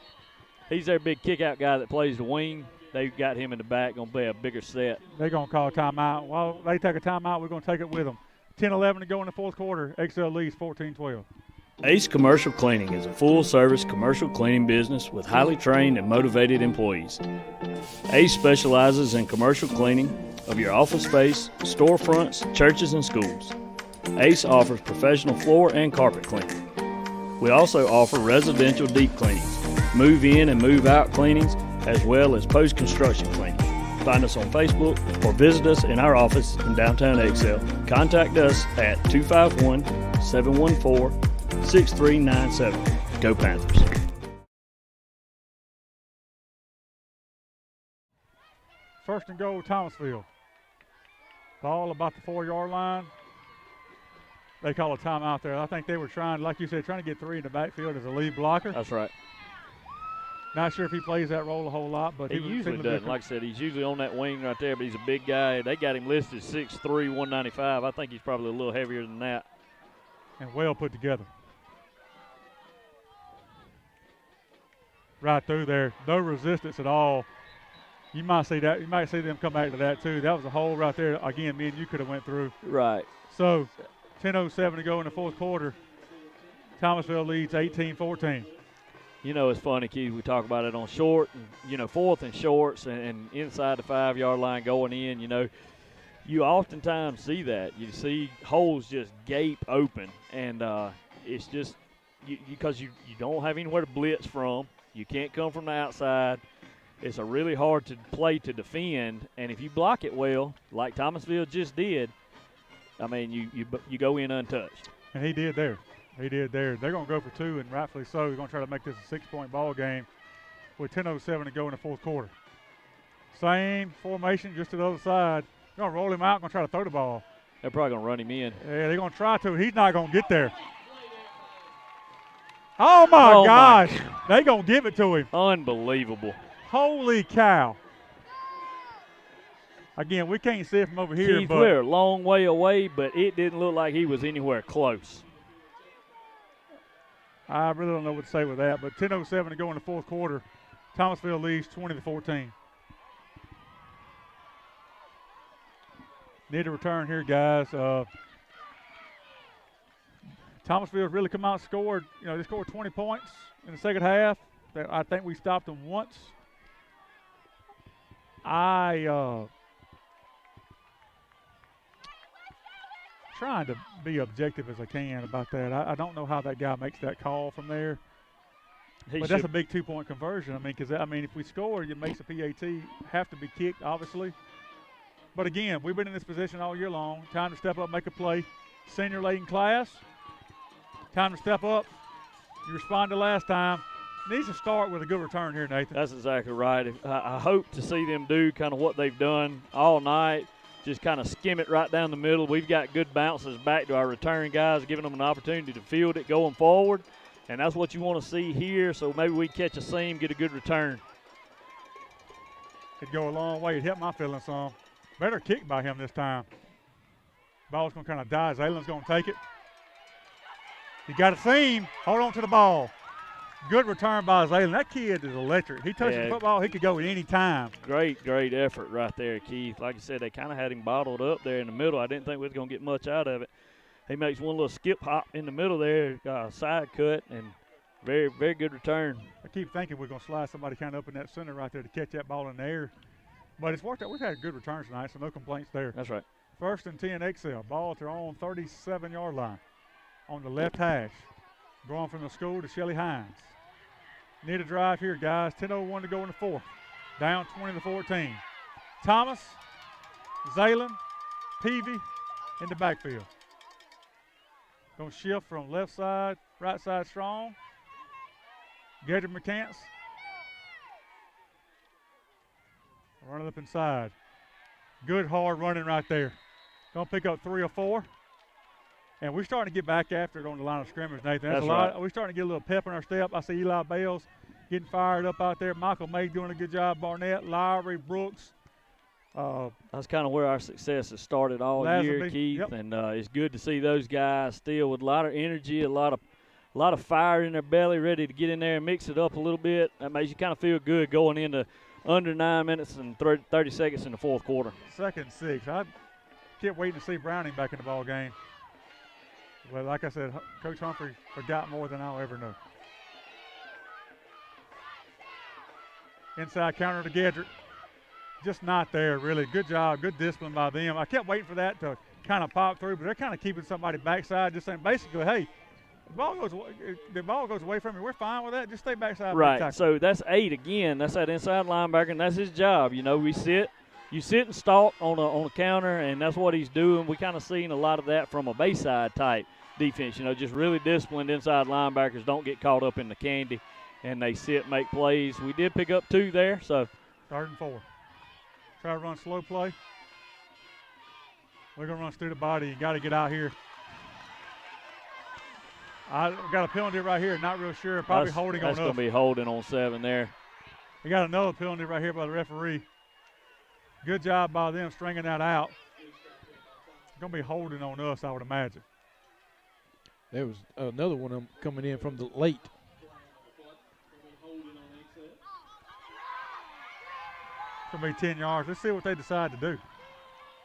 He's their big kick-out guy that plays the wing. They've got him in the back, going to play a bigger set. They're going to call a timeout. While they take a timeout, we're going to take it with them. 10-11 to go in the fourth quarter. Excel leads 14-12. Ace Commercial Cleaning is a full-service commercial cleaning business with highly trained and motivated employees. Ace specializes in commercial cleaning of your office space, storefronts, churches, and schools. Ace offers professional floor and carpet cleaning. We also offer residential deep cleanings, move-in and move-out cleanings, as well as post-construction cleaning. Find us on Facebook or visit us in our office in downtown Excel. Contact us at 251-714-6397. Go Panthers. First and goal, Thomasville. Ball about the 4-yard line. They call a timeout there. I think they were trying, like you said, trying to get 3 in the backfield as a lead blocker. That's right. Not sure if he plays that role a whole lot, but he usually doesn't. Like I said, he's usually on that wing right there, but he's a big guy. They got him listed 6'3", 195. I think he's probably a little heavier than that. And well put together. Right through there. No resistance at all. You might see that. You might see them come back to that too. That was a hole right there. Again, me and you could have went through. Right. So 10:07 to go in the fourth quarter. Thomasville leads 18-14. It's funny, Keith, we talk about it on short, and, fourth and shorts and inside the 5-yard line going in, you oftentimes see that. You see holes just gape open, and it's just because you don't have anywhere to blitz from. You can't come from the outside. It's a really hard to play to defend, and if you block it well, like Thomasville just did, I mean, you go in untouched. And he did there. He did there. They're going to go for 2, and rightfully so. They're going to try to make this a 6-point ball game with 10:07 to go in the fourth quarter. Same formation, just to the other side. They're going to roll him out, going to try to throw the ball. They're probably going to run him in. Yeah, they're going to try to. He's not going to get there. Oh, my gosh. They're going to give it to him. Unbelievable. Holy cow. Again, we can't see it from over here. Keith, we're a long way away, but it didn't look like he was anywhere close. I really don't know what to say with that, but 10:07 to go in the fourth quarter. Thomasville leads 20-14. Need a return here, guys. Thomasville's really come out and scored. They scored 20 points in the second half. I think we stopped them once. Trying to be objective as I can about that. I don't know how that guy makes that call from there. But that's a big 2-point conversion. If we score, it makes the PAT have to be kicked, obviously. But again, we've been in this position all year long. Time to step up, make a play. Senior laden class. Time to step up. You responded last time. Needs to start with a good return here, Nathan. That's exactly right. I hope to see them do kind of what they've done all night. Just kind of skim it right down the middle. We've got good bounces back to our return guys, giving them an opportunity to field it going forward. And that's what you want to see here, so maybe we catch a seam, get a good return. It'd go a long way. It'd help my feelings some. Better kick by him this time. Ball's going to kind of die. Zalen's going to take it. He got a seam. Hold on to the ball. Good return by Zalen. That kid is electric. He touches the football, he could go at any time. Great effort right there, Keith. Like I said, they kind of had him bottled up there in the middle. I didn't think we was going to get much out of it. He makes one little skip hop in the middle there, side cut, and very, very good return. I keep thinking we're going to slide somebody kind of up in that center right there to catch that ball in the air. But it's worked out. We've had good returns tonight, so no complaints there. That's right. 1st and 10 Excel. Ball at their own 37-yard line on the left hash. Going from the school to Shelly Hines. Need a drive here, guys. 10:01 to go in the fourth. Down 20-14. Thomas, Zalen, Peavy in the backfield. Going to shift from left side, right side strong. Gator McCants. Running up inside. Good hard running right there. Going to pick up 3 or 4. And we're starting to get back after it on the line of scrimmage, Nathan. That's right. We're starting to get a little pep in our step. I see Eli Bales getting fired up out there. Michael May doing a good job. Barnett, Lowry, Brooks. That's kind of where our success has started all year, Keith, yep. and it's good to see those guys still with a lot of energy, a lot of fire in their belly, ready to get in there and mix it up a little bit. That makes you kind of feel good going into under 9 minutes and 30 seconds in the fourth quarter. 2nd and 6. I kept waiting to see Browning back in the ball game. Well, like I said, Coach Humphrey forgot more than I'll ever know. Inside counter to Gedrick. Just not there, really. Good job, good discipline by them. I kept waiting for that to kind of pop through, but they're kind of keeping somebody backside, just saying basically, hey, the ball goes away from me. We're fine with that. Just stay backside. Right. So that's 8 again. That's that inside linebacker, and that's his job. You know, you sit and stalk on a counter, and that's what he's doing. We kind of seen a lot of that from a Bayside type defense. You know, just really disciplined inside linebackers don't get caught up in the candy, and they sit, make plays. We did pick up 2 there. So 3rd and 4. Try to run slow play. We're going to run student body. You got to get out here. I got a penalty right here. Not real sure. Probably holding on us. That's going to be holding on 7 there. We got another penalty right here by the referee. Good job by them stringing that out. It's going to be holding on us, I would imagine. There was another one of them coming in from the late. It's going to be 10 yards. Let's see what they decide to do.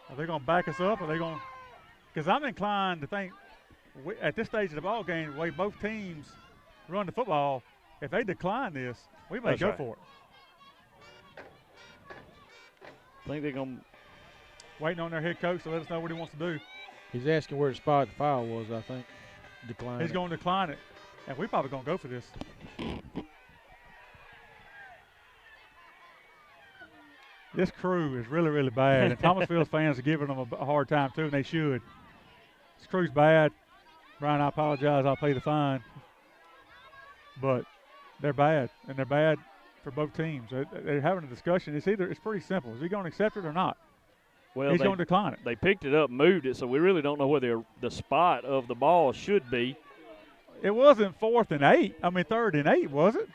Are they going to back us up? Are they going to – because I'm inclined to think at this stage of the ball game, the way both teams run the football, if they decline this, we may go for it. I think they're going to – waiting on their head coach to let us know what he wants to do. He's asking where the spot the foul was, I think. Decline. He's going to decline it, and we're probably going to go for this. This crew is really, really bad, and Thomasville fans are giving them a hard time too, and they should. This crew's bad. Brian, I apologize. I'll pay the fine. But they're bad, and they're bad for both teams. They're having a discussion. It's pretty simple. Is he going to accept it or not? Well, he's going to decline it. They picked it up, moved it, so we really don't know where the spot of the ball should be. It wasn't 4th and 8. I mean, 3rd and 8, was it?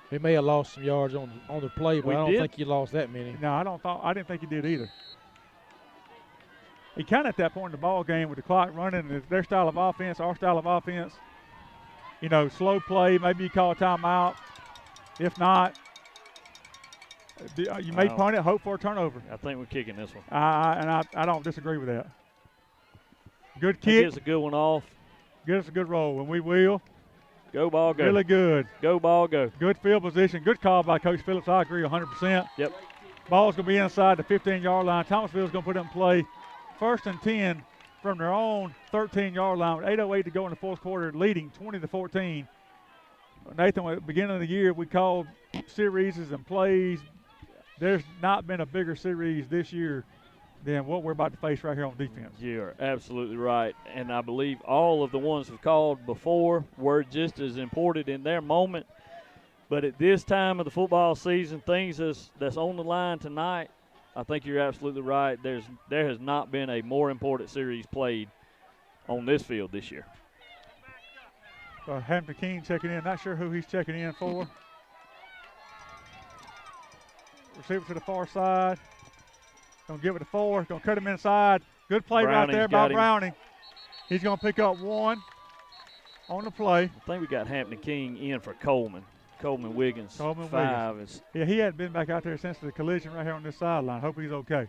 He may have lost some yards on the play, but I don't think he lost that many. No, I didn't think he did either. He kind of at that point in the ball game with the clock running, their style of offense, our style of offense. You know, slow play. Maybe you call a timeout. If not, you may punt it, hope for a turnover. I think we're kicking this one. I don't disagree with that. Good kick. Gets a good one off. Get us a good roll, and we will. Go ball, go. Really good. Go ball, go. Good field position. Good call by Coach Phillips. I agree 100%. Yep. Ball's going to be inside the 15-yard line. Thomasville's going to put it in play. 1st and 10 from their own 13-yard line with 8:08 to go in the fourth quarter, leading 20-14. Nathan, at the beginning of the year, we called series and plays. There's not been a bigger series this year than what we're about to face right here on defense. You're absolutely right. And I believe all of the ones we've called before were just as important in their moment. But at this time of the football season, things that's on the line tonight, I think you're absolutely right. There has not been a more important series played on this field this year. Hampton King checking in. Not sure who he's checking in for. Receiver to the far side. Going to give it to 4. Going to cut him inside. Good play right there by Browning. He's going to pick up 1 on the play. I think we got Hampton King in for Coleman. Coleman Wiggins. 5. Yeah, he hadn't been back out there since the collision right here on this sideline. Hope he's okay.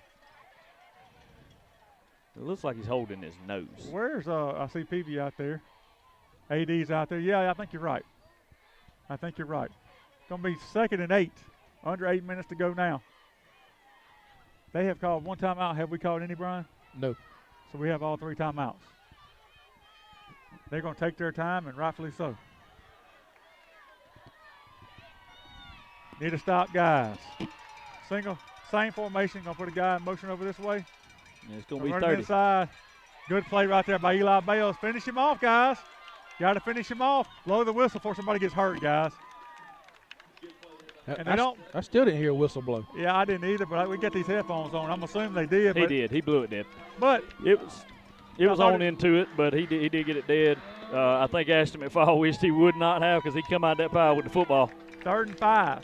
It looks like he's holding his nose. Where's I see PV out there. AD's out there. Yeah, I think you're right. It's going to be 2nd and 8. Under 8 minutes to go now. They have called 1 timeout. Have we called any, Brian? No. So we have all 3 timeouts. They're going to take their time, and rightfully so. Need to stop guys. Same formation. Going to put a guy in motion over this way. Yeah, it's going to be 30. Inside. Good play right there by Eli Bales. Finish him off, guys. Got to finish him off. Blow the whistle before somebody gets hurt, guys. And I still didn't hear a whistle blow. Yeah, I didn't either, but we got these headphones on. I'm assuming they did. He did. He blew it dead. But it was on into it, but he did get it dead. I think Ashton McFall wished he would not have because he come out that pile with the football. 3rd and 5.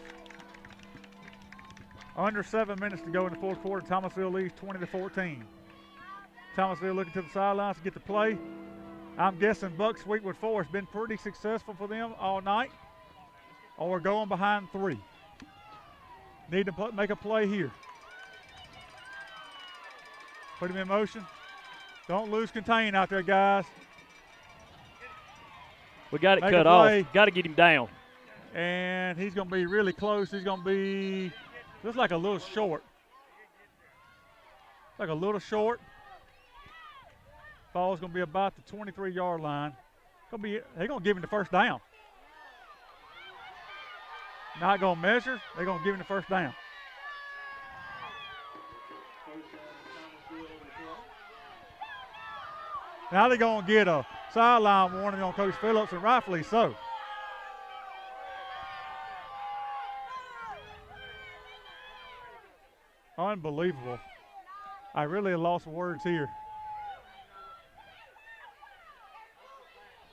Under 7 minutes to go in the fourth quarter. Thomasville leads 20-14. Thomasville looking to the sidelines to get the play. I'm guessing Buck Sweetwood Forest been pretty successful for them all night, or we're going behind 3. Need to make a play here. Put him in motion. Don't lose contain out there, guys. We got it cut off. Got to get him down. And he's going to be really close. He's going to be, looks like a little short. Like a little short. Ball's going to be about the 23-yard line. They're going to give him the first down. Not going to measure. They're going to give him the first down. Now they're going to get a sideline warning on Coach Phillips, and rightfully so. Unbelievable. I really lost words here.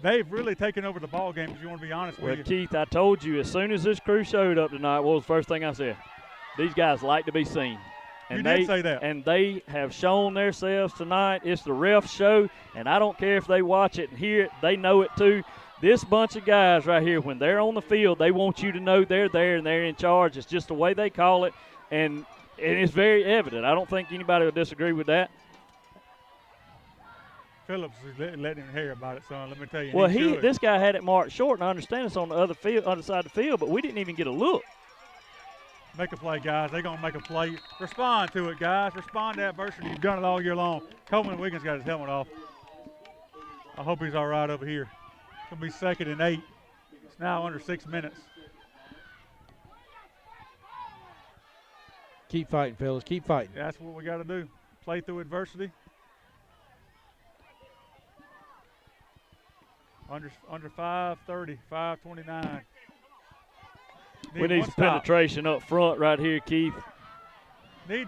They've really taken over the ball game, if you want to be honest with you. Well, Keith, I told you, as soon as this crew showed up tonight, what was the first thing I said? These guys like to be seen. And you did say that. And they have shown themselves tonight. It's the ref show, and I don't care if they watch it and hear it. They know it too. This bunch of guys right here, when they're on the field, they want you to know they're there and they're in charge. It's just the way they call it, and it's very evident. I don't think anybody will disagree with that. Phillips is letting him hear about it, son. Let me tell you. Well, this guy had it marked short, and I understand it's on the other side of the field, but we didn't even get a look. Make a play, guys. They're going to make a play. Respond to it, guys. Respond to adversity. You've done it all year long. Coleman Wiggins got his helmet off. I hope he's all right over here. It's going to be 2nd and 8. It's now under 6 minutes. Keep fighting, fellas. Keep fighting. That's what we got to do. Play through adversity. Under 5:30, 5:29. We need some penetration up front right here, Keith. Need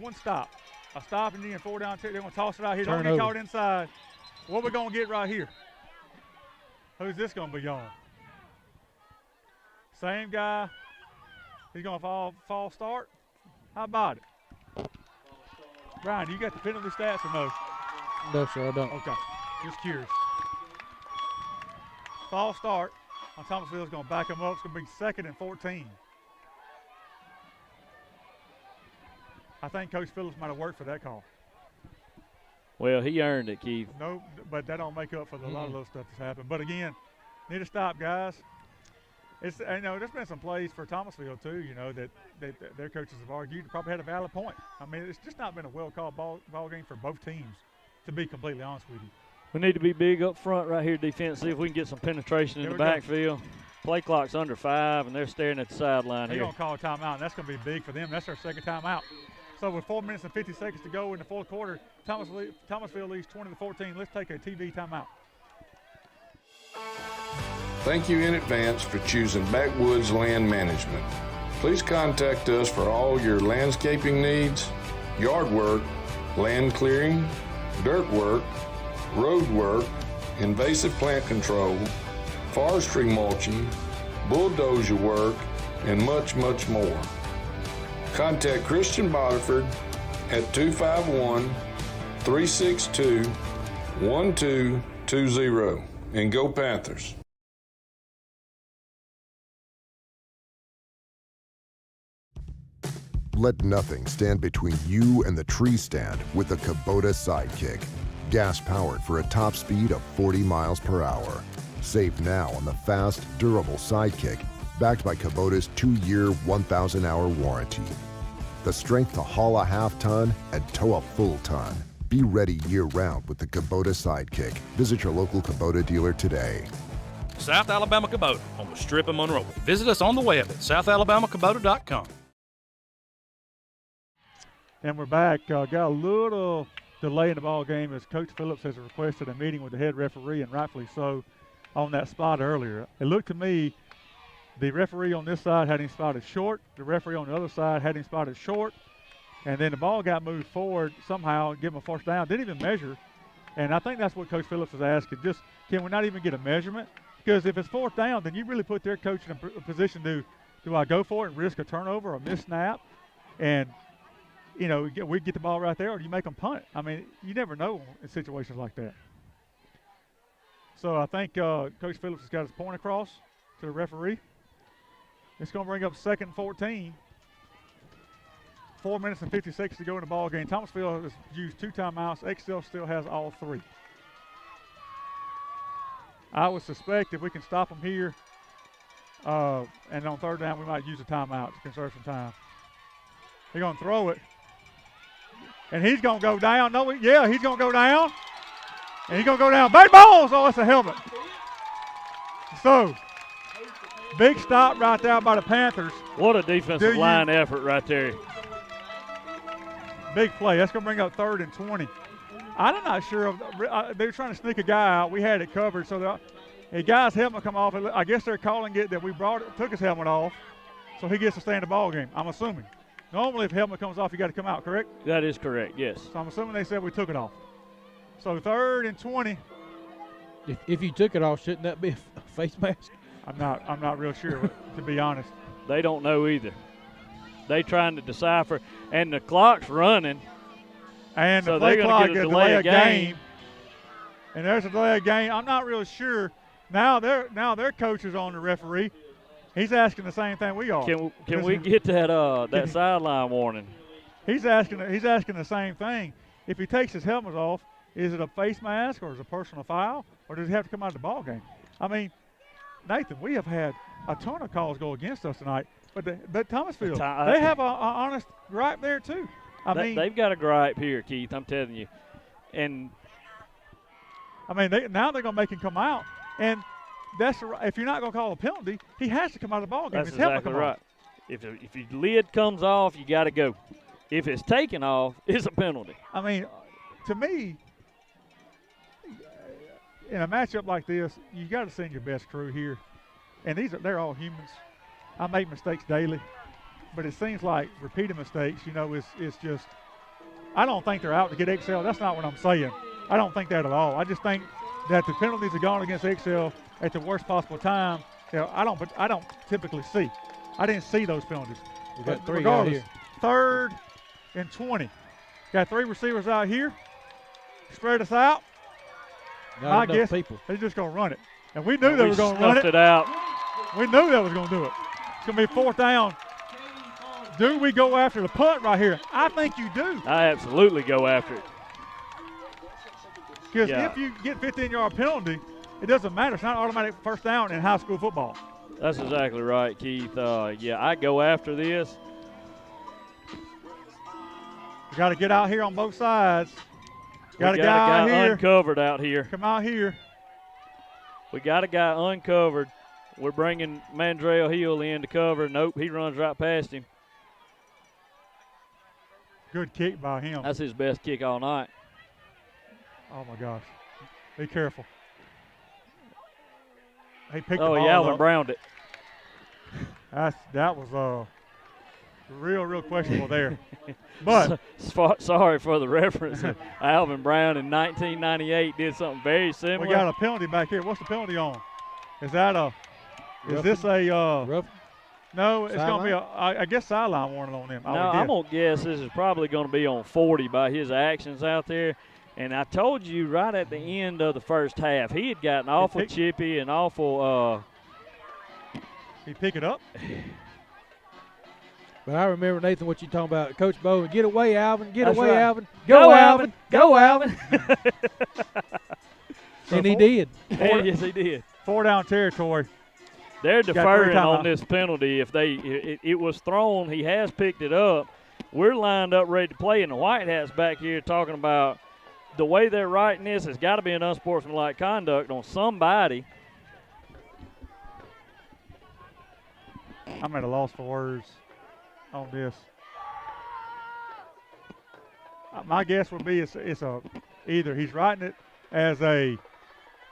one stop. A stop and then 4 down. They're going to toss it out here. Turn Don't get over. caught inside. What we going to get right here? Who's this going to be on? Same guy. He's going to fall start. How about it? Brian, you got the penalty stats or no? No, sir, I don't. Okay. Just curious. Fall start. On Thomasville is going to back him up. It's going to be 2nd and 14. I think Coach Phillips might have worked for that call. Well, he earned it, Keith. No, but that don't make up for a lot of little stuff that's happened. But again, need to stop, guys. It's there's been some plays for Thomasville too. That their coaches have argued probably had a valid point. I mean, it's just not been a well-called ball game for both teams, to be completely honest with you. We need to be big up front right here defense, see if we can get some penetration in the backfield. Play clock's under 5, and they're staring at the sideline here. They're going to call a timeout, and that's going to be big for them. That's their 2nd timeout. So with 4 minutes and 50 seconds to go in the fourth quarter, Thomasville leads 20-14. Let's take a TV timeout. Thank you in advance for choosing Backwoods Land Management. Please contact us for all your landscaping needs, yard work, land clearing, dirt work, road work, invasive plant control, forestry mulching, bulldozer work, and much, much more. Contact Christian Boterford at 251-362-1220 and go Panthers. Let nothing stand between you and the tree stand with the Kubota Sidekick. Gas-powered for a top speed of 40 miles per hour. Save now on the fast, durable Sidekick, backed by Kubota's 2-year, 1,000-hour warranty. The strength to haul a half-ton and tow a full-ton. Be ready year-round with the Kubota Sidekick. Visit your local Kubota dealer today. South Alabama Kubota on the Strip in Monroe. Visit us on the web at southalabamacubota.com. And we're back. Got a little delay in the ball game as Coach Phillips has requested a meeting with the head referee, and rightfully so, on that spot earlier. It looked to me the referee on this side had him spotted short. The referee on the other side had him spotted short. And then the ball got moved forward somehow, give him a first down. Didn't even measure. And I think that's what Coach Phillips is asking. Just, can we not even get a measurement? Because if it's 4th down, then you really put their coach in a position to, do I go for it and risk a turnover or a missed snap? And, you know, we get the ball right there, or you make them punt it. I mean, you never know in situations like that. So I think Coach Phillips has got his point across to the referee. It's going to bring up 2nd and 14. 4 minutes and 50 seconds to go in the ball game. Thomasville has used 2 timeouts. Excel still has all 3. I would suspect if we can stop them here, and on 3rd down we might use a timeout to conserve some time. They're going to throw it. And he's going to go down. No, yeah, he's going to go down. And he's going to go down. Bad balls. Oh, it's a helmet. So, big stop right there by the Panthers. What a defensive line effort right there. Big play. That's going to bring up 3rd and 20. I'm not sure. They're trying to sneak a guy out. We had it covered. So a guy's helmet come off. I guess they're calling it that we took his helmet off, so he gets to stay in the ball game, I'm assuming. Normally, if helmet comes off, you got to come out, correct? That is correct, yes. So I'm assuming they said we took it off. So 3rd and 20. If you took it off, shouldn't that be a face mask? I'm not real sure, to be honest. They don't know either. They trying to decipher, and the clock's running. And so the play clock is delay a game. And there's a delay of game. I'm not real sure. Now their coach is on the referee. He's asking the same thing we are. Can we get that sideline warning? He's asking the same thing. If he takes his helmet off, is it a face mask or is it a personal foul, or does he have to come out of the ball game? I mean, Nathan, we have had a ton of calls go against us tonight, but Thomasville, they have an honest gripe there too. I mean, they've got a gripe here, Keith. I'm telling you, and I mean now they're going to make him come out, and if you're not going to call a penalty, he has to come out of the ball game. That's exactly right. If your lid comes off, you got to go. If it's taken off, it's a penalty. I mean, to me, in a matchup like this, you got to send your best crew here, and they're all humans. I make mistakes daily, but it seems like repeated mistakes, is just. I don't think they're out to get Excel. That's not what I'm saying. I don't think that at all. I just think that the penalties have gone against Excel at the worst possible time. I don't typically see. I didn't see those penalties. We got 3 out here. 3rd and 20. Got 3 receivers out here. Spread us out. Not enough people. They're just going to run it. And we knew they were going to run it. Out. We knew they was going to do it. It's going to be 4th down. Do we go after the punt right here? I think you do. I absolutely go after it. Because if you get 15-yard penalty, it doesn't matter. It's not automatic 1st down in high school football. That's exactly right, Keith. I go after this. We got to get out here on both sides. Got a guy here. Uncovered out here. Come out here. We got a guy uncovered. We're bringing Mandrell Hill in to cover. Nope, he runs right past him. Good kick by him. That's his best kick all night. Oh, my gosh. Be careful. He picked the ball Alvin up. Browned it. That was real questionable there. But sorry for the reference. Alvin Brown in 1998 did something very similar. We got a penalty back here. What's the penalty on? Is this a rough? No, it's going to be I guess sideline warning on them. No, I'm going to guess this is probably going to be on 40 by his actions out there. And I told you right at the end of the first half, he had gotten awful chippy and awful. He pick it up. But I remember, Nathan, what you talking about. Coach Bowen, get away, Alvin. Get That's away, right. Alvin. Go, Alvin. Go, Alvin. And he did. Yes, he did. 4 down territory. They're deferring on this penalty. If it was thrown, he has picked it up. We're lined up ready to play, and the White Hats back here talking about the way they're writing this has got to be an unsportsmanlike conduct on somebody. I'm at a loss for words on this. My guess would be it's either he's writing it as a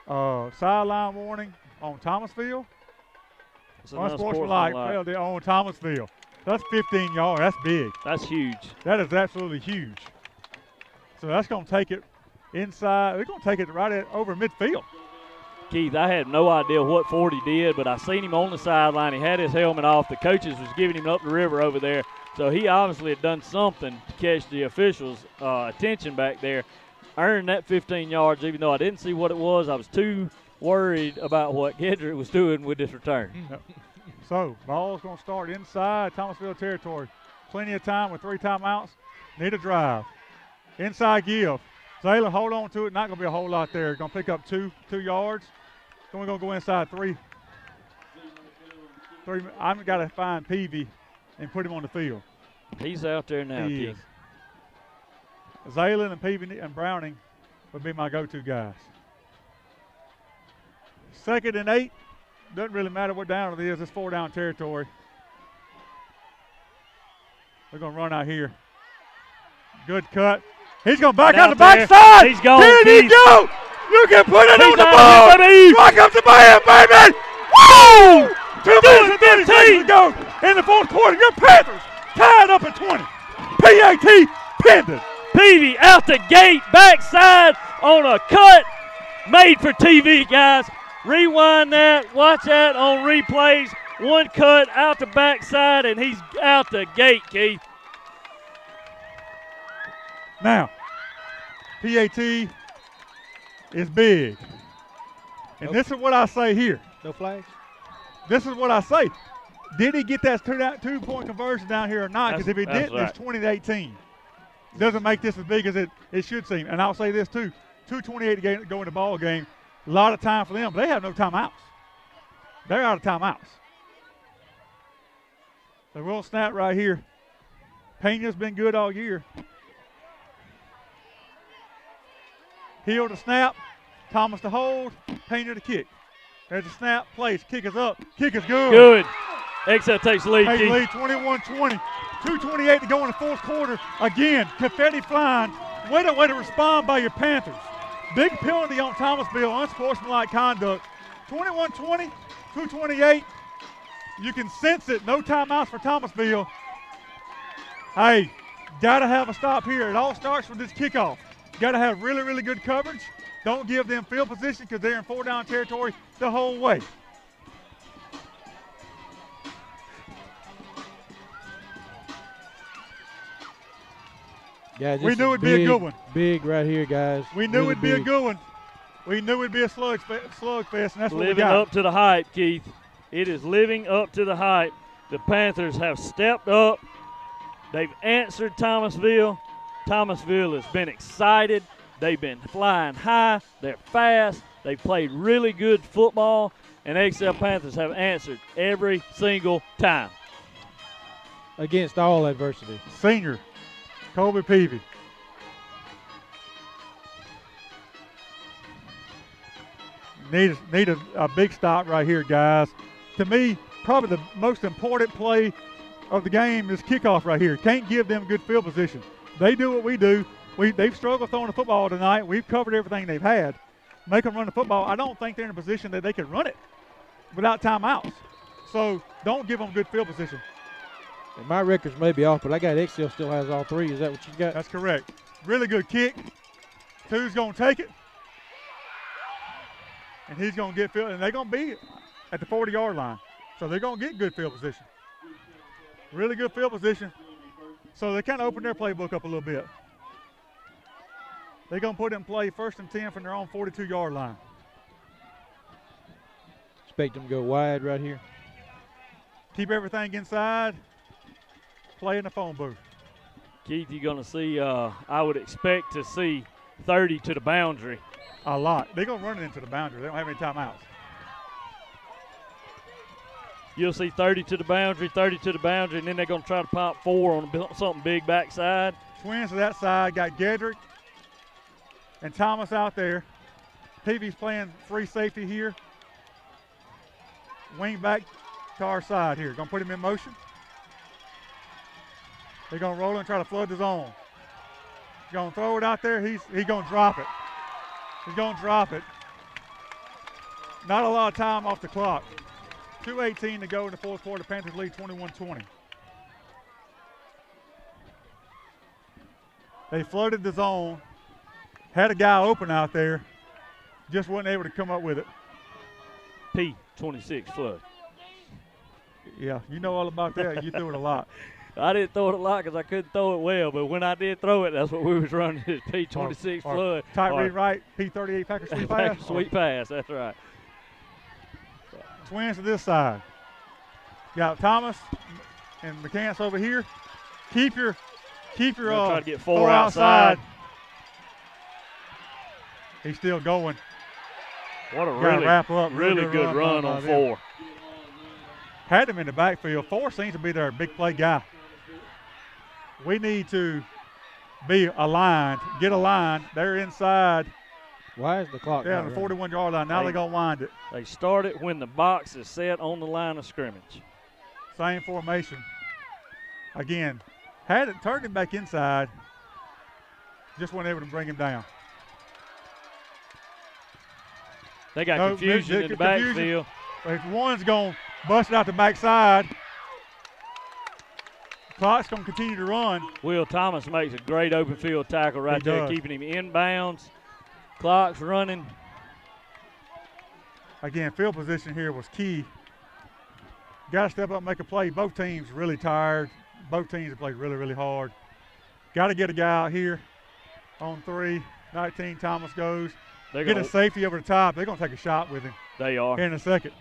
sideline warning on Thomasville. It's an unsportsmanlike penalty on Thomasville. That's 15 yards. That's big. That's huge. That is absolutely huge. So that's going to take it inside. They're going to take it right over midfield. Keith, I had no idea what 40 did, but I seen him on the sideline. He had his helmet off. The coaches was giving him up the river over there. So he obviously had done something to catch the officials' attention back there, earned that 15 yards, even though I didn't see what it was. I was too worried about what Gedrick was doing with this return. So, ball's going to start inside Thomasville territory. Plenty of time with 3 timeouts. Need a drive. Inside give. Zayla, hold on to it. Not going to be a whole lot there. Going to pick up 2 yards. Then we're going to go inside 3. I've got to find Peavy and put him on the field. He's out there now, Keith. Zayla and Peavy and Browning would be my go-to guys. 2nd and 8. Doesn't really matter what down it is. It's 4-down territory. They're going to run out here. Good cut. He's going to back out the backside. He's going. Here he go. You can put it on the ball. Rock up the band, baby. Woo! 2 minutes and 30 seconds to go in the 4th quarter. Your Panthers tied up at 20. PAT pending. Peavy out the gate, backside on a cut made for TV, guys. Rewind that, watch that on replays. One cut out the backside, and he's out the gate, Keith. Now, PAT is big. And this is what I say here. No flags? This is what I say. Did he get that 2-point conversion down here or not? Because if he didn't, right. It's 20-18. Doesn't make this as big as it should seem. And I'll say this too. 2:28 to go in the ball game. A lot of time for them, but they have no timeouts. They're out of timeouts. So we'll snap right here. Pena's been good all year. Hill to snap. Thomas to hold. Pena to kick. There's a snap. Place. Kick is up. Kick is good. Good. Excel takes the lead. Takes the lead 21-20. 2:28 to go in the 4th quarter. Again, confetti flying. Way to respond by your Panthers. Big penalty on Thomasville, unsportsmanlike conduct. 21-20, 2:28. You can sense it. No timeouts for Thomasville. Hey, got to have a stop here. It all starts with this kickoff. Got to have really, really good coverage. Don't give them field position because they're in 4-down territory the whole way. Guys, we knew it'd be a good one. Big right here, guys. We knew really it'd be a good one. We knew it'd be a slugfest, and that's what we got. Living up to the hype, Keith. It is living up to the hype. The Panthers have stepped up. They've answered Thomasville. Thomasville has been excited. They've been flying high. They're fast. They've played really good football, and XL Panthers have answered every single time. Against all adversity. Senior Colby Peavy. Need a big stop right here, guys. To me, probably the most important play of the game is kickoff right here. Can't give them good field position. They do what we do. They've struggled throwing the football tonight. We've covered everything they've had. Make them run the football. I don't think they're in a position that they can run it without timeouts. So don't give them good field position. And my records may be off, but I got XL still has all 3. Is that what you got? That's correct. Really good kick. Two's going to take it. And he's going to get field. And they're going to be at the 40-yard line. So they're going to get good field position. Really good field position. So they kind of open their playbook up a little bit. They're going to put in play 1st and 10 from their own 42-yard line. Expect them to go wide right here. Keep everything inside. Play in the phone booth. Keith, you're going to see, I would expect to see 30 to the boundary. A lot. They're going to run it into the boundary. They don't have any timeouts. You'll see 30 to the boundary, 30 to the boundary, and then they're going to try to pop 4 on something big backside. Twins to that side. Got Gedrick and Thomas out there. Peavy's playing free safety here. Wing back to our side here. Going to put him in motion. They're going to roll and try to flood the zone. Going to throw it out there. He's going to drop it. He's going to drop it. Not a lot of time off the clock. 2:18 to go in the 4th quarter. Panthers lead 21-20. They flooded the zone. Had a guy open out there. Just wasn't able to come up with it. P26 flood. Yeah, you know all about that. You threw it a lot. I didn't throw it a lot because I couldn't throw it well, but when I did throw it, that's what we was running, is P26 flood. Tight read right, P38 Packer sweep pass. Packer sweep pass, that's right. Twins to this side. Got Thomas and McCants over here. Keep your try to get four outside. He's still going. What a really good run on 4. Had him in the backfield. 4 seems to be their big play guy. We need to be aligned, get aligned. They're inside. Why is the clock? Yeah, on the 41-yard line. Now they're going to wind it. They start it when the box is set on the line of scrimmage. Same formation. Again, had it turned him back inside. Just weren't able to bring him down. They got confusion in the backfield. If one's going to bust it out the backside, clock's going to continue to run. Will Thomas makes a great open field tackle right there, keeping him inbounds. Clock's running. Again, field position here was key. Got to step up and make a play. Both teams really tired. Both teams have played really, really hard. Got to get a guy out here on 3. 19, Thomas goes. Get a safety over the top. They're going to take a shot with him. They are. Here in a second.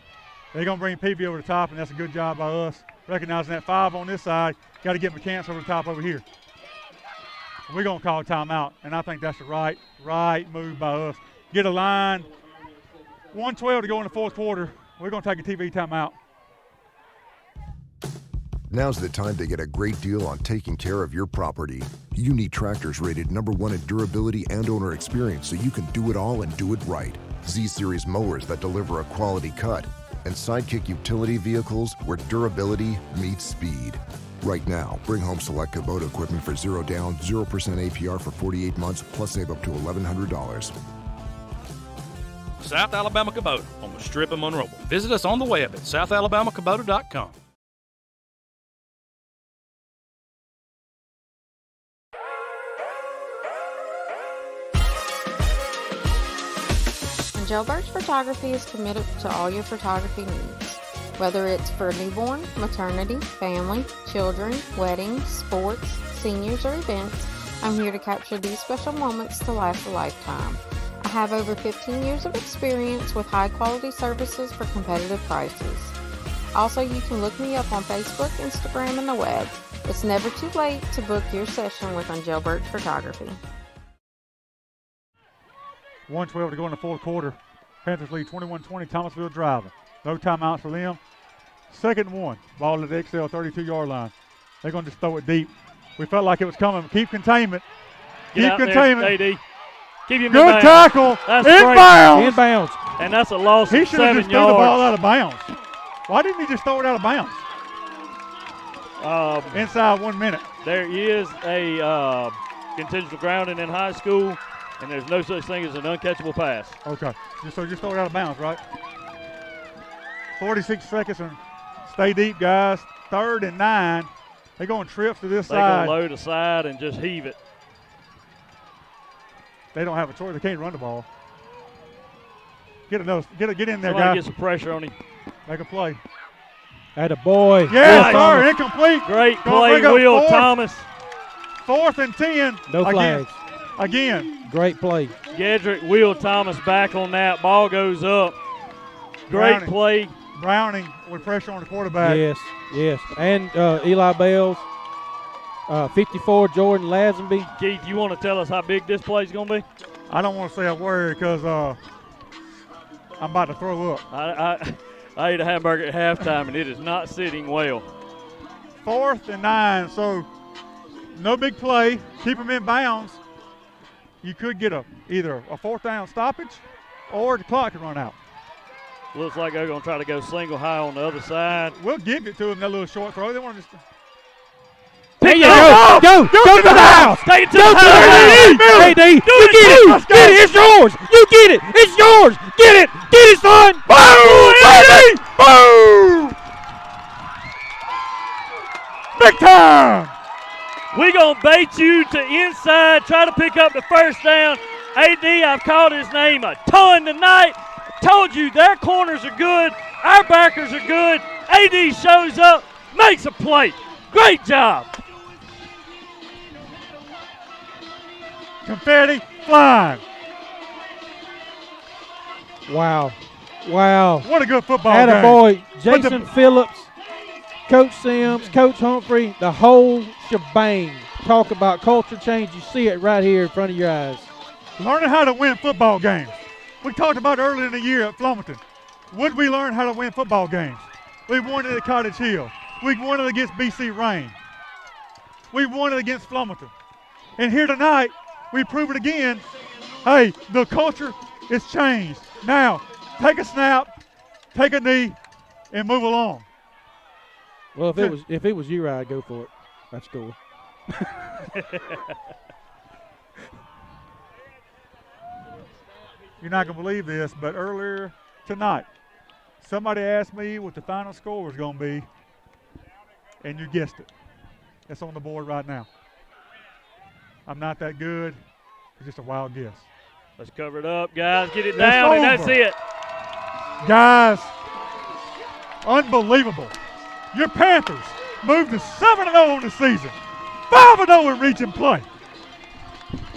They're going to bring PV over the top, and that's a good job by us. Recognizing that 5 on this side. Got to get McCants over the top over here. We're going to call a timeout, and I think that's the right move by us. Get a line. 1:12 to go in the fourth quarter. We're going to take a TV timeout. Now's the time to get a great deal on taking care of your property. You need tractors rated #1 in durability and owner experience so you can do it all and do it right. Z-Series mowers that deliver a quality cut, and Sidekick utility vehicles where durability meets speed. Right now, bring home select Kubota equipment for 0 down, 0% APR for 48 months, plus save up to $1,100. South Alabama Kubota on the Strip of Monroe. Visit us on the web at southalabamacubota.com. Jailbirds Photography is committed to all your photography needs. Whether it's for newborn, maternity, family, children, weddings, sports, seniors, or events, I'm here to capture these special moments to last a lifetime. I have over 15 years of experience with high-quality services for competitive prices. Also, you can look me up on Facebook, Instagram, and the web. It's never too late to book your session with Jailbirds Photography. 1:12 to go in the fourth quarter. Panthers lead 21-20. Thomasville driving. No timeouts for them. 2nd and 1. Ball at the XL 32-yard line. They're going to just throw it deep. We felt like it was coming. Keep containment. Keep containment. There, AD. Keep him good tackle. That's inbounds. Inbounds. And that's a loss he of 7 yards. He should have just threw the ball out of bounds. Why didn't he just throw it out of bounds? Inside 1 minute. There is a intentional grounding in high school, and there's no such thing as an uncatchable pass. Okay. Just throw it out of bounds, right? 46 seconds and stay deep, guys. 3rd and 9. They're going trips to this side. They're going to load aside and just heave it. They don't have a choice. They can't run the ball. Get in there, Somebody guys. Get some pressure on him. Make a play. Atta boy. Yeah, sir. Incomplete. Great play, Will Thomas. 4th and 10. No flags. Again. Great play. Gedrick, Will Thomas back on that. Ball goes up. Great play. Browning with pressure on the quarterback. Yes. And Eli Bells. 54, Jordan Lazenby. Keith, you want to tell us how big this play is going to be? I don't want to say a word because I'm about to throw up. I ate a hamburger at halftime, and it is not sitting well. 4th and 9, so no big play. Keep them in bounds. You could get either a 4th down stoppage or the clock can run out. Looks like they're going to try to go single high on the other side. We'll give it to them, that little short throw. They want to just – There you go. Go to the house. Take it to the house. AD, you get it. Get it. It's yours. You get it. It's yours. Get it. Get it, son. Boom, baby. Boom. Big time. We're going to bait you to inside, try to pick up the first down. AD, I've called his name a ton tonight. Told you their corners are good. Our backers are good. AD shows up, makes a play. Great job. Confetti flying. Wow. Wow. What a good football game. Attaboy. Jason Phillips, Coach Sims, Coach Humphrey, the whole shebang. Talk about culture change. You see it right here in front of your eyes. Learning how to win football games. We talked about earlier in the year at Flomaton. Would we learn how to win football games? We won it at Cottage Hill. We won it against BC Rain. We won it against Flomaton. And here tonight, we prove it again. Hey, the culture is changed. Now, take a snap, take a knee, and move along. Well, if it was you, I'd go for it. That's cool. You're not going to believe this, but earlier tonight, somebody asked me what the final score was going to be, and you guessed it. It's on the board right now. I'm not that good. It's just a wild guess. Let's cover it up, guys. Get it down, and that's it. Guys, unbelievable. Your Panthers moved to 7-0 on the season. 5-0 in region play.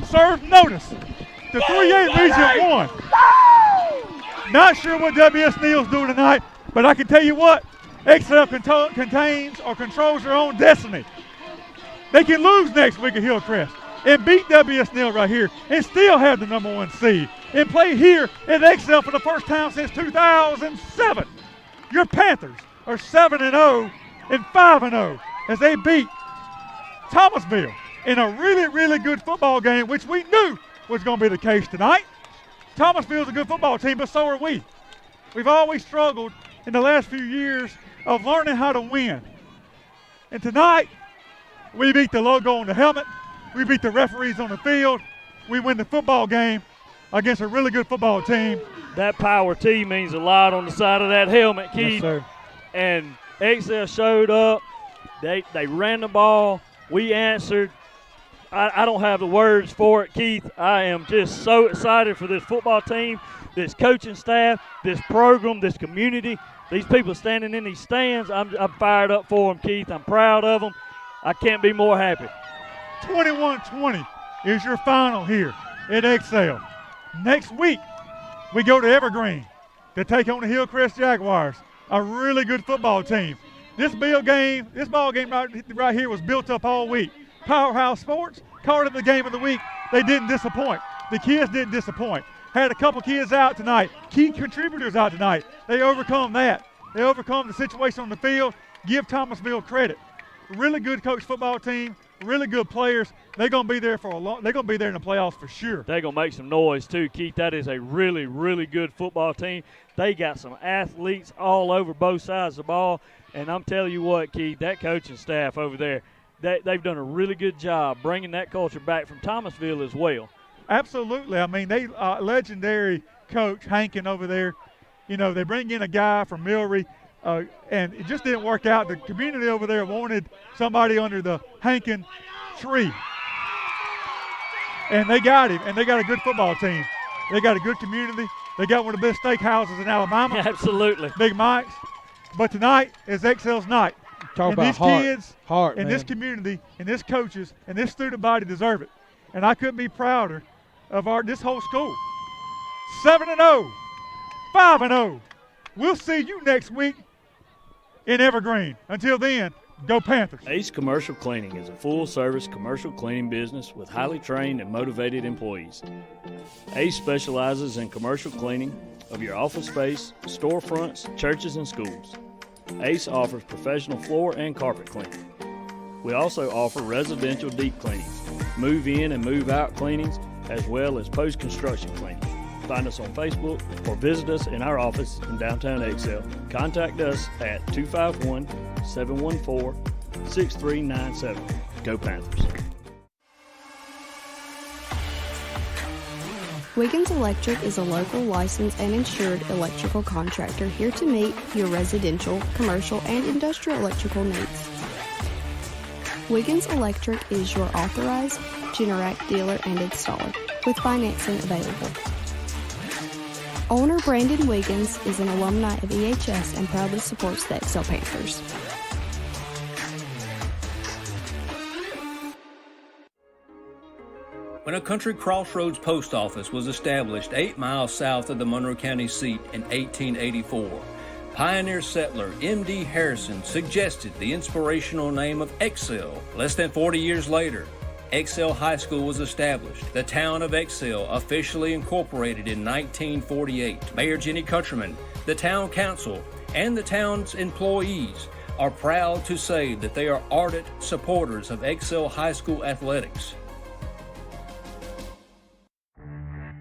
Serve notice to 3A Region 1. Not sure what W.S. Neal's doing tonight, but I can tell you what, Excel contains or controls their own destiny. They can lose next week at Hillcrest and beat W.S. Neal right here and still have the #1 seed and play here at Excel for the first time since 2007. Your Panthers are 7-0 and 5-0 as they beat Thomasville in a really, really good football game, which we knew was going to be the case tonight. Thomasville's a good football team, but so are we. We've always struggled in the last few years of learning how to win. And tonight, we beat the logo on the helmet. We beat the referees on the field. We win the football game against a really good football team. That power T means a lot on the side of that helmet, Keith. Yes, sir. And Excel showed up. They ran the ball. We answered. I don't have the words for it, Keith. I am just so excited for this football team, this coaching staff, this program, this community. These people standing in these stands, I'm fired up for them, Keith. I'm proud of them. I can't be more happy. 21-20 is your final here at Excel. Next week, we go to Evergreen to take on the Hillcrest Jaguars, a really good football team. This ball game right here was built up all week. Powerhouse Sports called it the game of the week. They didn't disappoint. The kids didn't disappoint. Had a couple kids out tonight, key contributors out tonight. They overcome that. They overcome the situation on the field. Give Thomasville credit. Really good coach football team, really good players. They're going to be there for a long. They're going to be there in the playoffs for sure. They're going to make some noise too, Keith. That is a really, really good football team. They got some athletes all over both sides of the ball. And I'm telling you what, Keith, that coaching staff over there, they've done a really good job bringing that culture back from Thomasville as well. Absolutely. I mean, they legendary coach Hankin over there. You know, they bring in a guy from Milry, and it just didn't work out. The community over there wanted somebody under the Hankin tree. And they got him, and they got a good football team. They got a good community. They got one of the best steakhouses in Alabama. Yeah, absolutely. Big Mike's. But tonight is Excel's night. Talk and about these kids heart, and man. this community and this coaches and this student body deserve it. And I couldn't be prouder of this whole school. 7-0, 5-0. We'll see you next week in Evergreen. Until then, go Panthers. Ace Commercial Cleaning is a full-service commercial cleaning business with highly trained and motivated employees. Ace specializes in commercial cleaning of your office space, storefronts, churches, and schools. Ace offers professional floor and carpet cleaning. We also offer residential deep cleanings, move-in and move-out cleanings, as well as post-construction cleaning. Find us on Facebook or visit us in our office in downtown Excel. Contact us at 251-714-6397. Go Panthers. Wiggins Electric is a local licensed and insured electrical contractor here to meet your residential, commercial, and industrial electrical needs. Wiggins Electric is your authorized Generac dealer and installer, with financing available. Owner Brandon Wiggins is an alumni of EHS and proudly supports the Excel Panthers. When a country crossroads post office was established 8 miles south of the Monroe County seat in 1884, pioneer settler M.D. Harrison suggested the inspirational name of Excel. Less than 40 years later, Excel High School was established. The town of Excel officially incorporated in 1948. Mayor Jenny Countryman, the town council, and the town's employees are proud to say that they are ardent supporters of Excel High School athletics.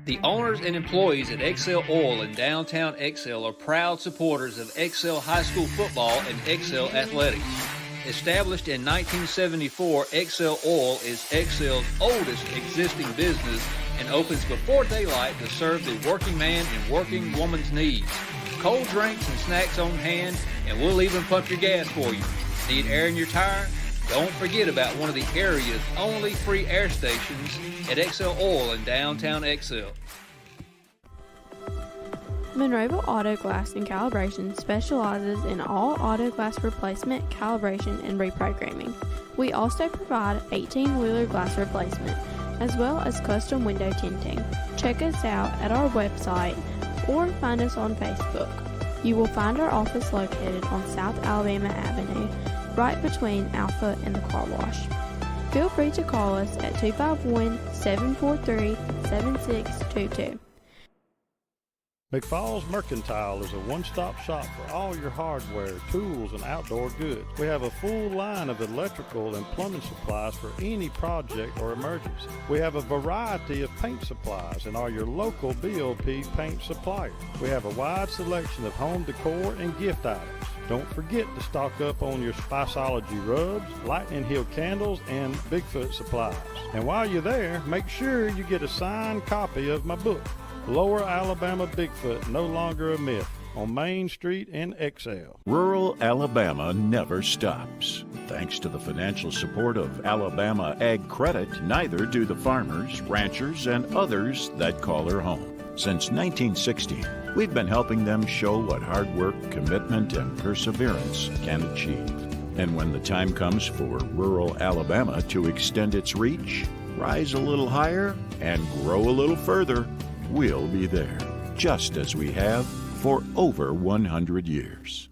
The owners and employees at Excel Oil in downtown Excel are proud supporters of Excel High School football and Excel athletics. Established in 1974, Excel Oil is Excel's oldest existing business and opens before daylight to serve the working man and working woman's needs. Cold drinks and snacks on hand, and we'll even pump your gas for you. Need air in your tire? Don't forget about one of the area's only free air stations at Excel Oil in downtown Excel. Monroeville Auto Glass and Calibration specializes in all auto glass replacement, calibration, and reprogramming. We also provide 18-wheeler glass replacement, as well as custom window tinting. Check us out at our website or find us on Facebook. You will find our office located on South Alabama Avenue, right between Alpha and the car wash. Feel free to call us at 251-743-7622. McFall's Mercantile is a one-stop shop for all your hardware, tools, and outdoor goods. We have a full line of electrical and plumbing supplies for any project or emergency. We have a variety of paint supplies and are your local BOP paint supplier. We have a wide selection of home decor and gift items. Don't forget to stock up on your Spiceology rubs, Lightning Hill candles, and Bigfoot supplies. And while you're there, make sure you get a signed copy of my book, Lower Alabama Bigfoot, No Longer a Myth, on Main Street in Excel. Rural Alabama never stops. Thanks to the financial support of Alabama Ag Credit, neither do the farmers, ranchers, and others that call her home. Since 1960, we've been helping them show what hard work, commitment, and perseverance can achieve. And when the time comes for rural Alabama to extend its reach, rise a little higher, and grow a little further, we'll be there, just as we have for over 100 years.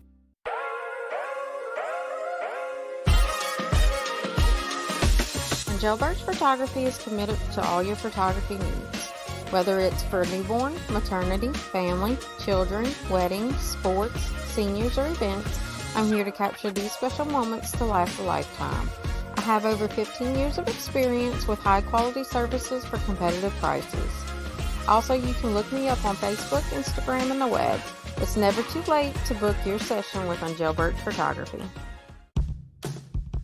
Jailbird's Photography is committed to all your photography needs. Whether it's for newborn, maternity, family, children, weddings, sports, seniors, or events, I'm here to capture these special moments to last a lifetime. I have over 15 years of experience with high-quality services for competitive prices. Also, you can look me up on Facebook, Instagram, and the web. It's never too late to book your session with Jailbird's Photography.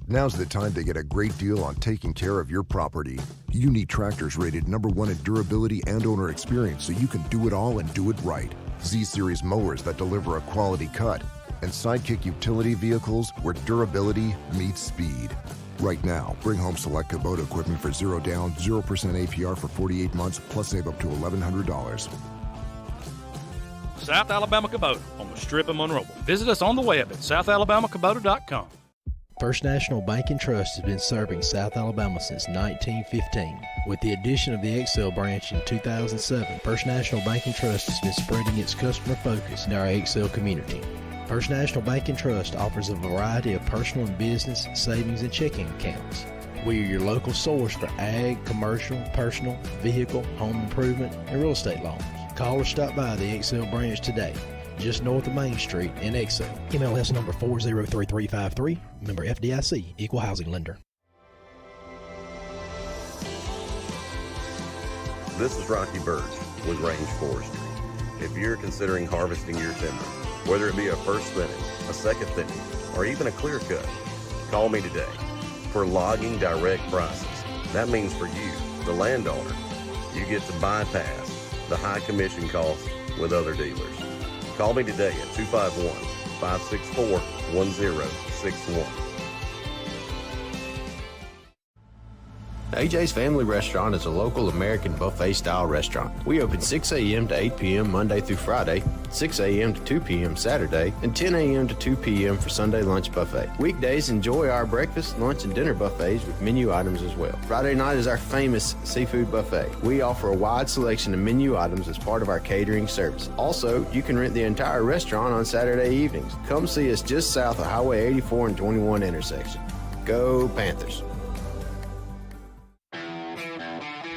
Now's the time to get a great deal on taking care of your property. You need tractors rated #1 in durability and owner experience so you can do it all and do it right. Z-Series mowers that deliver a quality cut, and Sidekick utility vehicles where durability meets speed. Right now, bring home select Kubota equipment for 0 down, 0% APR for 48 months, plus save up to $1,100. South Alabama Kubota on the Strip of Monroe. Visit us on the web at southalabamacubota.com. First National Bank and Trust has been serving South Alabama since 1915. With the addition of the Excel branch in 2007, First National Bank and Trust has been spreading its customer focus in our Excel community. First National Bank and Trust offers a variety of personal and business savings and checking accounts. We are your local source for ag, commercial, personal, vehicle, home improvement, and real estate loans. Call or stop by the Excel branch today, just north of Main Street in Excel. MLS number 403353, member FDIC, equal housing lender. This is Rocky Birch with Range Forestry. If you're considering harvesting your timber, whether it be a first thinning, a second thinning, or even a clear cut, call me today. For logging direct prices, that means for you, the landowner, you get to bypass the high commission costs with other dealers. Call me today at 251-564-1061. AJ's Family Restaurant is a local American buffet-style restaurant. We open 6 a.m. to 8 p.m. Monday through Friday, 6 a.m. to 2 p.m. Saturday, and 10 a.m. to 2 p.m. for Sunday lunch buffet. Weekdays, enjoy our breakfast, lunch, and dinner buffets with menu items as well. Friday night is our famous seafood buffet. We offer a wide selection of menu items as part of our catering service. Also, you can rent the entire restaurant on Saturday evenings. Come see us just south of Highway 84 and 21 intersection. Go Panthers!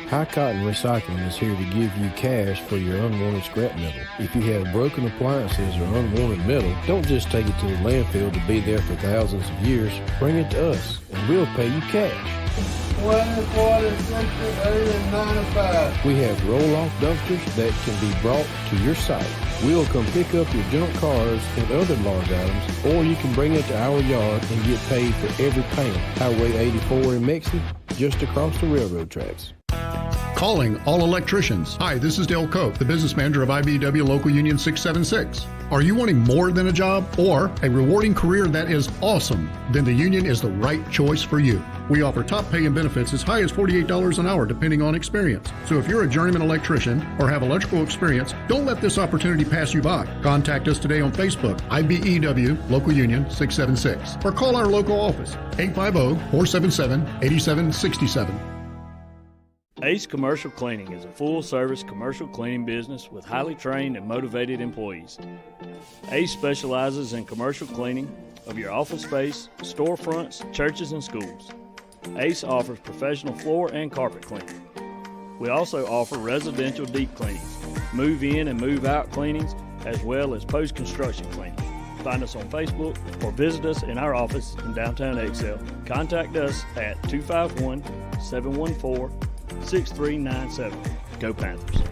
High Cotton Recycling is here to give you cash for your unwanted scrap metal. If you have broken appliances or unwanted metal, don't just take it to the landfill to be there for thousands of years. Bring it to us, and we'll pay you cash. 20, 40, 60, 80, and 95. We have roll-off dumpsters that can be brought to your site. We'll come pick up your junk cars and other large items, or you can bring it to our yard and get paid for every pound. Highway 84 in Mexington, just across the railroad tracks. Calling all electricians. Hi, this is Dale Cope, the business manager of IBEW Local Union 676. Are you wanting more than a job or a rewarding career that is awesome? Then the union is the right choice for you. We offer top pay and benefits as high as $48 an hour depending on experience. So if you're a journeyman electrician or have electrical experience, don't let this opportunity pass you by. Contact us today on Facebook, IBEW Local Union 676, or call our local office, 850-477-8767. Ace Commercial Cleaning is a full-service commercial cleaning business with highly trained and motivated employees. Ace specializes in commercial cleaning of your office space, storefronts, churches, and schools. Ace offers professional floor and carpet cleaning. We also offer residential deep cleanings, move-in and move-out cleanings, as well as post-construction cleaning. Find us on Facebook or visit us in our office in downtown Excel. Contact us at 251-714-6397. Go Panthers.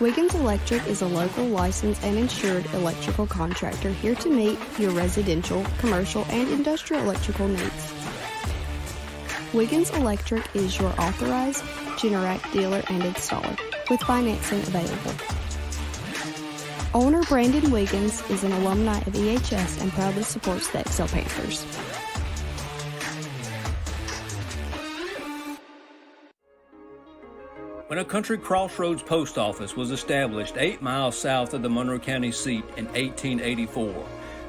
Wiggins Electric is a local licensed and insured electrical contractor here to meet your residential, commercial, and industrial electrical needs. Wiggins Electric is your authorized Generac dealer and installer, with financing available. Owner Brandon Wiggins is an alumni of EHS and proudly supports the Excel Panthers. When a Country Crossroads post office was established 8 miles south of the Monroe County seat in 1884,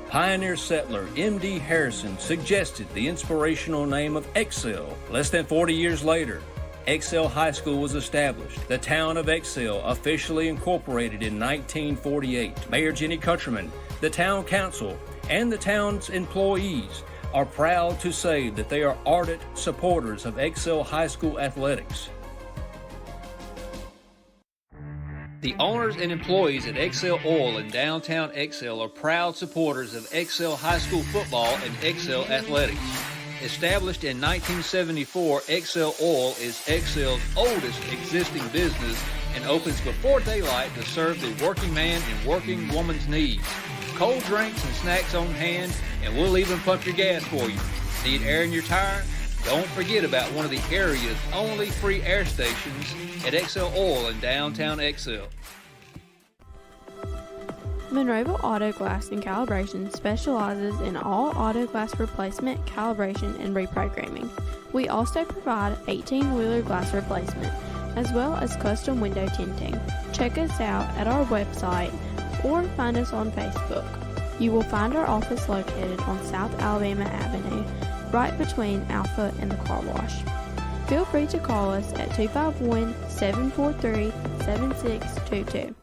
pioneer settler M.D. Harrison suggested the inspirational name of Excel. Less than 40 years later, Excel High School was established. The town of Excel officially incorporated in 1948. Mayor Jenny Countryman, the town council, and the town's employees are proud to say that they are ardent supporters of Excel High School athletics. The owners and employees at Excel Oil in downtown Excel are proud supporters of Excel High School football and Excel athletics. Established in 1974, Excel Oil is Excel's oldest existing business and opens before daylight to serve the working man and working woman's needs. Cold drinks and snacks on hand, and we'll even pump your gas for you. Need air in your tire? Don't forget about one of the area's only free air stations at Excel Oil in downtown Excel. Monroeville Auto Glass and Calibration specializes in all auto glass replacement, calibration, and reprogramming. We also provide 18-wheeler glass replacement, as well as custom window tinting. Check us out at our website or find us on Facebook. You will find our office located on South Alabama Avenue, right between Alpha and the car wash. Feel free to call us at 251-743-7622.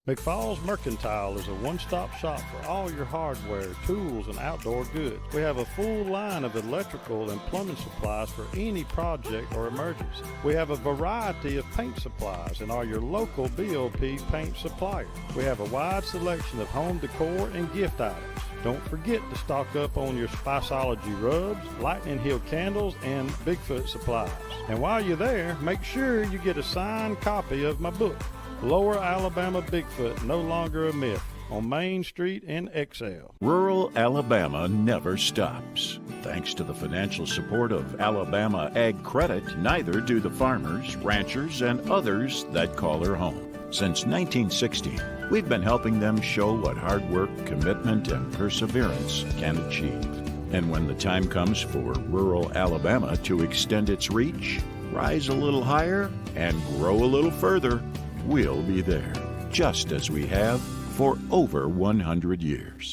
McFall's Mercantile is a one-stop shop for all your hardware, tools, and outdoor goods. We have a full line of electrical and plumbing supplies for any project or emergency. We have a variety of paint supplies and are your local BOP paint supplier. We have a wide selection of home decor and gift items. Don't forget to stock up on your Spiceology rubs, Lightning Hill candles, and Bigfoot supplies. And while you're there, make sure you get a signed copy of my book, Lower Alabama Bigfoot, No Longer a Myth, on Main Street in Excel. Rural Alabama never stops. Thanks to the financial support of Alabama Ag Credit, neither do the farmers, ranchers, and others that call her home. Since 1960, we've been helping them show what hard work, commitment, and perseverance can achieve. And when the time comes for rural Alabama to extend its reach, rise a little higher, and grow a little further, we'll be there, just as we have for over 100 years.